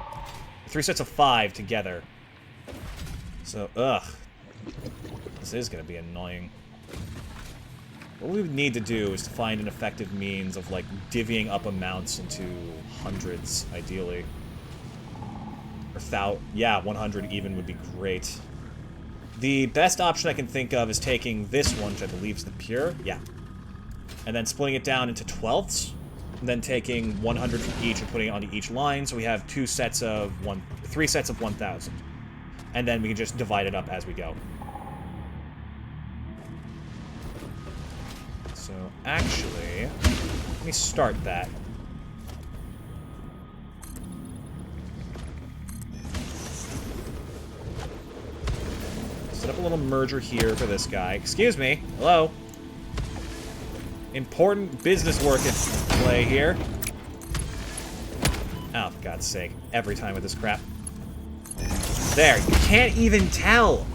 3 sets of 5 together. So, ugh. This is gonna be annoying. What we would need to do is to find an effective means of, like, divvying up amounts into hundreds, ideally. Or yeah, 100 even would be great. The best option I can think of is taking this one, which I believe is the pure. Yeah. And then splitting it down into 12ths. And then taking 100 from each and putting it onto each line, so we have 3 sets of 1,000. And then we can just divide it up as we go. So, actually, let me start that. Set up a little merger here for this guy. Excuse me. Hello. Important business work at play here. Oh, for God's sake. Every time with this crap. There. You can't even tell.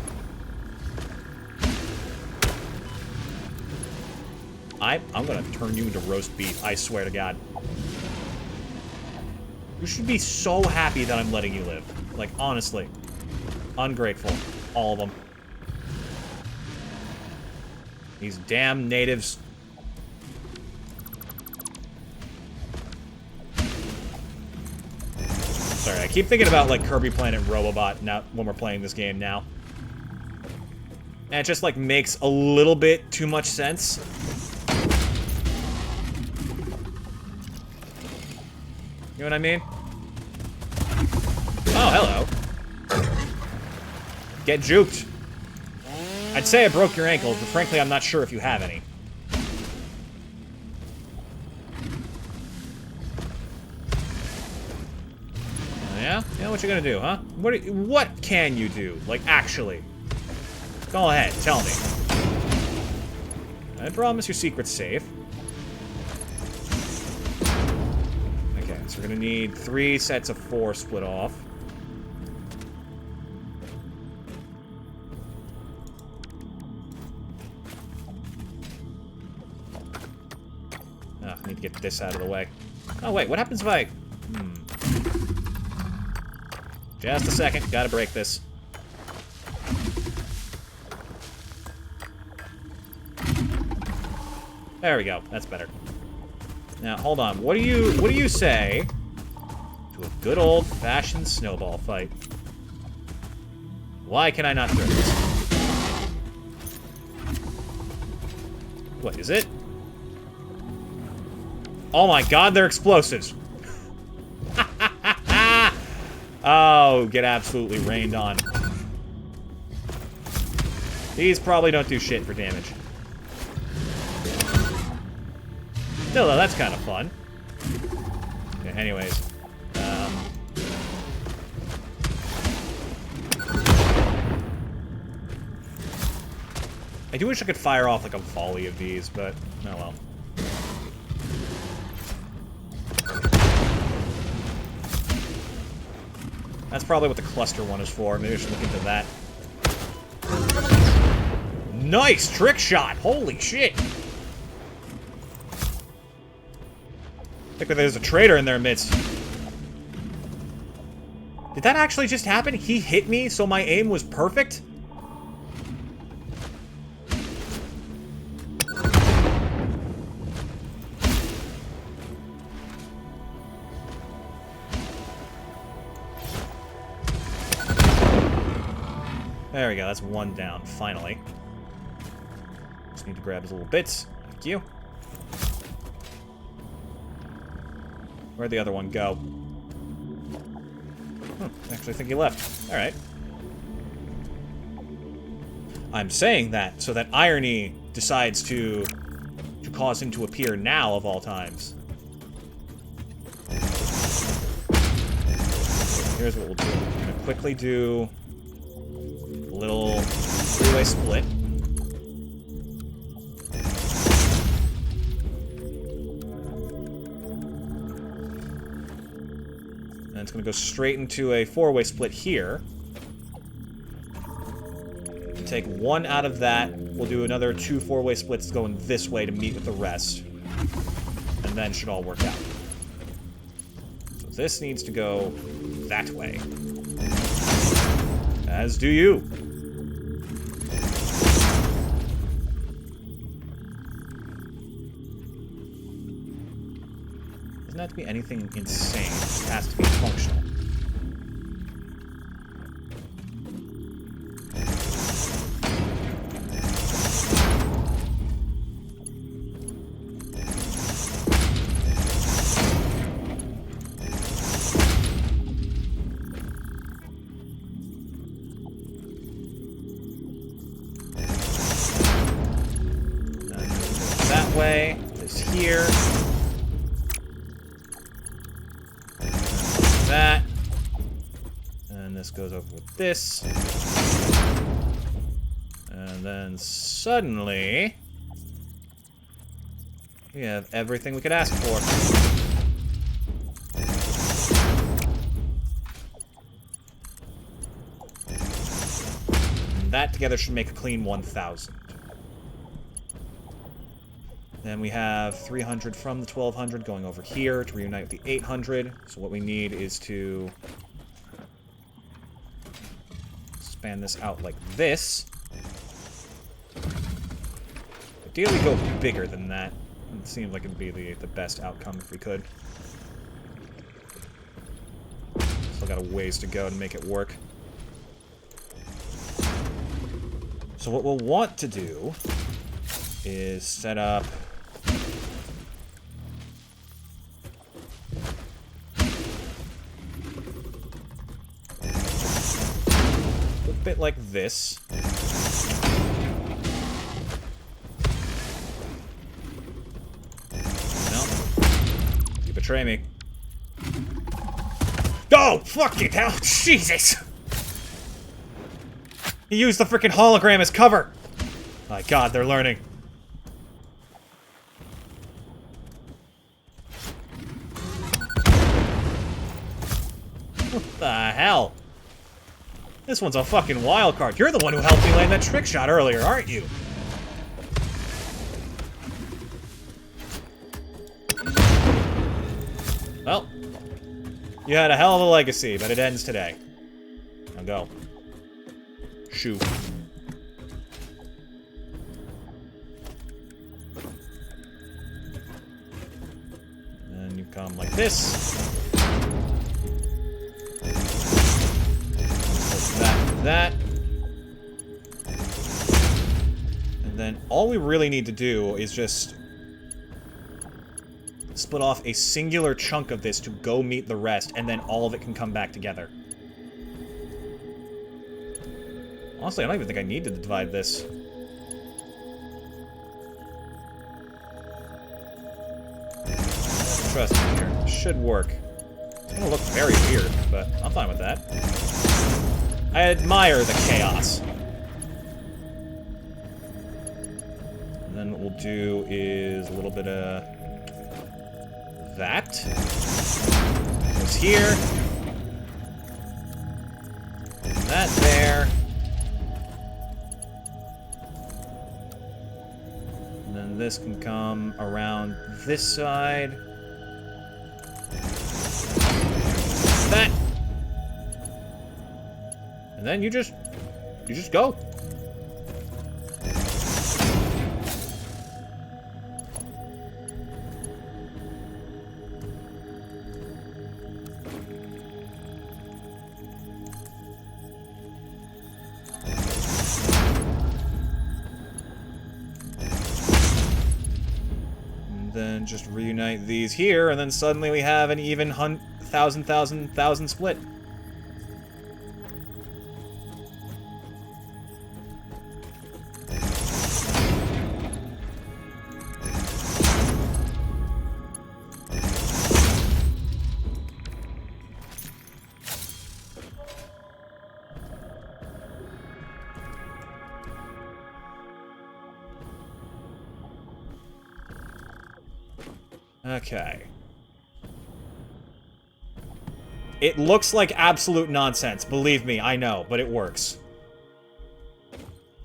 I'm gonna turn you into roast beef, I swear to God. You should be so happy that I'm letting you live. Like, honestly. Ungrateful. All of them. These damn natives. Sorry, I keep thinking about, like, Kirby Planet Robobot now when we're playing this game now. And it just, like, makes a little bit too much sense. You know what I mean? Oh, hello. Get juked. I'd say I broke your ankles, but frankly, I'm not sure if you have any. Yeah? Yeah, what you gonna do, huh? What can you do? Like, actually. Go ahead, tell me. I promise your secret's safe. Okay, so we're gonna need 3 sets of 4 split off. I need to get this out of the way. Oh, wait, what happens if I... Just a second, gotta break this. There we go, that's better. Now, hold on, what do you say to a good old-fashioned snowball fight? Why can I not throw this? What, is it? Oh my God, they're explosives. Oh, get absolutely rained on. These probably don't do shit for damage. Still, though, that's kind of fun. Okay, anyways. I do wish I could fire off, like, a volley of these, but oh well. That's probably what the cluster one is for. Maybe I should look into that. Nice! Trick shot! Holy shit! I think there's a traitor in their midst. Did that actually just happen? He hit me, so my aim was perfect? There we go, that's one down, finally. Just need to grab his little bits. Thank you. Where'd the other one go? Actually, I think he left. Alright. I'm saying that so that Irony decides to cause him to appear now, of all times. Here's what we'll do. I'm gonna quickly do a little three-way split. And it's gonna go straight into a four-way split here. Take one out of that. We'll do another 2 four-way splits going this way to meet with the rest. And then it should all work out. So this needs to go that way. As do you. Doesn't have to be anything insane. It just has to be functional. Way, this here, that, and this goes over with this, and then suddenly we have everything we could ask for. And that together should make a clean 1,000. Then we have 300 from the 1,200 going over here to reunite with the 800. So what we need is to span this out like this. Ideally go bigger than that. It seems like it would be the best outcome if we could. Still got a ways to go to make it work. So what we'll want to do is set up a bit like this. No. You betray me. Oh, fuck it! Oh, Jesus! He used the freaking hologram as cover! My god, they're learning. What the hell? This one's a fucking wild card. You're the one who helped me land that trick shot earlier, aren't you? Well, you had a hell of a legacy, but it ends today. Now go. Shoo. And you come like this. That. And then all we really need to do is just split off a singular chunk of this to go meet the rest, and then all of it can come back together. Honestly, I don't even think I need to divide this. Trust me here. It should work. It's gonna look very weird, but I'm fine with that. I admire the chaos. And then what we'll do is a little bit of that. Goes here. That there. this can come around this side. That. And then you just go. Then just reunite these here, and then suddenly we have an even thousand split. Okay. It looks like absolute nonsense. Believe me, I know, but it works.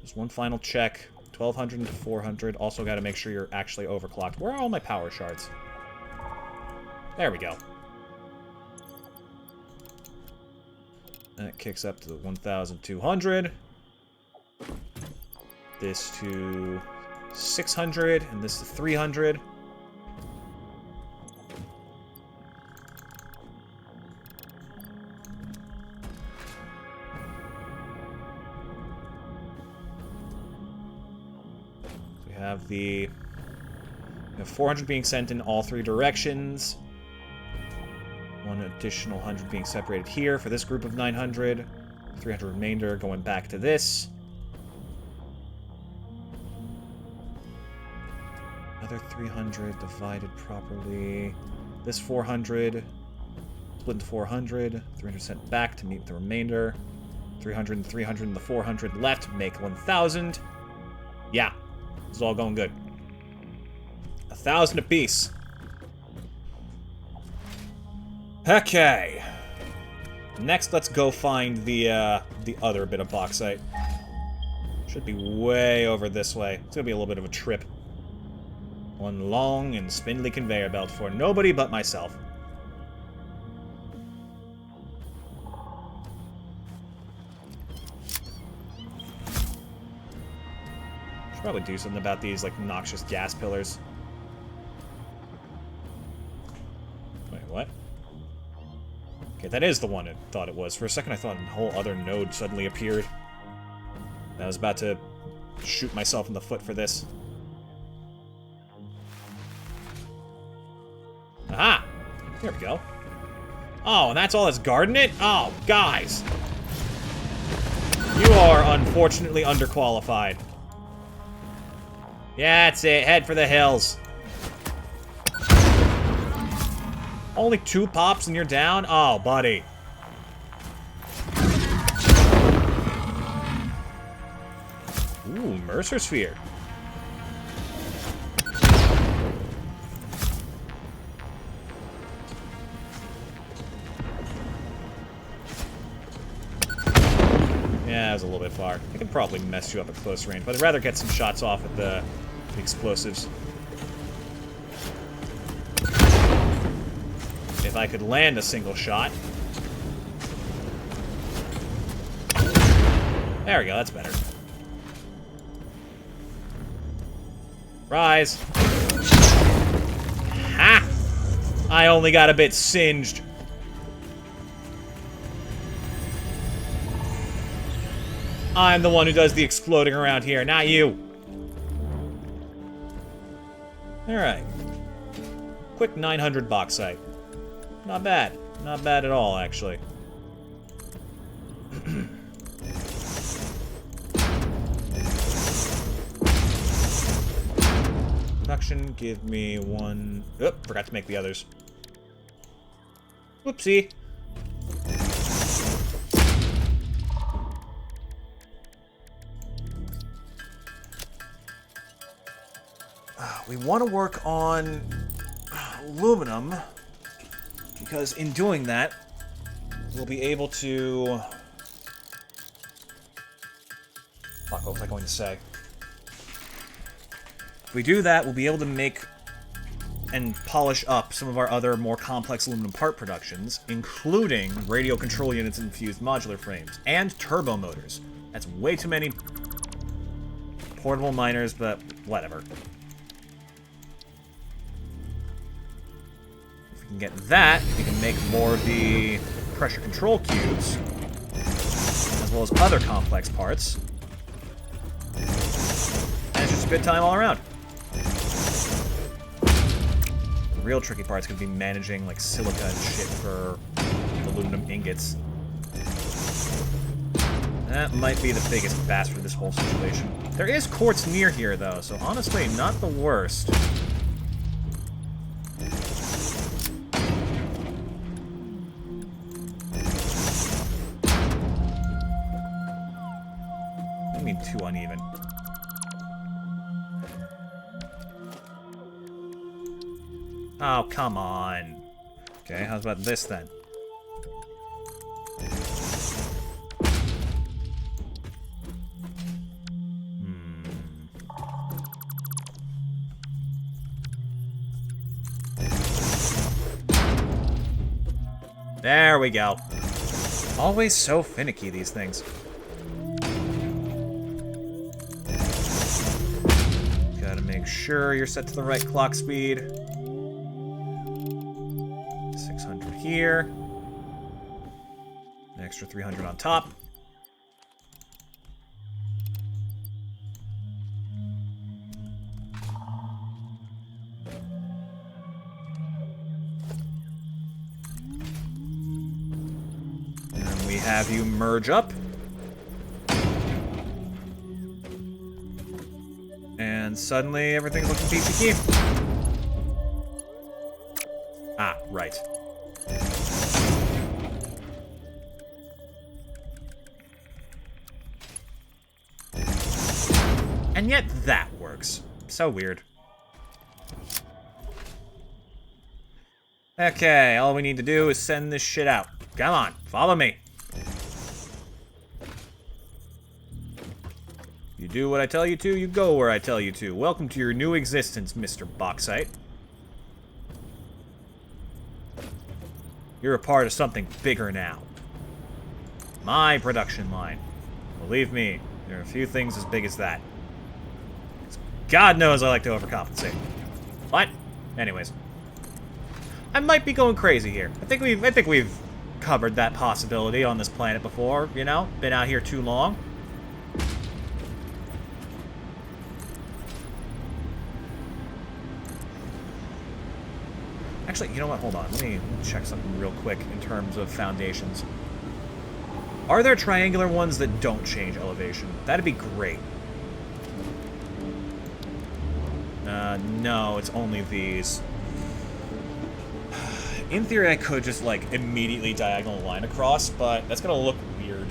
Just one final check. 1200 to 400. Also got to make sure you're actually overclocked. Where are all my power shards? There we go. That kicks up to the 1200. This to 600, and this to 300. Have the 400 being sent in all three directions. One additional 100 being separated here for this group of 900. 300 remainder going back to this. Another 300 divided properly. This 400 split into 400. 300 sent back to meet the remainder. 300 and 300 and the 400 left make 1,000. Yeah. It's all going good. 1,000 apiece. Okay. Next, let's go find the other bit of bauxite. Should be way over this way. It's gonna be a little bit of a trip. One long and spindly conveyor belt for nobody but myself. Probably do something about these, like, noxious gas pillars. Wait, what? Okay, that is the one I thought it was. For a second, I thought a whole other node suddenly appeared. I was about to shoot myself in the foot for this. Aha! There we go. Oh, and that's all that's guarding it? Oh, guys! You are unfortunately underqualified. Yeah, that's it. Head for the hills. Only 2 pops and you're down? Oh, buddy. Ooh, Mercer Sphere. Yeah, that was a little bit far. I can probably mess you up at close range, but I'd rather get some shots off at the explosives. If I could land a single shot. There we go, that's better. Rise. Ha! I only got a bit singed. I'm the one who does the exploding around here, not you. Alright. Quick 900 bauxite. Not bad. Not bad at all, actually. Production, give me one... Oop, forgot to make the others. Whoopsie. We want to work on aluminum, because in doing that, we'll be able to... Fuck, what was I going to say? we do that, we'll be able to make and polish up some of our other more complex aluminum part productions, including radio control units and fused modular frames, and turbo motors. That's way too many portable miners, but whatever. If we can get that, we can make more of the pressure control cubes, as well as other complex parts. And it's just a good time all around. The real tricky part's gonna be managing like silica and shit for aluminum ingots. That might be the biggest bastard of this whole situation. There is quartz near here, though, so honestly, not the worst. I mean, too uneven. Oh, come on. Okay, how's about this, then? There we go. Always so finicky, these things. Gotta make sure you're set to the right clock speed. 600 here. An extra 300 on top. Have you merge up. And suddenly everything's looking peachy keen. Ah, right. And yet that works. So weird. Okay, all we need to do is send this shit out. Come on, follow me. You do what I tell you to, you go where I tell you to. Welcome to your new existence, Mr. Bauxite. You're a part of something bigger now. My production line. Believe me, there are a few things as big as that. God knows I like to overcompensate. But, anyways. I might be going crazy here. I think we've covered that possibility on this planet before, you know? Been out here too long. Actually, you know what? Hold on. Let me check something real quick in terms of foundations. Are there triangular ones that don't change elevation? That'd be great. No, it's only these. In theory, I could just, like, immediately diagonal line across, but that's gonna look weird.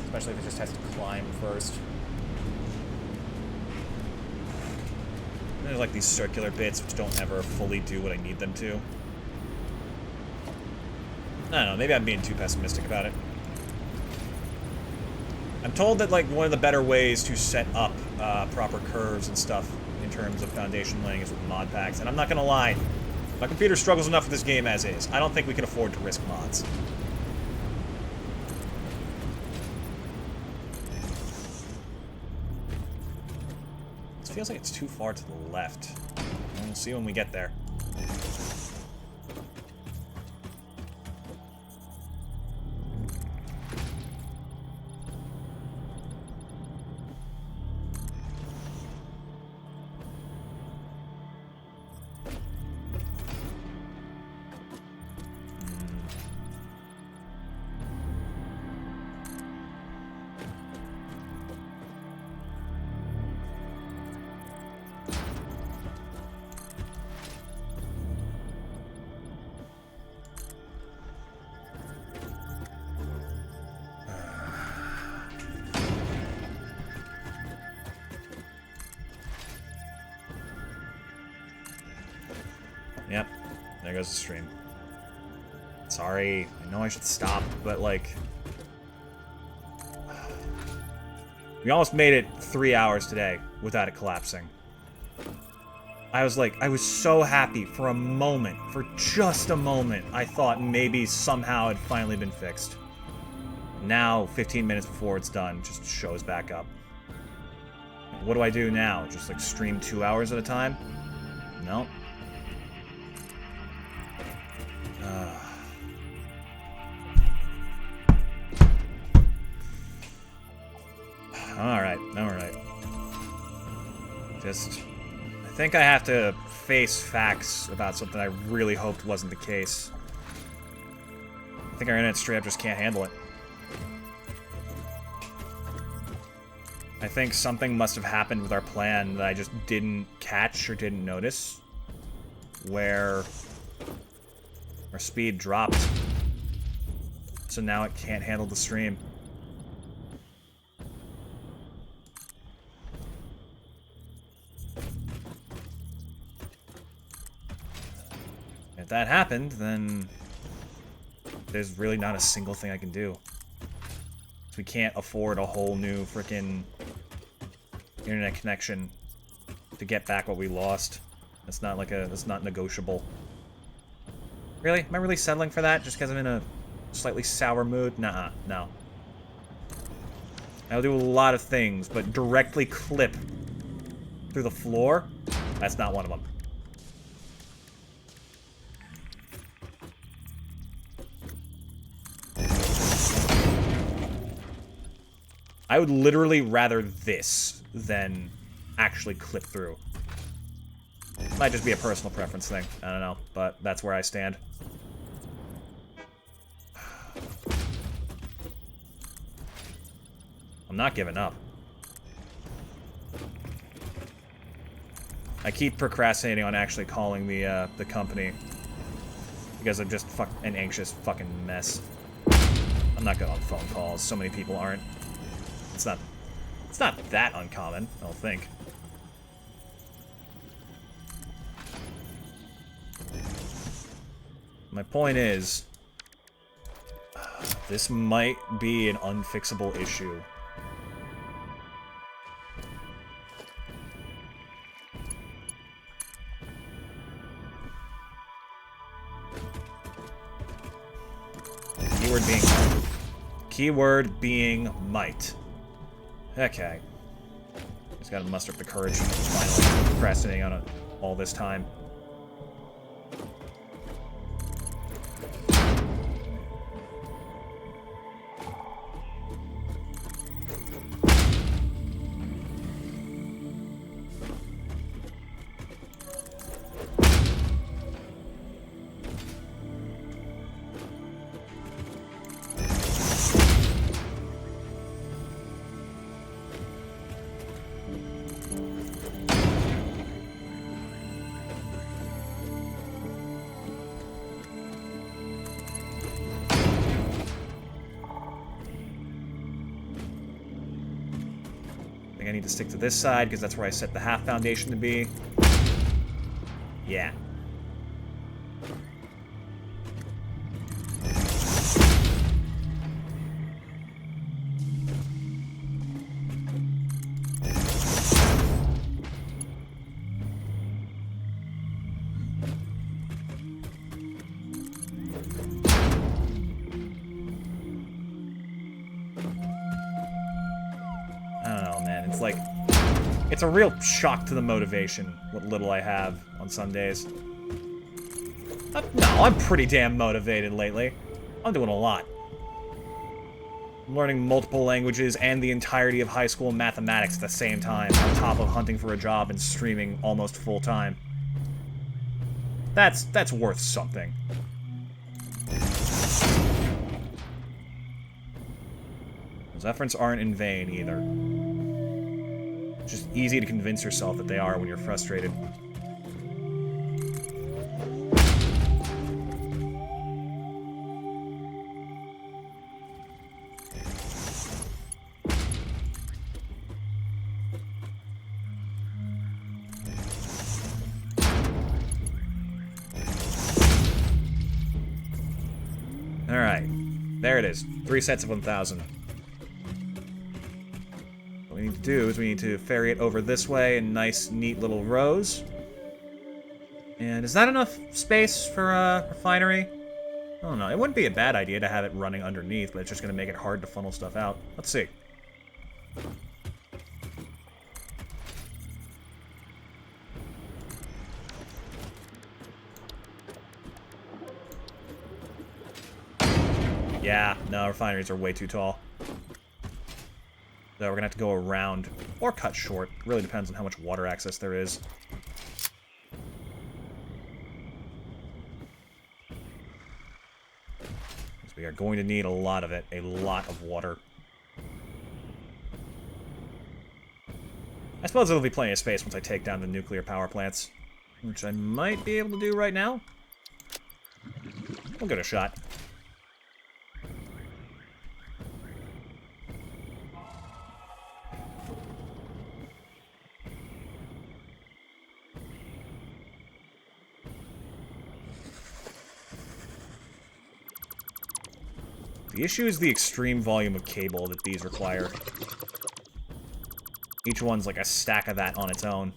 Especially if it just has to climb first. There's like these circular bits which don't ever fully do what I need them to. I don't know, maybe I'm being too pessimistic about it. I'm told that like one of the better ways to set up proper curves and stuff in terms of foundation laying is with mod packs, and I'm not gonna lie, my computer struggles enough with this game as is. I don't think we can afford to risk mods. Feels like it's too far to the left. We'll see when we get there. Yep, there goes the stream. Sorry, I know I should stop, but like... We almost made it 3 hours today without it collapsing. I was so happy for a moment, for just a moment, I thought maybe somehow it had finally been fixed. Now, 15 minutes before it's done, just shows back up. What do I do now? Just, like, stream 2 hours at a time? No. Alright. I think I have to face facts about something I really hoped wasn't the case. I think our internet straight up just can't handle it. I think something must have happened with our plan that I just didn't catch or didn't notice, where our speed dropped. So now it can't handle the stream. If that happened, then there's really not a single thing I can do. We can't afford a whole new frickin' internet connection to get back what we lost. That's not negotiable. Really? Am I really settling for that just because I'm in a slightly sour mood? Nah, no. I'll do a lot of things, but directly clip through the floor? That's not one of them. I would literally rather this than actually clip through. Might just be a personal preference thing. I don't know, but that's where I stand. I'm not giving up. I keep procrastinating on actually calling the company because I'm just an anxious fucking mess. I'm not good on phone calls. So many people aren't. It's not that uncommon, I don't think. My point is, this might be an unfixable issue. Keyword being might. Okay. Just gotta muster up the courage finally procrastinating on it all this time. I need to stick to this side because that's where I set the half foundation to be. Yeah. It's a real shock to the motivation, what little I have on some days. No, I'm pretty damn motivated lately. I'm doing a lot. I'm learning multiple languages and the entirety of high school mathematics at the same time, on top of hunting for a job and streaming almost full-time. That's worth something. Those efforts aren't in vain, either. It's just easy to convince yourself that they are when you're frustrated. Alright. There it is. 3 sets of 1,000. What we need to do is we need to ferry it over this way in nice, neat little rows. And is that enough space for a refinery? I don't know. It wouldn't be a bad idea to have it running underneath, but it's just going to make it hard to funnel stuff out. Let's see. Yeah, no, refineries are way too tall. So we're going to have to go around or cut short. It really depends on how much water access there is. We are going to need a lot of it. A lot of water. I suppose there'll be plenty of space once I take down the nuclear power plants. Which I might be able to do right now. We'll give it a shot. The issue is the extreme volume of cable that these require. Each one's like a stack of that on its own.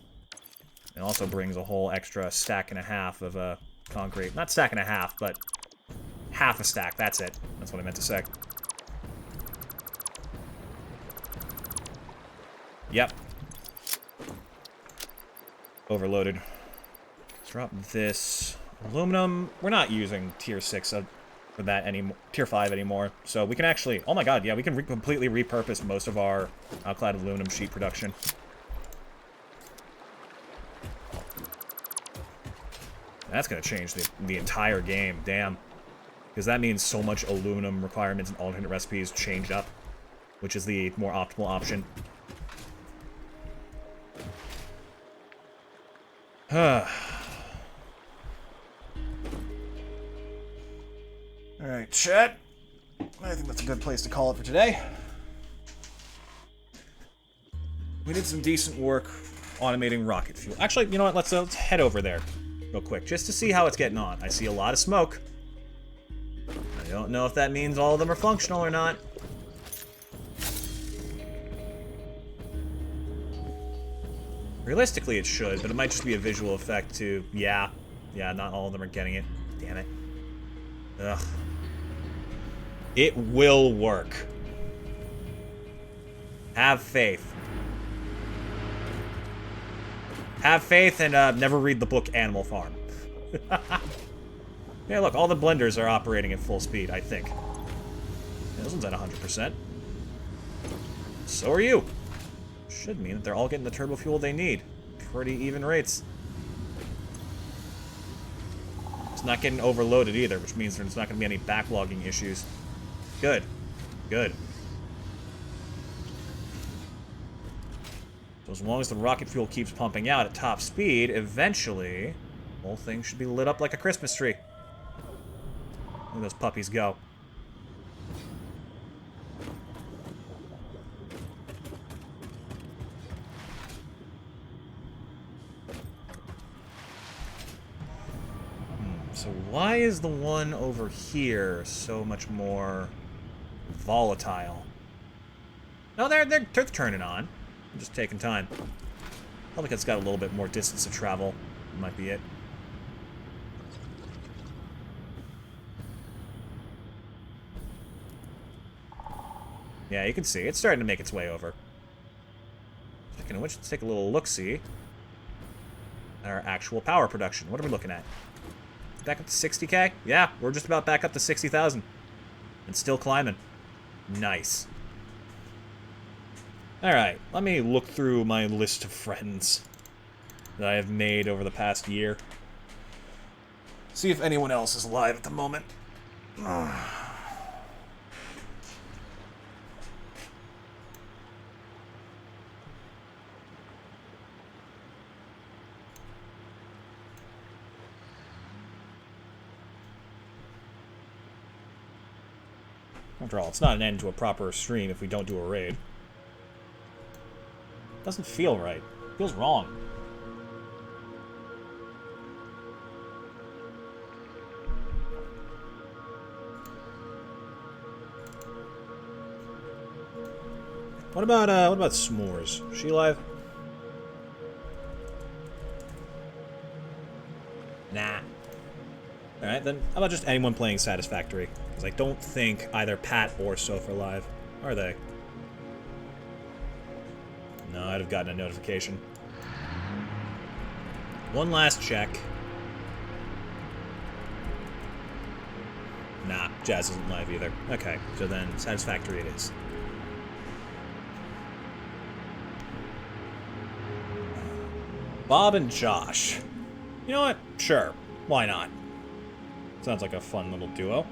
It also brings a whole extra stack and a half of concrete. Not stack and a half, but half a stack. That's it. That's what I meant to say. Yep. Overloaded. Let's drop this. Aluminum. We're not using tier 6 for that anymore, tier 5 anymore. So we can actually, oh my god, yeah, we can completely repurpose most of our alkyd aluminum sheet production. That's going to change the entire game, damn. Because that means so much aluminum requirements and alternate recipes changed up, which is the more optimal option. Alright, chat. I think that's a good place to call it for today. We did some decent work automating rocket fuel. Actually, you know what? Let's head over there real quick, just to see how it's getting on. I see a lot of smoke. I don't know if that means all of them are functional or not. Realistically, it should, but it might just be a visual effect to, yeah, not all of them are getting it. Damn it. Ugh. It will work. Have faith. Have faith and never read the book Animal Farm. Yeah, look, all the blenders are operating at full speed, I think. Yeah, this one's at 100%. So are you. Should mean that they're all getting the turbo fuel they need. Pretty even rates. It's not getting overloaded either, which means there's not going to be any backlogging issues. Good. Good. So as long as the rocket fuel keeps pumping out at top speed, eventually, the whole thing should be lit up like a Christmas tree. Look at those puppies go. So why is the one over here so much more volatile? No, they're turning on. I'm just taking time. Probably because it's got a little bit more distance to travel. Might be it. Yeah, you can see it's starting to make its way over. Speaking of which, let's take a little look-see at our actual power production. What are we looking at? Back up to 60k? Yeah, we're just about back up to 60,000. And still climbing. Nice. Alright, let me look through my list of friends that I have made over the past year. See if anyone else is alive at the moment. After all, it's not an end to a proper stream if we don't do a raid. Doesn't feel right. It feels wrong. What about S'mores? Is she alive? Nah. Alright, then how about just anyone playing Satisfactory? Because I don't think either Pat or Soph are live. Are they? No, I'd have gotten a notification. One last check. Nah, Jazz isn't live either. Okay, so then Satisfactory it is. Bob and Josh. You know what? Sure. Why not? Sounds like a fun little duo.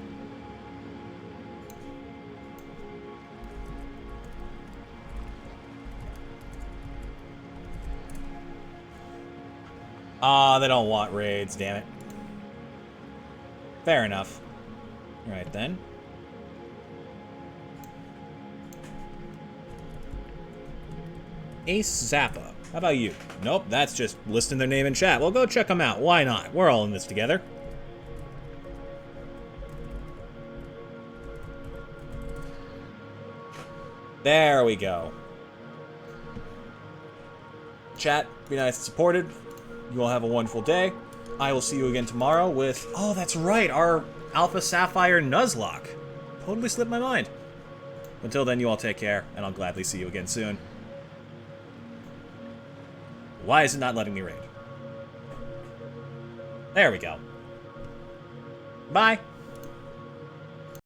Ah, they don't want raids, damn it. Fair enough. Alright then. Ace Zappa. How about you? Nope, that's just listing their name in chat. Well, go check them out. Why not? We're all in this together. There we go. Chat, be nice and supported. You all have a wonderful day. I will see you again tomorrow with... Oh, that's right, our Alpha Sapphire Nuzlocke. Totally slipped my mind. Until then, you all take care, and I'll gladly see you again soon. Why is it not letting me raid? There we go. Bye.